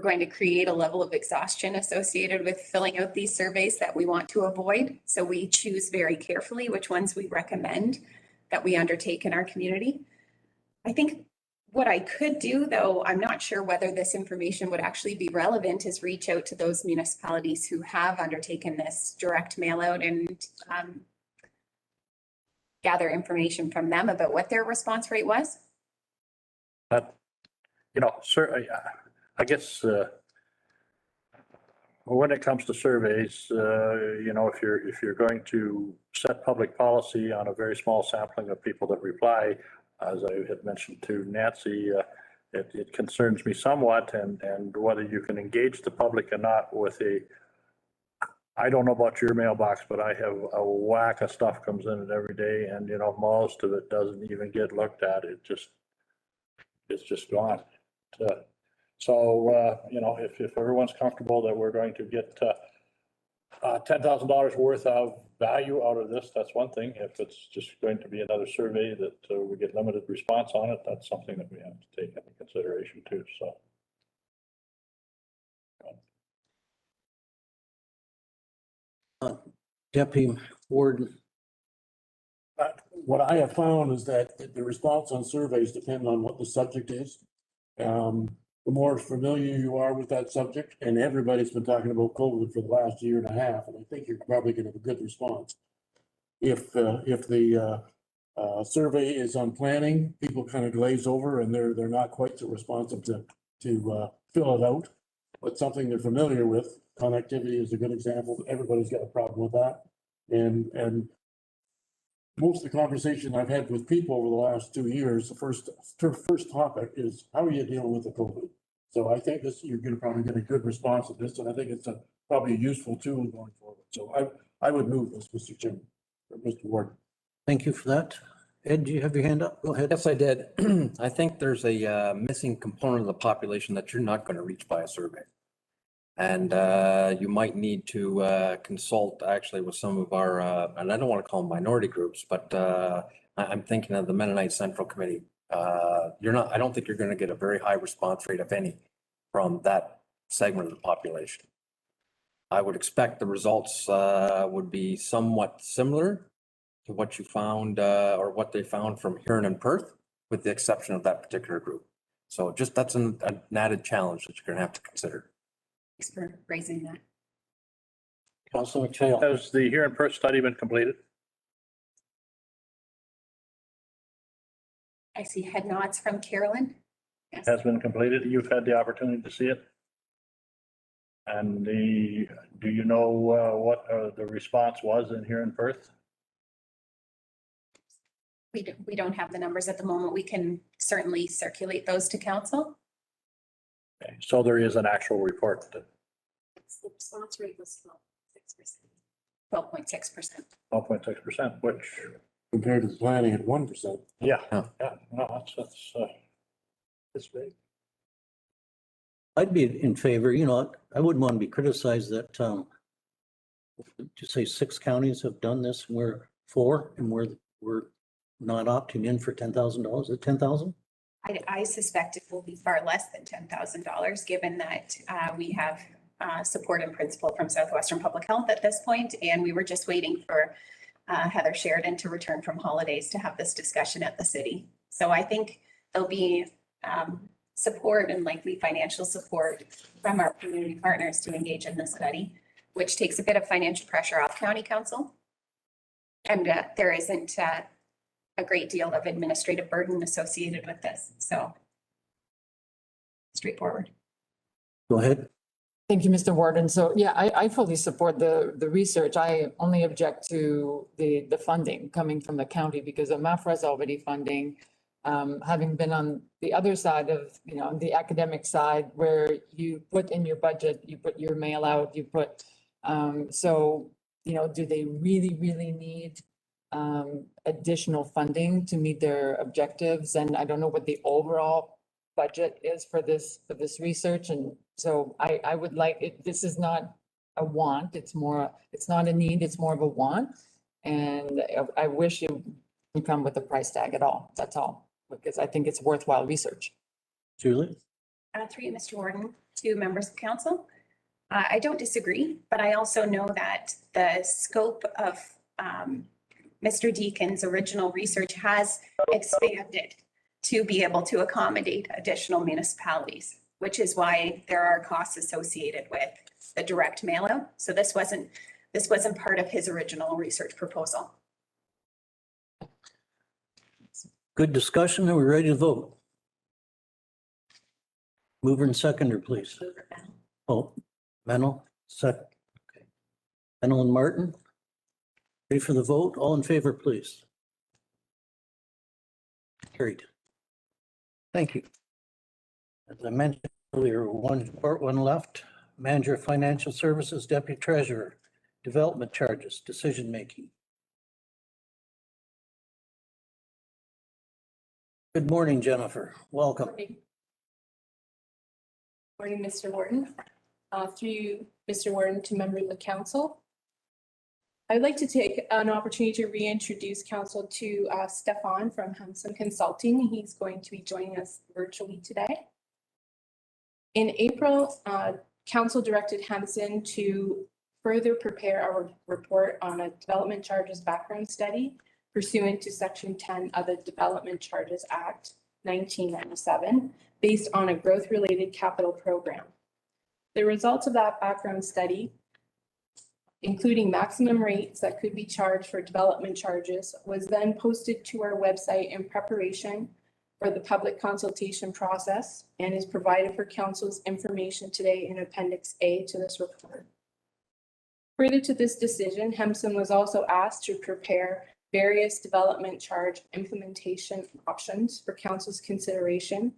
going to create a level of exhaustion associated with filling out these surveys that we want to avoid. So we choose very carefully which ones we recommend that we undertake in our community. I think what I could do, though, I'm not sure whether this information would actually be relevant, is reach out to those municipalities who have undertaken this direct mail out and gather information from them about what their response rate was? But, certainly, I guess, when it comes to surveys, if you're going to set public policy on a very small sampling of people that reply, as I had mentioned to Nancy, it concerns me somewhat, and whether you can engage the public or not with I don't know about your mailbox, but I have a whack of stuff comes in it every day, and most of it doesn't even get looked at. It's just gone. So, if everyone's comfortable that we're going to get $10,000 worth of value out of this, that's one thing. If it's just going to be another survey that we get limited response on it, that's something that we have to take into consideration too, so. Deputy Warden. What I have found is that the response on surveys depend on what the subject is. The more familiar you are with that subject, and everybody's been talking about COVID for the last year and a half, and I think you're probably going to have a good response. If the survey is on planning, people kind of glaze over and they're not quite so responsive to fill it out. But something they're familiar with, connectivity is a good example. Everybody's got a problem with that. And most of the conversation I've had with people over the last 2 years, the first topic is, how are you dealing with the COVID? So I think you're going to probably get a good response to this, and I think it's probably a useful tool going forward. So I would move this, Mr. Chairman, or Mr. Warden. Thank you for that. Ed, do you have your hand up? Go ahead. Yes, I did. I think there's a missing component of the population that you're not going to reach by a survey. And you might need to consult actually with some of our, and I don't want to call them minority groups, but I'm thinking of the Mennonite Central Committee. I don't think you're going to get a very high response rate, if any, from that segment of the population. I would expect the results would be somewhat similar to what you found or what they found from Huron and Perth, with the exception of that particular group. So just that's an added challenge that you're going to have to consider. Thanks for raising that. Councilor McPhail. Has the Huron Perth study been completed? I see head nods from Carolyn. Yes. Has been completed. You've had the opportunity to see it. And do you know what the response was in Huron Perth? We don't have the numbers at the moment. We can certainly circulate those to council. Okay, so there is an actual report. The response rate was 12.6%. 12.6%, which compared to the planning at 1%. Yeah, no, that's big. I'd be in favor, I wouldn't want to be criticized that, to say 6 counties have done this, and we're 4, and we're not opting in for $10,000. Is it 10,000? I suspect it will be far less than $10,000, given that we have support in principle from Southwestern Public Health at this point, and we were just waiting for Heather Sheridan to return from holidays to have this discussion at the city. So I think there'll be support and likely financial support from our community partners to engage in this study, which takes a bit of financial pressure off County Council. And there isn't a great deal of administrative burden associated with this. So straightforward. Go ahead. Thank you, Mr. Warden. So yeah, I fully support the research. I only object to the funding coming from the county, because MAFRA is already funding. Having been on the other side of, on the academic side, where you put in your budget, you put your mail out, you put, do they really need additional funding to meet their objectives? And I don't know what the overall budget is for this research. And so I would like it. This is not a want. It's not a need. It's more of a want. And I wish it would come with a price tag at all. That's all, because I think it's worthwhile research. Julie? Through you, Mr. Warden, to members of council. I don't disagree, but I also know that the scope of Mr. Deacon's original research has expanded to be able to accommodate additional municipalities, which is why there are costs associated with the direct mail out. So this wasn't part of his original research proposal. Good discussion, and we're ready to vote. Mover and seconder, please. Oh, Mennel, second. Okay. Mennel and Martin. Ready for the vote? All in favor, please. Carried. Thank you. As I mentioned earlier, one left. Manager of Financial Services, Deputy Treasurer, Development Charges, Decision Making. Good morning, Jennifer. Welcome. Morning, Mr. Warden. Through you, Mr. Warden, to members of the council. I'd like to take an opportunity to reintroduce council to Stefan from Hamlet Consulting. He's going to be joining us virtually today. In April, council directed Hamlet to further prepare our report on a development charges background study pursuant to Section 10 of the Development Charges Act 1997, based on a growth-related capital program. The results of that background study, including maximum rates that could be charged for development charges, was then posted to our website in preparation for the public consultation process and is provided for council's information today in Appendix A to this report. Further to this decision, Hamlet was also asked to prepare various development charge implementation options for council's consideration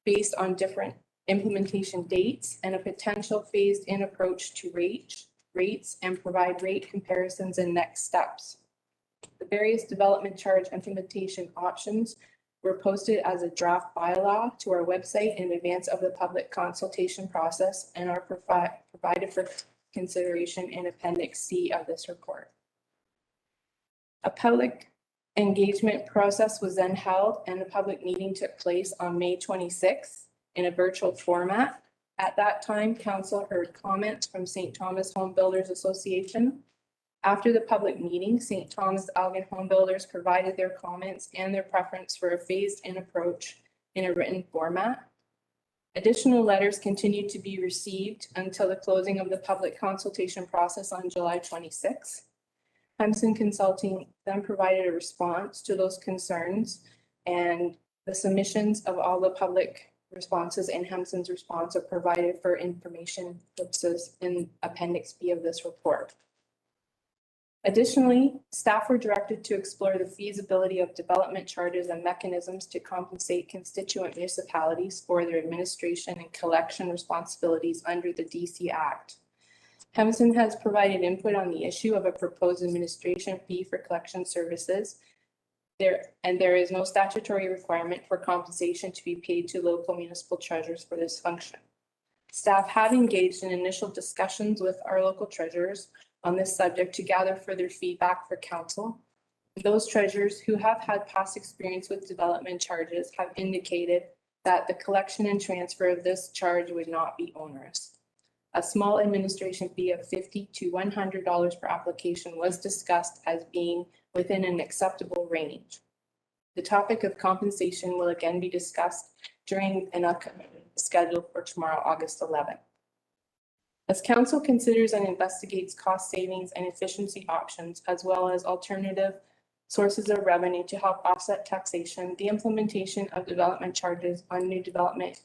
based on different implementation dates and a potential phased-in approach to rates and provide rate comparisons and next steps. The various development charge implementation options were posted as a draft bylaw to our website in advance of the public consultation process and are provided for consideration in Appendix C of this report. A public engagement process was then held and a public meeting took place on May 26th in a virtual format. At that time, council heard comments from St. Thomas Home Builders Association. After the public meeting, St. Thomas Elgin Home Builders provided their comments and their preference for a phased-in approach in a written format. Additional letters continued to be received until the closing of the public consultation process on July 26th. Hamlet Consulting then provided a response to those concerns, and the submissions of all the public responses and Hamlet's response are provided for information purposes in Appendix B of this report. Additionally, staff were directed to explore the feasibility of development charges and mechanisms to compensate constituent municipalities for their administration and collection responsibilities under the DC Act. Hamlet has provided input on the issue of a proposed administration fee for collection services. There is no statutory requirement for compensation to be paid to local municipal treasurers for this function. Staff have engaged in initial discussions with our local treasurers on this subject to gather further feedback for council. Those treasurers who have had past experience with development charges have indicated that the collection and transfer of this charge would not be onerous. A small administration fee of $50 to $100 per application was discussed as being within an acceptable range. The topic of compensation will again be discussed during an upcoming schedule for tomorrow, August 11th. As council considers and investigates cost savings and efficiency options, as well as alternative sources of revenue to help offset taxation, the implementation of development charges on new development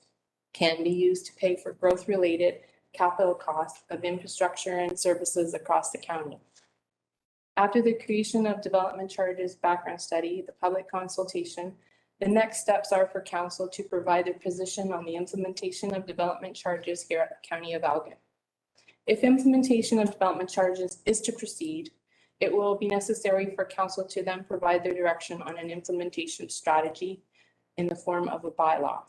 can be used to pay for growth-related capital costs of infrastructure and services across the county. After the creation of development charges background study, the public consultation, the next steps are for council to provide their position on the implementation of development charges here at the County of Elgin. If implementation of development charges is to proceed, it will be necessary for council to then provide their direction on an implementation strategy in the form of a bylaw.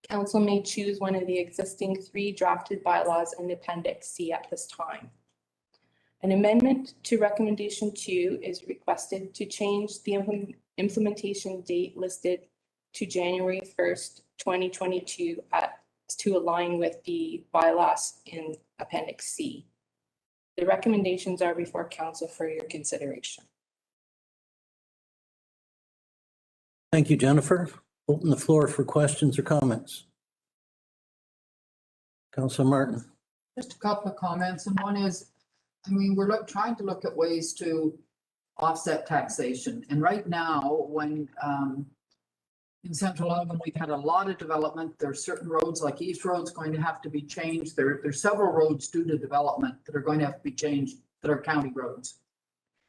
Council may choose one of the existing 3 drafted bylaws in Appendix C at this time. An amendment to Recommendation 2 is requested to change the implementation date listed to January 1st, 2022 to align with the bylaws in Appendix C. The recommendations are before council for your consideration. Thank you, Jennifer. Open the floor for questions or comments. Councilor Martin. Just a couple of comments, and one is, I mean, we're trying to look at ways to offset taxation. And right now, when, in Central Elgin, we've had a lot of development. There are certain roads, like East Road's going to have to be changed. There's several roads due to development that are going to have to be changed that are county roads.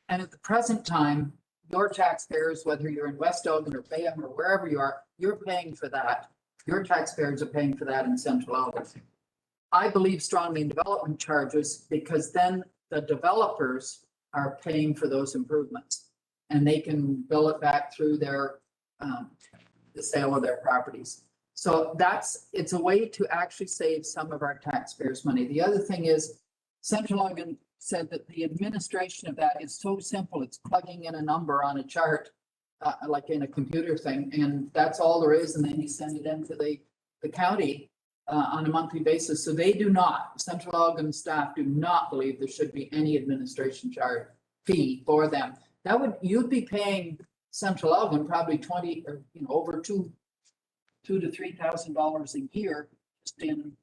And at the present time, your taxpayers, whether you're in West Elgin or Bayham or wherever you are, you're paying for that. Your taxpayers are paying for that in Central Elgin. I believe strongly in development charges because then the developers are paying for those improvements and they can bill it back through their the sale of their properties. So it's a way to actually save some of our taxpayers' money. The other thing is Central Elgin said that the administration of that is so simple. It's plugging in a number on a chart, like in a computer thing, and that's all there is. And then you send it into the county on a monthly basis. So they do not, Central Elgin staff do not believe there should be any administration charge fee for them. You'd be paying Central Elgin probably 20 or over $2,000 to $3,000 a year just in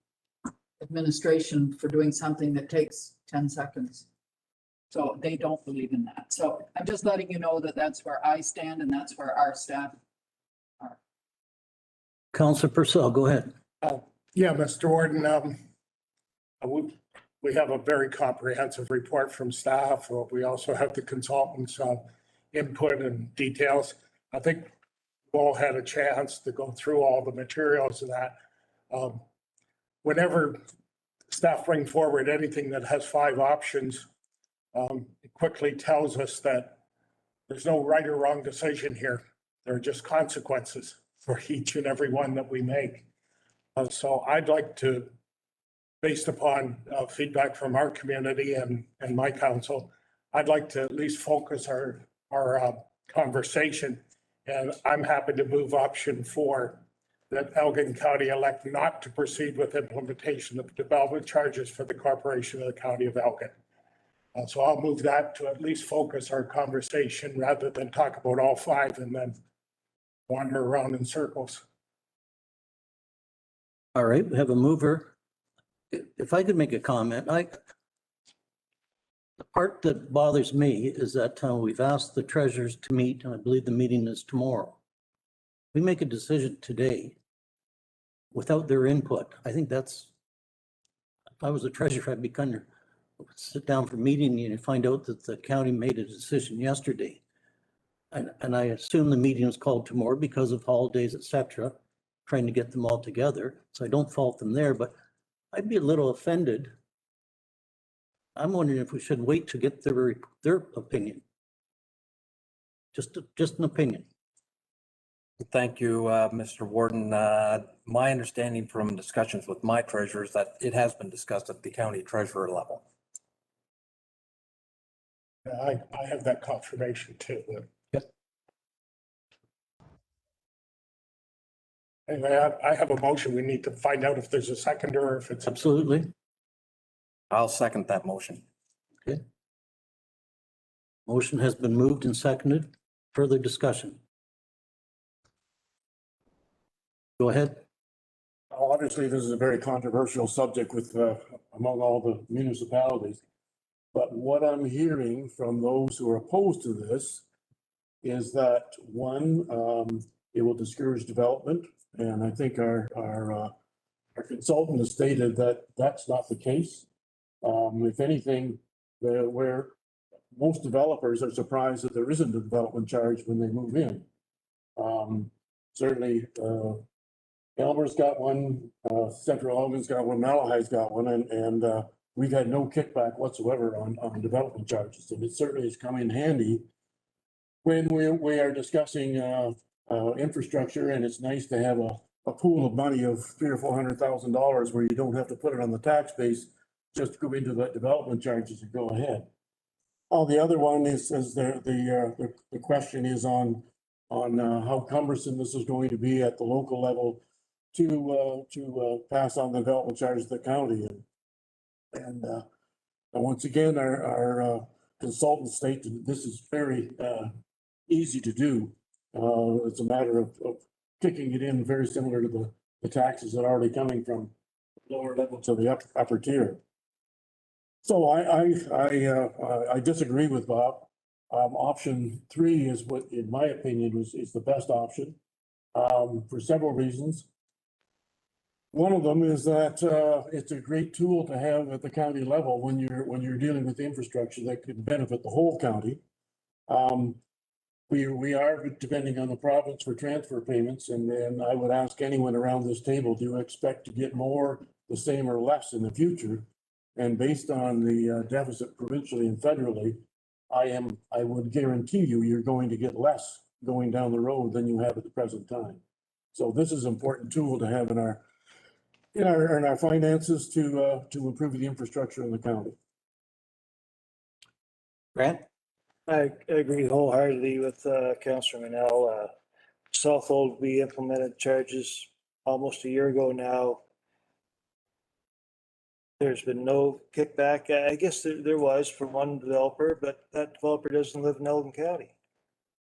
administration for doing something that takes 10 seconds. So they don't believe in that. So I'm just letting you know that that's where I stand and that's where our staff are. Councilor Purcell, go ahead. Yeah, Mr. Warden, we have a very comprehensive report from staff. We also have the consultants' input and details. I think we all had a chance to go through all the materials of that. Whenever staff bring forward anything that has 5 options, it quickly tells us that there's no right or wrong decision here. There are just consequences for each and every one that we make. So I'd like to, based upon feedback from our community and my council, I'd like to at least focus our conversation. And I'm happy to move option 4, that Elgin County elect not to proceed with implementation of development charges for the corporation of the County of Elgin. So I'll move that to at least focus our conversation rather than talk about all 5 and then wander around in circles. All right, we have a mover. If I could make a comment, the part that bothers me is that we've asked the treasurers to meet, and I believe the meeting is tomorrow. We make a decision today without their input. I think that's, if I was a treasurer, I'd be kind of sit down for a meeting and find out that the county made a decision yesterday. And I assume the meeting was called tomorrow because of holidays, et cetera, trying to get them all together. So I don't fault them there, but I'd be a little offended. I'm wondering if we should wait to get their opinion. Just an opinion. Thank you, Mr. Warden. My understanding from discussions with my treasurer is that it has been discussed at the county treasurer level. I have that confirmation too. Yep. Anyway, I have a motion. We need to find out if there's a seconder or if it's. Absolutely. I'll second that motion. Okay. Motion has been moved and seconded. Further discussion? Go ahead. Obviously, this is a very controversial subject with among all the municipalities. But what I'm hearing from those who are opposed to this is that, one, it will discourage development. And I think our consultant has stated that that's not the case. If anything, where most developers are surprised that there isn't a development charge when they move in. Certainly, Elmer's got one, Central Elgin's got one, Malahai's got one, and we've had no kickback whatsoever on development charges. And it certainly has come in handy when we are discussing infrastructure, and it's nice to have a pool of money of $300,000 or $400,000 where you don't have to put it on the tax base, just go into the development charges and go ahead. The other one is the question is on how cumbersome this is going to be at the local level to pass on the development charges to the county. And once again, our consultants state that this is very easy to do. It's a matter of kicking it in, very similar to the taxes that are already coming from lower level to the upper tier. So I disagree with Bob. Option 3 is what, in my opinion, is the best option, for several reasons. One of them is that it's a great tool to have at the county level when you're dealing with infrastructure that could benefit the whole county. We are depending on the province for transfer payments, and then I would ask anyone around this table, do you expect to get more, the same, or less in the future? And based on the deficit provincially and federally, I would guarantee you're going to get less going down the road than you have at the present time. So this is an important tool to have in our finances to improve the infrastructure in the county. Grant? I agree wholeheartedly with Councillor Manel. Southhold, we implemented charges almost a year ago now. There's been no kickback. I guess there was for one developer, but that developer doesn't live in Elgin County.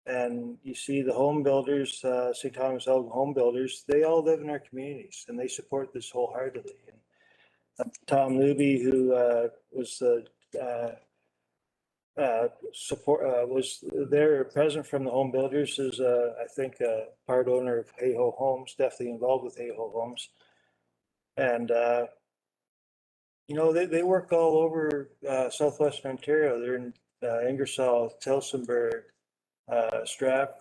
And you see the home builders, St. Thomas Elgin home builders, they all live in our communities and they support this wholeheartedly. And Tom Luby, who was the was there present from the home builders, is I think a part owner of Hayho Homes, definitely involved with Hayho Homes. And you know, they work all over southwestern Ontario. They're in Ingersoll, Tillsonburg, Straffroy,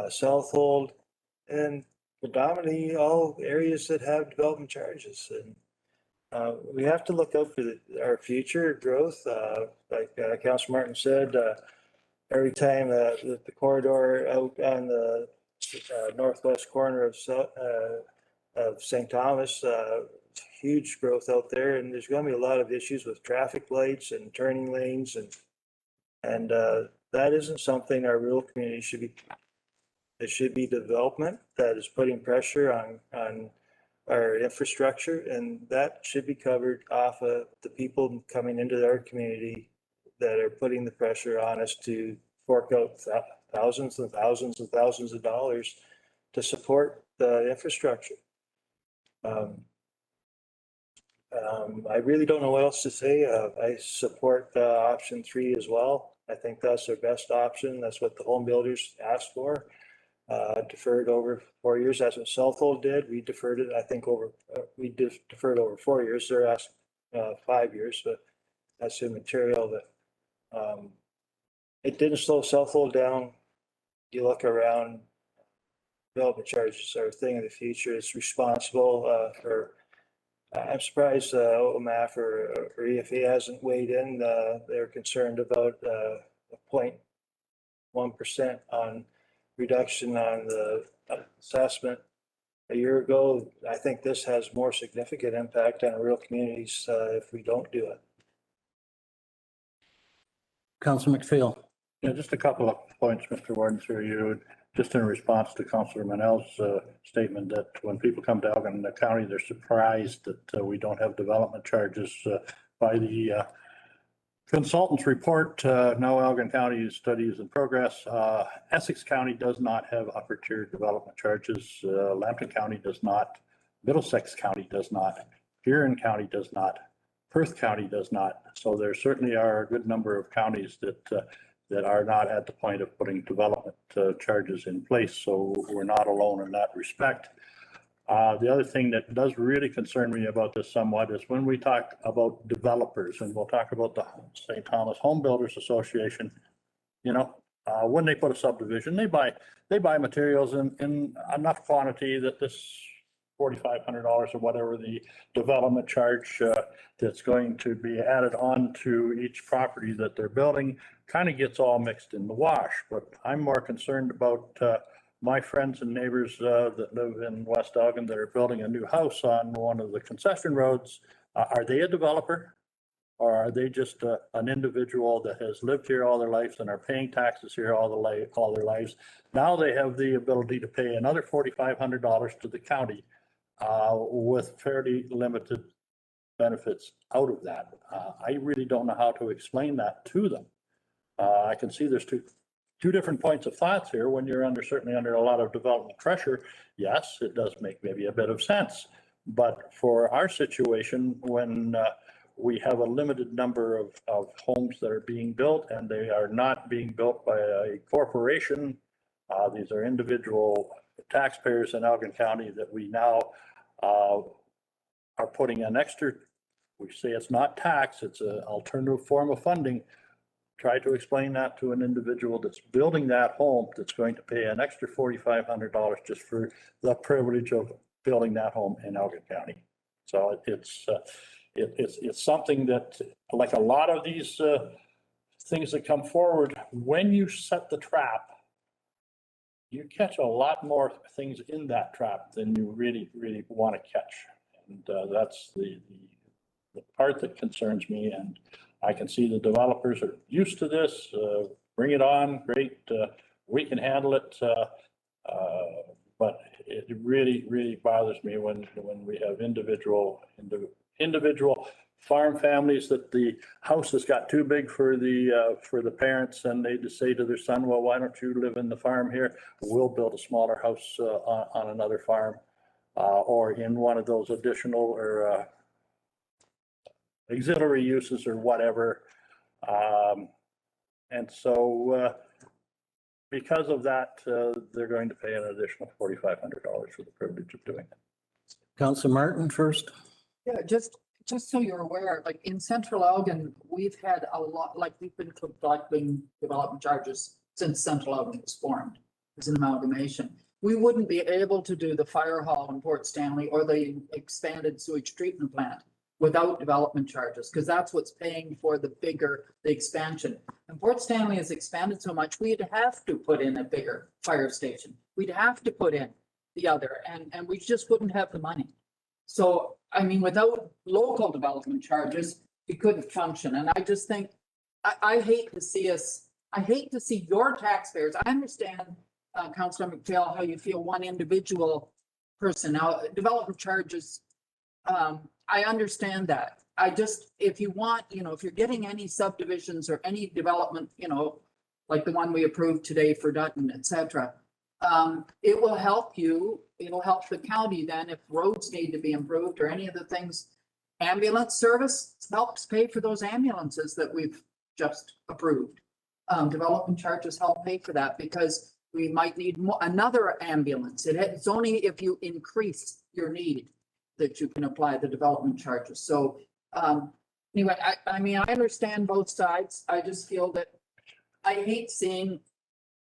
Southold, and predominantly all areas that have development charges. And we have to look out for our future growth. Like Councillor Martin said, every time the corridor out on the northwest corner of St. Thomas, huge growth out there, and there's going to be a lot of issues with traffic lights and turning lanes, and that isn't something our rural community should be. It should be development that is putting pressure on our infrastructure, and that should be covered off of the people coming into our community that are putting the pressure on us to fork out thousands and thousands and thousands of dollars to support the infrastructure. I really don't know what else to say. I support option 3 as well. I think that's our best option. That's what the home builders asked for. Deferred over 4 years. That's what Southhold did. We deferred it, I think, we deferred over 4 years. They're asked 5 years, but that's immaterial. That it didn't slow Southhold down. You look around, development charges are a thing of the future. It's responsible for. I'm surprised OMAF or EFA hasn't weighed in. They're concerned about a 0.1% on reduction on the assessment a year ago. I think this has more significant impact on rural communities if we don't do it. Councillor McPhail. Yeah, just a couple of points, Mr. Warden, through you. Just in response to Councillor Manel's statement that when people come to Elgin County, they're surprised that we don't have development charges. By the consultant's report, now Elgin County study is in progress. Essex County does not have upper tier development charges. Lambton County does not. Middlesex County does not. Huron County does not. Perth County does not. So there certainly are a good number of counties that are not at the point of putting development charges in place. So we're not alone in that respect. The other thing that does really concern me about this somewhat is when we talk about developers, and we'll talk about the St. Thomas Home Builders Association, you know, when they put a subdivision, they buy materials in enough quantity that this $4,500 or whatever the development charge that's going to be added on to each property that they're building kind of gets all mixed in the wash. But I'm more concerned about my friends and neighbors that live in West Elgin that are building a new house on one of the concession roads. Are they a developer? Or are they just an individual that has lived here all their lives and are paying taxes here all their lives? Now they have the ability to pay another $4,500 to the county with fairly limited benefits out of that. I really don't know how to explain that to them. I can see there's two different points of thoughts here. When you're certainly under a lot of development pressure, yes, it does make maybe a bit of sense. But for our situation, when we have a limited number of homes that are being built, and they are not being built by a corporation. These are individual taxpayers in Elgin County that we now are putting an extra, we say it's not tax, it's an alternative form of funding. Try to explain that to an individual that's building that home, that's going to pay an extra $4,500 just for the privilege of building that home in Elgin County. So it's something that, like a lot of these things that come forward, when you set the trap, you catch a lot more things in that trap than you really want to catch. And that's the part that concerns me. And I can see the developers are used to this. Bring it on, great. We can handle it. But it really bothers me when we have individual farm families that the house has got too big for the parents, and they just say to their son, well, why don't you live in the farm here? We'll build a smaller house on another farm or in one of those additional or auxiliary uses or whatever. And so because of that, they're going to pay an additional $4,500 for the privilege of doing it. Councilor Martin first. Yeah, just so you're aware, like in Central Elgin, we've had a lot, like we've been collecting development charges since Central Elgin was formed. It's an amalgamation. We wouldn't be able to do the fire hall in Port Stanley or the expanded sewage treatment plant without development charges, because that's what's paying for the expansion. And Port Stanley has expanded so much, we'd have to put in a bigger fire station. We'd have to put in the other, and we just wouldn't have the money. So, I mean, without local development charges, we couldn't function. And I just think, I hate to see your taxpayers. I understand, Councilor McPhail, how you feel one individual person. Now, development charges, I understand that. I just, if you want, if you're getting any subdivisions or any development, like the one we approved today for Dutton, et cetera, it will help you. It'll help the county then if roads need to be improved or any of the things. Ambulance service helps pay for those ambulances that we've just approved. Development charges help pay for that because we might need another ambulance. It's only if you increase your need that you can apply the development charges. So anyway, I mean, I understand both sides. I just feel that I hate seeing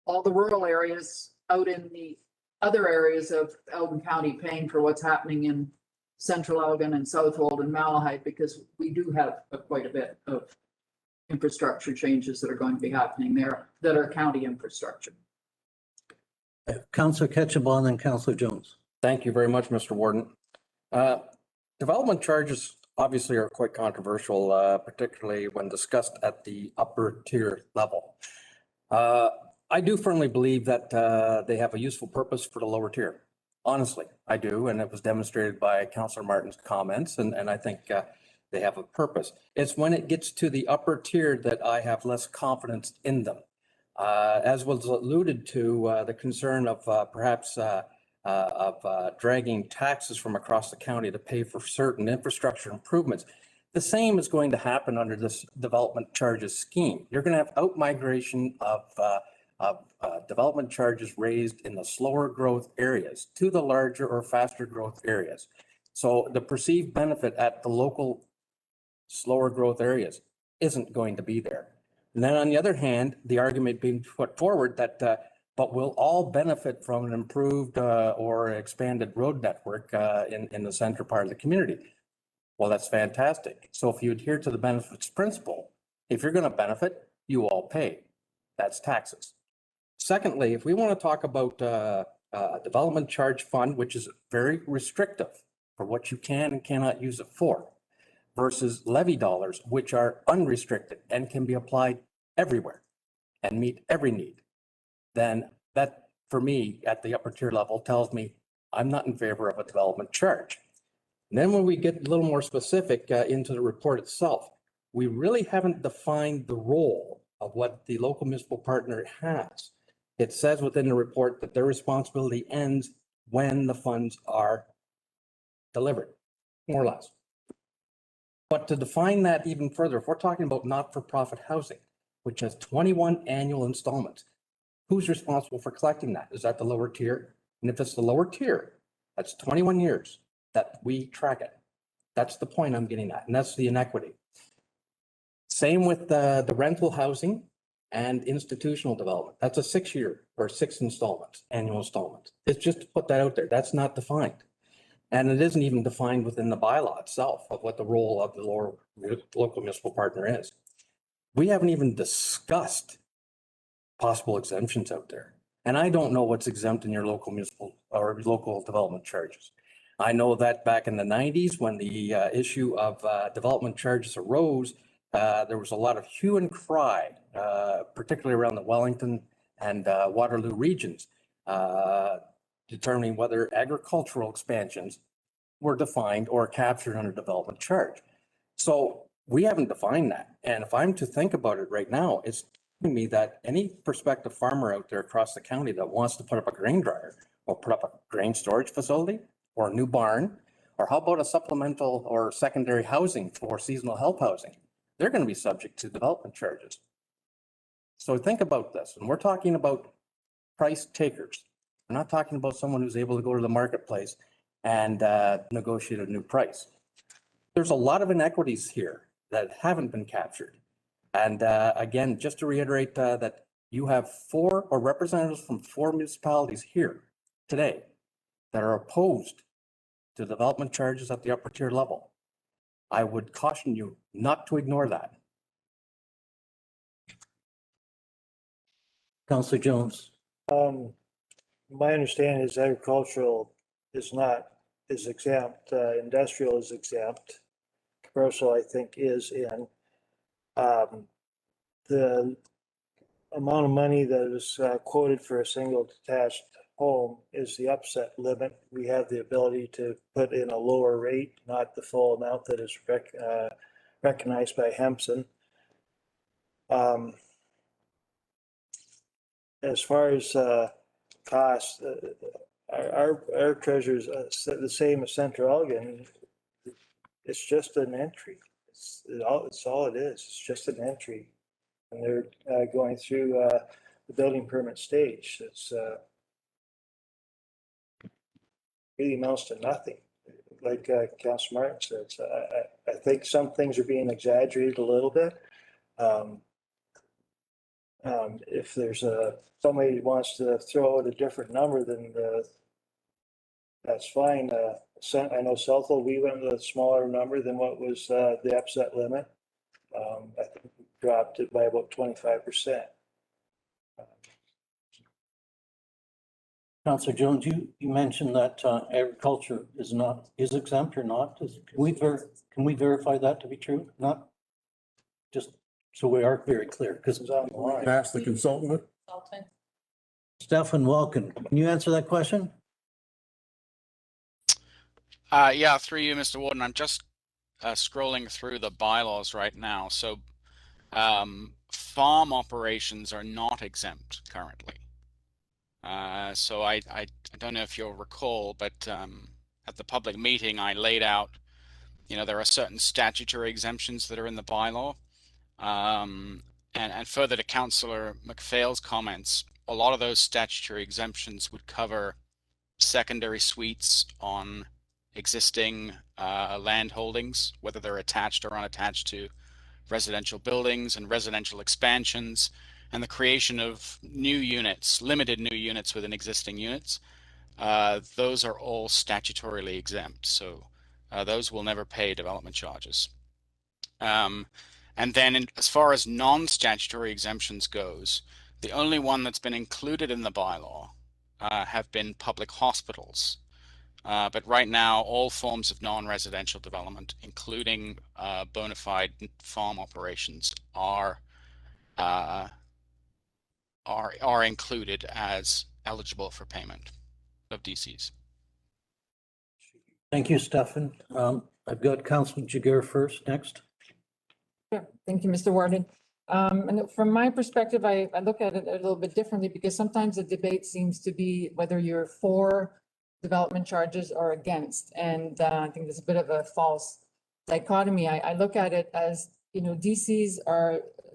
all the rural areas out in the other areas of Elgin County paying for what's happening in Central Elgin and Southold and Malahide, because we do have quite a bit of infrastructure changes that are going to be happening there that are county infrastructure. Councilor Ketchum and then Councilor Jones. Thank you very much, Mr. Warden. Development charges obviously are quite controversial, particularly when discussed at the upper tier level. I do firmly believe that they have a useful purpose for the lower tier. Honestly, I do, and it was demonstrated by Councilor Martin's comments, and I think they have a purpose. It's when it gets to the upper tier that I have less confidence in them. As was alluded to, the concern of perhaps dragging taxes from across the county to pay for certain infrastructure improvements. The same is going to happen under this development charges scheme. You're going to have outmigration of development charges raised in the slower growth areas to the larger or faster growth areas. So the perceived benefit at the local slower growth areas isn't going to be there. And then on the other hand, the argument being put forward that but we'll all benefit from an improved or expanded road network in the center part of the community. Well, that's fantastic. So if you adhere to the benefits principle, if you're going to benefit, you all pay. That's taxes. Secondly, if we want to talk about a development charge fund, which is very restrictive for what you can and cannot use it for, versus levy dollars, which are unrestricted and can be applied everywhere and meet every need, then that, for me, at the upper tier level, tells me I'm not in favor of a development charge. And then when we get a little more specific into the report itself, we really haven't defined the role of what the local municipal partner has. It says within the report that their responsibility ends when the funds are delivered, more or less. But to define that even further, if we're talking about not-for-profit housing, which has 21 annual installments, who's responsible for collecting that? Is that the lower tier? And if it's the lower tier, that's 21 years that we track it. That's the point I'm getting at, and that's the inequity. Same with the rental housing and institutional development. That's a 6-year or 6 installments, annual installments. It's just to put that out there. That's not defined. And it isn't even defined within the bylaw itself of what the role of the local municipal partner is. We haven't even discussed possible exemptions out there. And I don't know what's exempt in your local municipal or local development charges. I know that back in the 90s, when the issue of development charges arose, there was a lot of hue and cry, particularly around the Wellington and Waterloo regions, determining whether agricultural expansions were defined or captured under development charge. So we haven't defined that. And if I'm to think about it right now, it's telling me that any prospective farmer out there across the county that wants to put up a grain dryer or put up a grain storage facility or a new barn, or how about a supplemental or secondary housing for seasonal help housing, they're going to be subject to development charges. So think about this. And we're talking about price takers. We're not talking about someone who's able to go to the marketplace and negotiate a new price. There's a lot of inequities here that haven't been captured. And again, just to reiterate that you have 4 or representatives from 4 municipalities here today that are opposed to development charges at the upper tier level. I would caution you not to ignore that. Councillor Jones. My understanding is agricultural is exempt, industrial is exempt, commercial I think is in. The amount of money that is quoted for a single detached home is the upset limit. We have the ability to put in a lower rate, not the full amount that is recognized by Hempson. As far as costs, our treasurer's the same as Central Elgin. It's just an entry. It's all it is. It's just an entry. And they're going through the building permit stage. It's really amounts to nothing. Like Councilor Martin says, I think some things are being exaggerated a little bit. If there's somebody who wants to throw out a different number, then that's fine. I know Southfield, we went with a smaller number than what was the upset limit. I think we dropped it by about 25%. Councillor Jones, you mentioned that agriculture is exempt or not. Can we verify that to be true? Not just so we are very clear, because ask the consultant. Stefan, welcome. Can you answer that question? Yeah, through you, Mr. Warden. I'm just scrolling through the bylaws right now. So farm operations are not exempt currently. So I don't know if you'll recall, but at the public meeting, I laid out, there are certain statutory exemptions that are in the bylaw. And further to Councillor McPhail's comments, a lot of those statutory exemptions would cover secondary suites on existing land holdings, whether they're attached or unattached to residential buildings and residential expansions, and the creation of new units, limited new units within existing units. Those are all statutorily exempt, so those will never pay development charges. And then as far as non-statutory exemptions goes, the only one that's been included in the bylaw have been public hospitals. But right now, all forms of non-residential development, including bona fide farm operations, are included as eligible for payment of DCs. Thank you, Stefan. I've got Councillor Jaguar first, next. Sure. Thank you, Mr. Warden. And from my perspective, I look at it a little bit differently because sometimes the debate seems to be whether you're for development charges or against. And I think there's a bit of a false dichotomy. I look at it as, DCs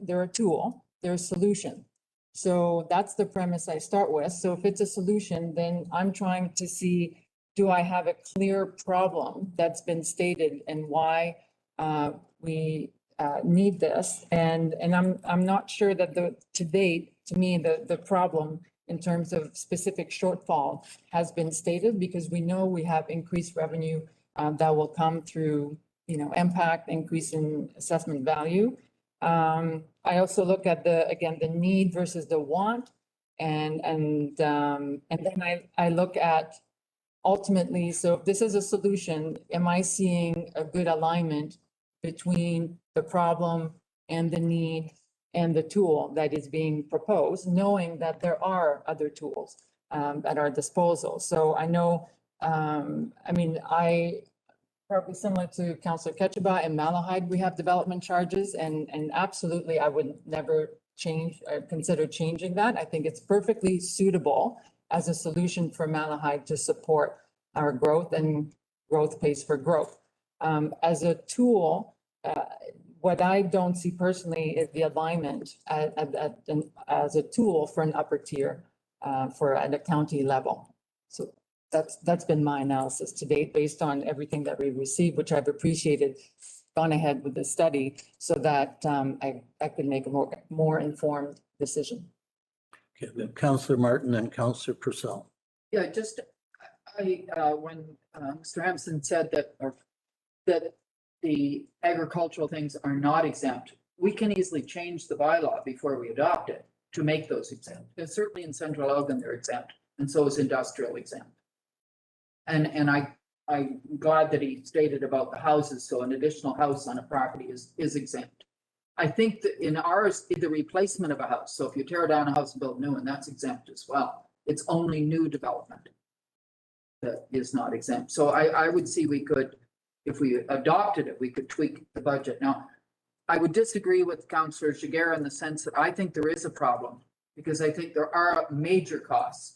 they're a tool, they're a solution. So that's the premise I start with. So if it's a solution, then I'm trying to see, do I have a clear problem that's been stated and why we need this? And I'm not sure that to date, to me, the problem in terms of specific shortfall has been stated, because we know we have increased revenue that will come through, impact, increase in assessment value. I also look at the need versus the want, and then I look at ultimately, so if this is a solution, am I seeing a good alignment between the problem and the need and the tool that is being proposed, knowing that there are other tools at our disposal. So I know, I probably similar to Councillor Ketchabah and Malahide, we have development charges, and absolutely I would never change or consider changing that. I think it's perfectly suitable as a solution for Malahide to support our growth, and growth pays for growth. As a tool, what I don't see personally is the alignment as a tool for an upper tier at a county level. So that's been my analysis to date, based on everything that we've received, which I've appreciated, gone ahead with the study so that I could make a more informed decision. Okay, we have Councillor Martin and Councillor Purcell. Yeah, when Mr. Hampson said that the agricultural things are not exempt, we can easily change the bylaw before we adopt it to make those exempt. And certainly in Central Elgin, they're exempt, and so is industrial exempt. And I'm glad that he stated about the houses, so an additional house on a property is exempt. I think that in ours, the replacement of a house, so if you tear down a house and build a new one, that's exempt as well. It's only new development that is not exempt. So I would see we could, if we adopted it, we could tweak the budget. Now, I would disagree with Councillor Jiguer in the sense that I think there is a problem, because I think there are major costs.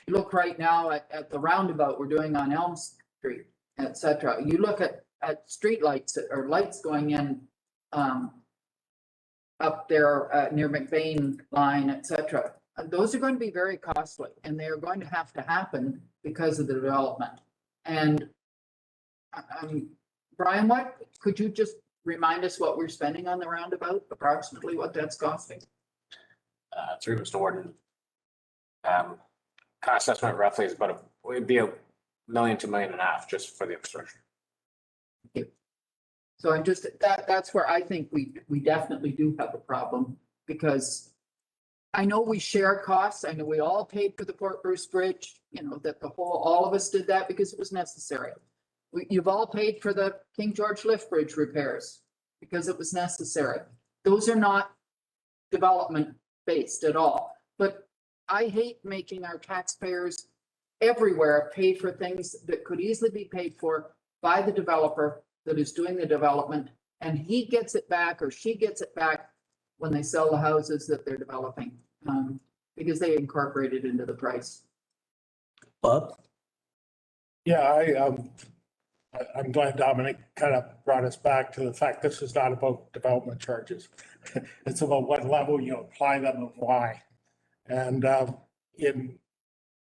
You look right now at the roundabout we're doing on Elm Street, et cetera. You look at street lights or lights going in up there near McBain line, et cetera. Those are going to be very costly, and they are going to have to happen because of the development. And Brian, what could you just remind us what we're spending on the roundabout, approximately what that's costing? Through Mr. Warden. Cost estimate roughly is would be $1 million to $1.5 million just for the infrastructure. So I'm just, that's where I think we definitely do have a problem, because I know we share costs. I know we all paid for the Port Bruce Bridge, all of us did that because it was necessary. You've all paid for the King George Lift Bridge repairs because it was necessary. Those are not development based at all. But I hate making our taxpayers everywhere pay for things that could easily be paid for by the developer that is doing the development, and he gets it back or she gets it back when they sell the houses that they're developing, because they incorporate it into the price. Bob? Yeah, I'm glad Dominic kind of brought us back to the fact this is not about development charges. It's about what level you apply them and why. And in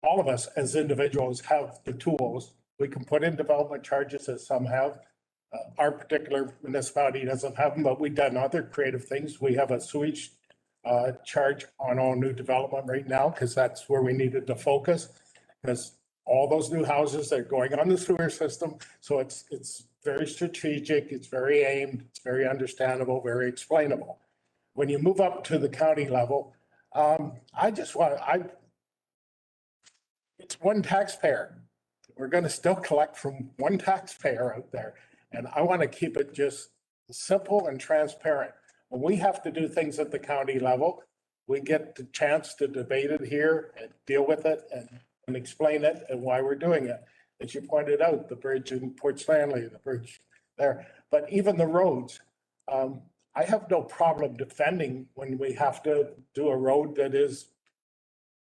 all of us as individuals have the tools. We can put in development charges, as some have. Our particular municipality doesn't have them, but we've done other creative things. We have a sewage charge on all new development right now, because that's where we needed to focus, because all those new houses are going on the sewer system. So it's very strategic, it's very aimed, it's very understandable, very explainable. When you move up to the county level, it's one taxpayer. We're going to still collect from one taxpayer out there. And I want to keep it just simple and transparent. When we have to do things at the county level, we get the chance to debate it here and deal with it and explain it and why we're doing it. As you pointed out, the bridge in Port Stanley, the bridge there, but even the roads, I have no problem defending when we have to do a road that is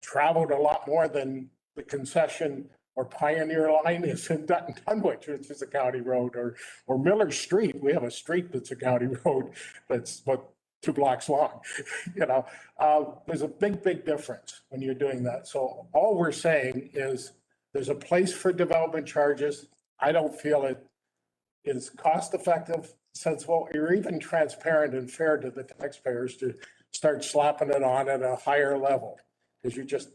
traveled a lot more than the concession or Pioneer Line is in Dunwich, which is a county road, or Miller Street. We have a street that's a county road that's about 2 blocks long. You know, there's a big difference when you're doing that. So all we're saying is there's a place for development charges. I don't feel it is cost effective, sensible, or even transparent and fair to the taxpayers to start slapping it on at a higher level, because you just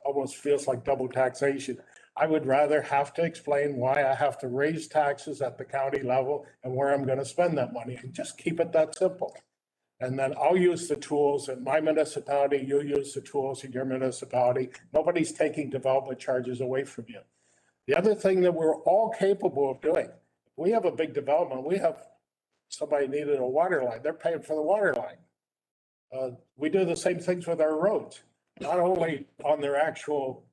almost feels like double taxation. I would rather have to explain why I have to raise taxes at the county level and where I'm going to spend that money, and just keep it that simple. And then I'll use the tools in my municipality, you use the tools in your municipality. Nobody's taking development charges away from you. The other thing that we're all capable of doing, we have a big development, we have somebody needed a water line, they're paying for the water line. We do the same things with our roads, not only on their actual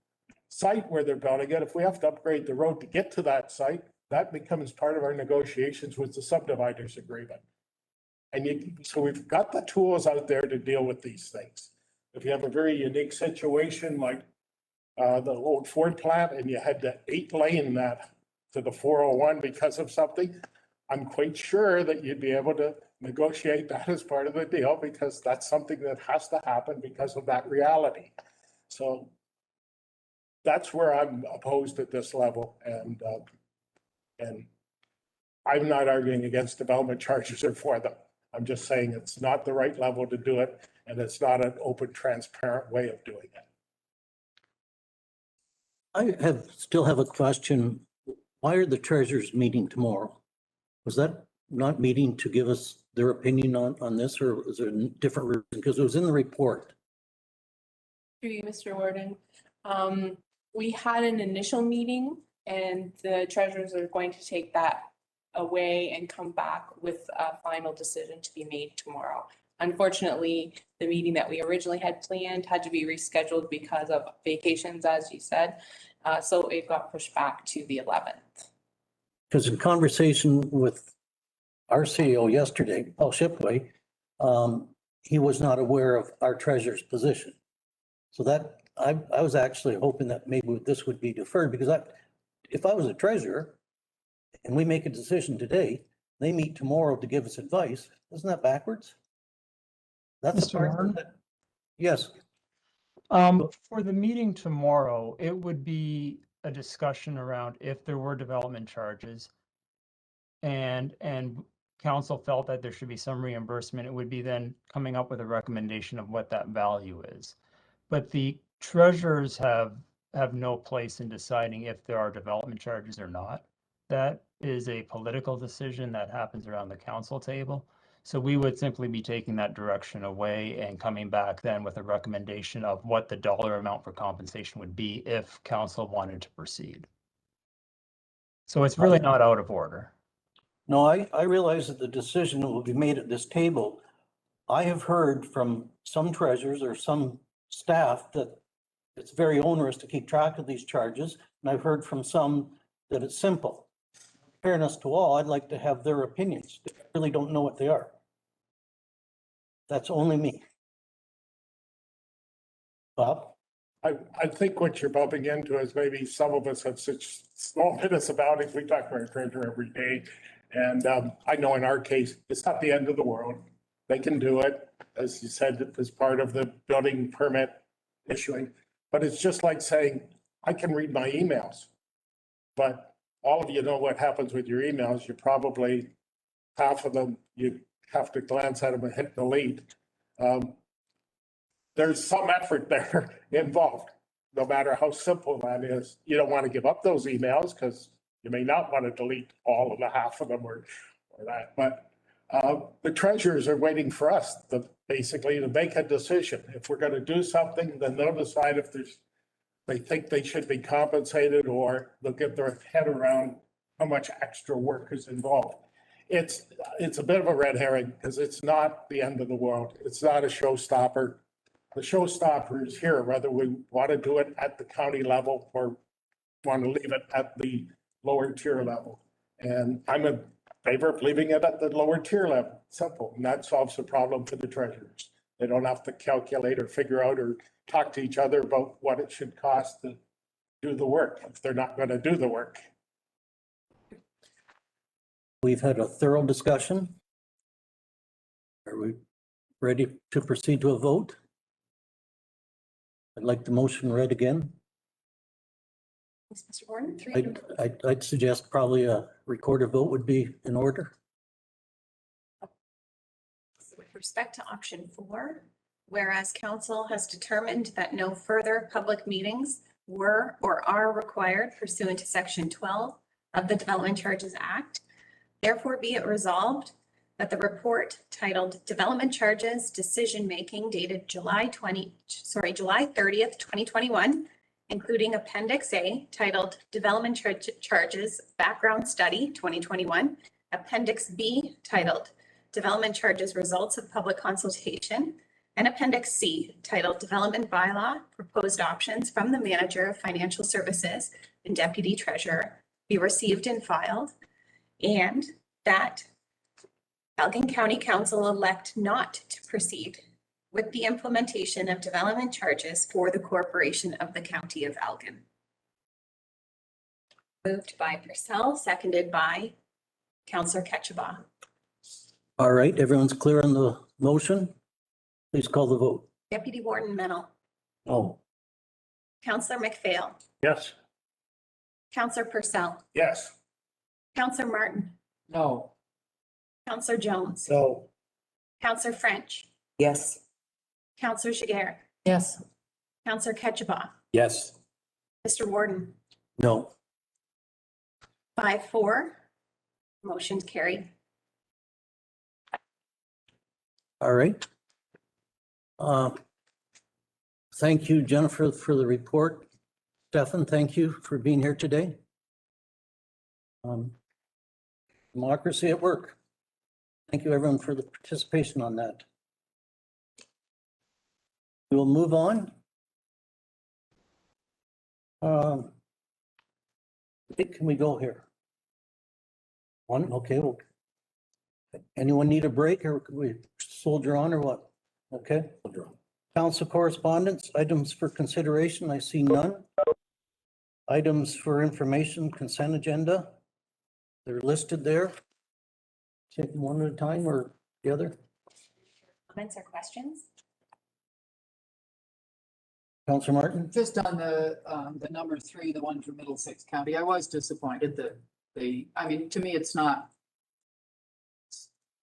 site where they're building it. If we have to upgrade the road to get to that site, that becomes part of our negotiations with the subdividers agreement. And so we've got the tools out there to deal with these things. If you have a very unique situation like the old Ford plant and you had to 8-lane that to the 401 because of something, I'm quite sure that you'd be able to negotiate that as part of the deal, because that's something that has to happen because of that reality. So that's where I'm opposed at this level. And I'm not arguing against development charges or for them. I'm just saying it's not the right level to do it, and it's not an open, transparent way of doing it. I still have a question. Why are the treasurers meeting tomorrow? Was that not meeting to give us their opinion on this, or is there a different reason? Because it was in the report. Through you, Mr. Warden. We had an initial meeting and the treasurers are going to take that away and come back with a final decision to be made tomorrow. Unfortunately, the meeting that we originally had planned had to be rescheduled because of vacations, as you said. So it got pushed back to the 11th. Because in conversation with our CEO yesterday, Paul Shipway, he was not aware of our treasurer's position. So that I was actually hoping that maybe this would be deferred, because if I was a treasurer and we make a decision today, they meet tomorrow to give us advice. Isn't that backwards? That's Mr. Warren? Yes. For the meeting tomorrow, it would be a discussion around if there were development charges and council felt that there should be some reimbursement, it would be then coming up with a recommendation of what that value is. But the treasurers have no place in deciding if there are development charges or not. That is a political decision that happens around the council table. So we would simply be taking that direction away and coming back then with a recommendation of what the dollar amount for compensation would be if council wanted to proceed. So it's really not out of order. No, I realize that the decision will be made at this table. I have heard from some treasurers or some staff that it's very onerous to keep track of these charges. And I've heard from some that it's simple. In fairness to all, I'd like to have their opinions. I really don't know what they are. That's only me. Bob? I think what you're bumping into is maybe some of us have such small municipalities. We talk to our treasurer every day. And I know in our case, it's not the end of the world. They can do it, as you said, as part of the building permit issuing. But it's just like saying, I can read my emails. But all of you know what happens with your emails. You probably, half of them, you have to glance at them and hit delete. There's some effort there involved, no matter how simple that is. You don't want to give up those emails because you may not want to delete all of the half of them or that. But the treasurers are waiting for us basically to make a decision. If we're going to do something, then they'll decide if they think they should be compensated, or they'll get their head around how much extra work is involved. It's a bit of a red herring because it's not the end of the world. It's not a showstopper. The showstopper is here, whether we want to do it at the county level or want to leave it at the lower tier level. And I'm in favor of leaving it at the lower tier level. Simple. And that solves the problem for the treasurers. They don't have to calculate or figure out or talk to each other about what it should cost to do the work if they're not going to do the work. We've had a thorough discussion. Are we ready to proceed to a vote? I'd like the motion read again. Mr. Warden, three. I'd suggest probably a recorded vote would be in order. With respect to option 4, whereas council has determined that no further public meetings were or are required pursuant to section 12 of the Development Charges Act, therefore be it resolved that the report titled Development Charges Decision Making dated July 30th, 2021, including Appendix A titled Development Charges Background Study 2021, Appendix B titled Development Charges Results of Public Consultation, and Appendix C titled Development Bylaw Proposed Options from the Manager of Financial Services and Deputy Treasurer be received and filed, and that Elgin County Council elect not to proceed with the implementation of development charges for the corporation of the County of Elgin. Moved by Purcell, seconded by Councillor Ketchabah. All right, everyone's clear on the motion? Please call the vote. Deputy Warden Mennel. No. Councillor McPhail. Yes. Councillor Purcell. Yes. Councillor Martin. No. Councillor Jones. No. Councillor French. Yes. Councillor Jiguer. Yes. Councillor Ketchabah. Yes. Mr. Warden. No. 5-4. Motion carried. All right. Thank you, Jennifer, for the report. Stefan, thank you for being here today. Democracy at work. Thank you, everyone, for the participation on that. We will move on. I think, can we go here? One, okay. Well, anyone need a break or could we soldier on or what? Okay. Council correspondence, items for consideration, I see none. Items for information, consent agenda. They're listed there. Take them one at a time or the other. Comments or questions? Councilor Martin? Just on the number 3, the one for Middlesex County, I was disappointed that I mean, to me, it's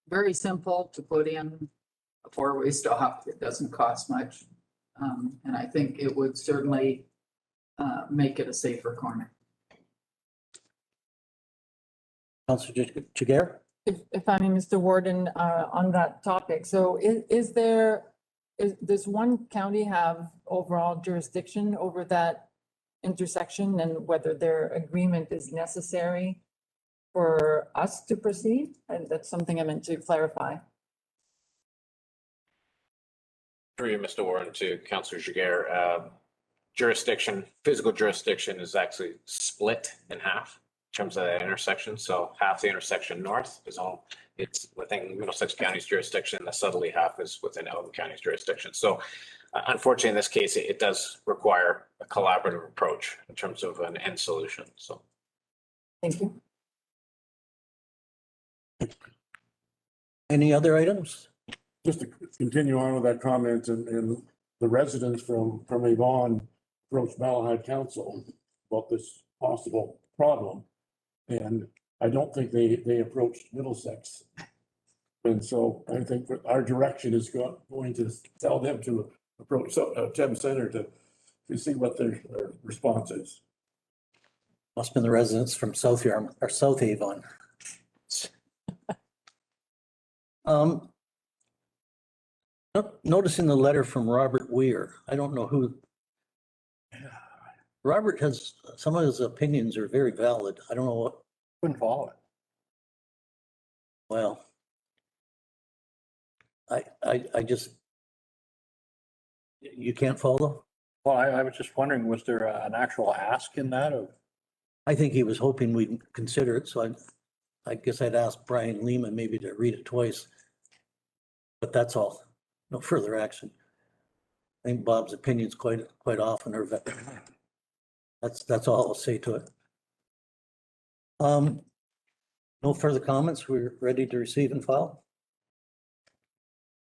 very simple to put in a 4-way stop. It doesn't cost much. And I think it would certainly make it a safer corner. Councilor Jiguer? If I may, Mr. Warden, on that topic, so does one county have overall jurisdiction over that intersection and whether their agreement is necessary for us to proceed? And that's something I meant to clarify. Through you, Mr. Warren, to Councillor Jiguer, jurisdiction, physical jurisdiction is actually split in half in terms of that intersection. So half the intersection north is all, it's within Middlesex County's jurisdiction. The southerly half is within Elgin County's jurisdiction. So unfortunately, in this case, it does require a collaborative approach in terms of an end solution. So. Thank you. Any other items? Just to continue on with that comment, and the residents from Avon approached Malahide Council about this possible problem. And I don't think they approached Middlesex. And so I think our direction is going to tell them to approach Tem Center to see what their response is. Must have been the residents from South Yarmouth or South Avon. Noticing the letter from Robert Weir. I don't know who. Robert has, some of his opinions are very valid. I don't know what. Couldn't follow it. Well, I just, you can't follow? Well, I was just wondering, was there an actual ask in that of? I think he was hoping we'd consider it, so I guess I'd ask Brian Lehman maybe to read it twice. But that's all, no further action. I think Bob's opinions quite often are That's all I'll say to it. No further comments. We're ready to receive and file.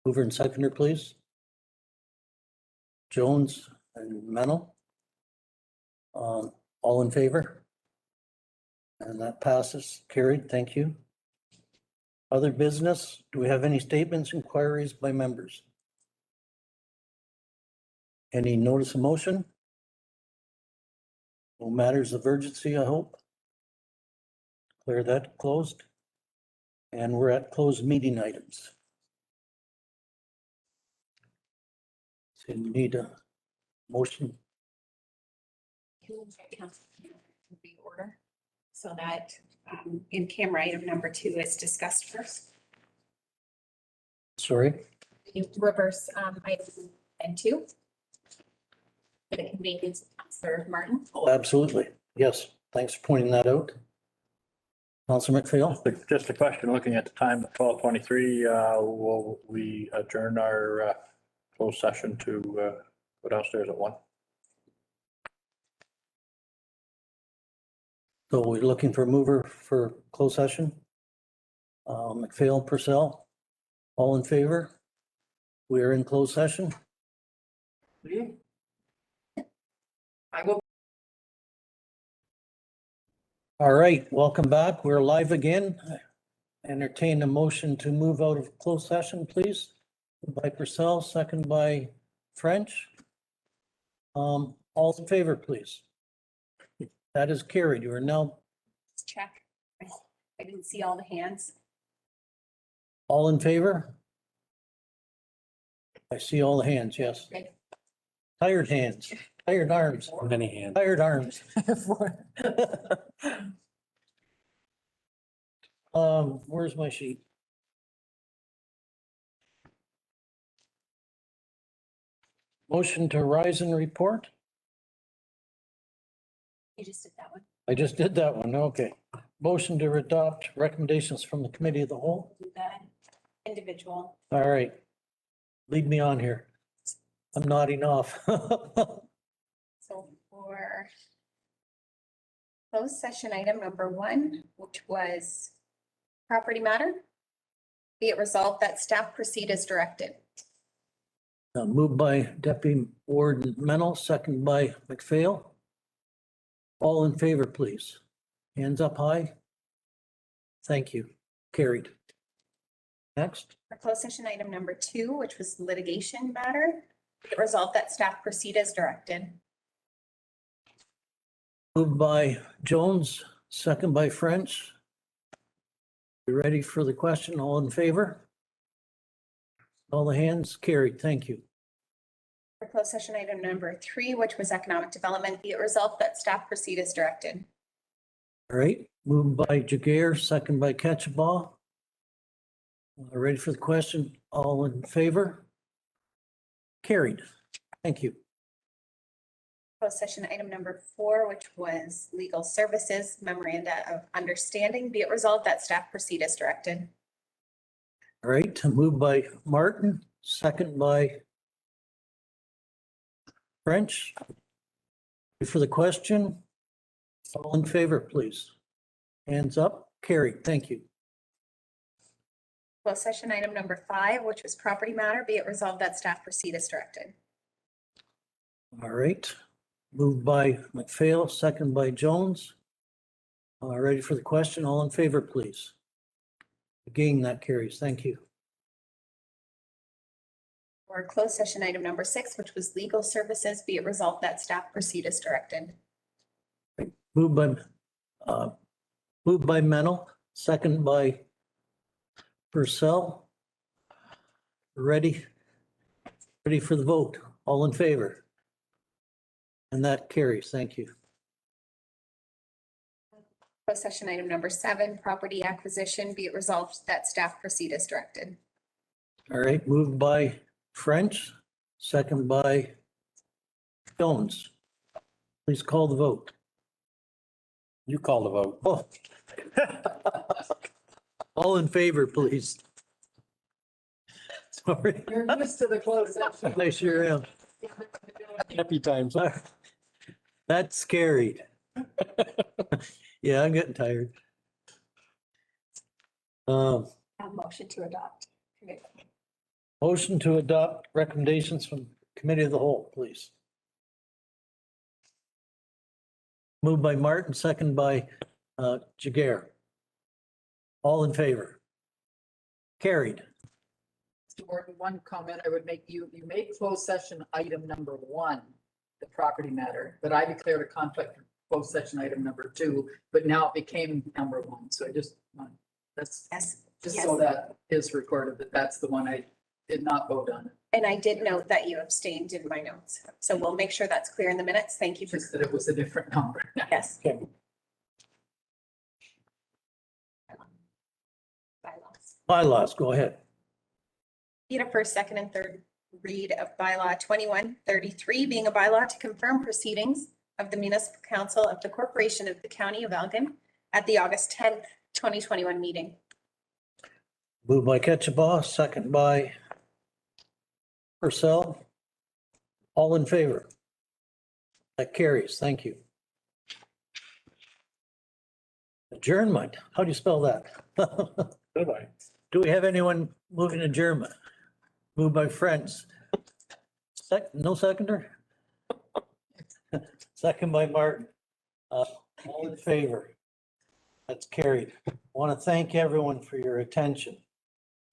Mover and seconder, please. Jones and Mennel. All in favor? And that passes. Carried. Thank you. Other business? Do we have any statements, inquiries by members? Any notice of motion? No matters of urgency, I hope. Declare that closed. And we're at closed meeting items. So we need a motion. Be order so that in camera item number 2 is discussed first. Sorry, You reverse item and 2. For the convenience of Councillor Martin. oh, absolutely. Yes, thanks for pointing that out. Councillor McPhail. Just a question, looking at the time of 12:23, will we adjourn our closed session to go downstairs at 1? So we're looking for a mover for closed session. McPhail, Purcell, all in favor? We are in closed session. I will. All right, welcome back. We're live again. Entertain a motion to move out of closed session, please. By Purcell, second by French. All in favor, please. That is carried. You are now Check. I didn't see all the hands. all in favor? I see all the hands, yes. Okay. Tired hands, tired arms. Many hands. Tired arms. Where's my sheet? Motion to rise and report? You just did that one. I just did that one, okay. Motion to adopt recommendations from the committee of the whole? Do that individual. All right. Lead me on here. I'm nodding off. So for closed session item number 1, which was property matter, be it resolved that staff proceed as directed. Moved by Deputy Warden Mennel, second by McPhail. All in favor, please. Hands up high. Thank you. Carried. Next. For closed session item number 2, which was litigation matter, be it resolved that staff proceed as directed. Moved by Jones, second by French. You ready for the question? All in favor? All the hands carried. Thank you. For closed session item number 3, which was economic development, be it resolved that staff proceed as directed. All right, moved by Jaguar, second by Ketchabah. Ready for the question? All in favor? Carried. Thank you. Closed session item number 4, which was legal services memoranda of understanding, be it resolved that staff proceed as directed. All right, moved by Martin, second by French. Ready for the question? All in favor, please. Hands up, carried. Thank you. Closed session item number 5, which was property matter, be it resolved that staff proceed as directed. All right, moved by McPhail, second by Jones. Ready for the question? All in favor, please. Again, that carries. Thank you. For closed session item number 6, which was legal services, be it resolved that staff proceed as directed. Moved by Mennel, second by Purcell. Ready for the vote. All in favor? And that carries. Thank you. Closed session item number 7, property acquisition, be it resolved that staff proceed as directed. All right, moved by French, second by Jones. Please call the vote. You call the vote. Oh. All in favor, please. Sorry. You're used to the closed session. I sure am. Happy times. That's scary. Yeah, I'm getting tired. A motion to adopt. Motion to adopt recommendations from Committee of the Whole, please. Moved by Martin, second by Jager. All in favor? Carried. Mr. Warden, one comment I would make, you made closed session item number 1, the property matter, but I declared a conflict for closed session item number 2, but now it became number 1. So I just, that's just so that is recorded, that that's the one I did not vote on. And I did note that you abstained in my notes. So we'll make sure that's clear in the minutes. Thank you for. Just that it was a different number. Yes. Okay. Bylaws. Bylaws, go ahead. Need a first, second, and third read of bylaw 2133, being a bylaw to confirm proceedings of the Municipal Council of the Corporation of the County of Elgin at the August 10th, 2021 meeting. Moved by Ketchabah, second by Purcell. All in favor? That carries. Thank you. Adjournment. How do you spell that? Goodbye. Do we have anyone moving adjournment? Moved by Friends. No seconder? Second by Martin. All in favor? That's carried. Want to thank everyone for your attention.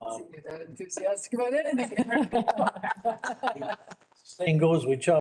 You're that enthusiastic about it. Saying goes, we chop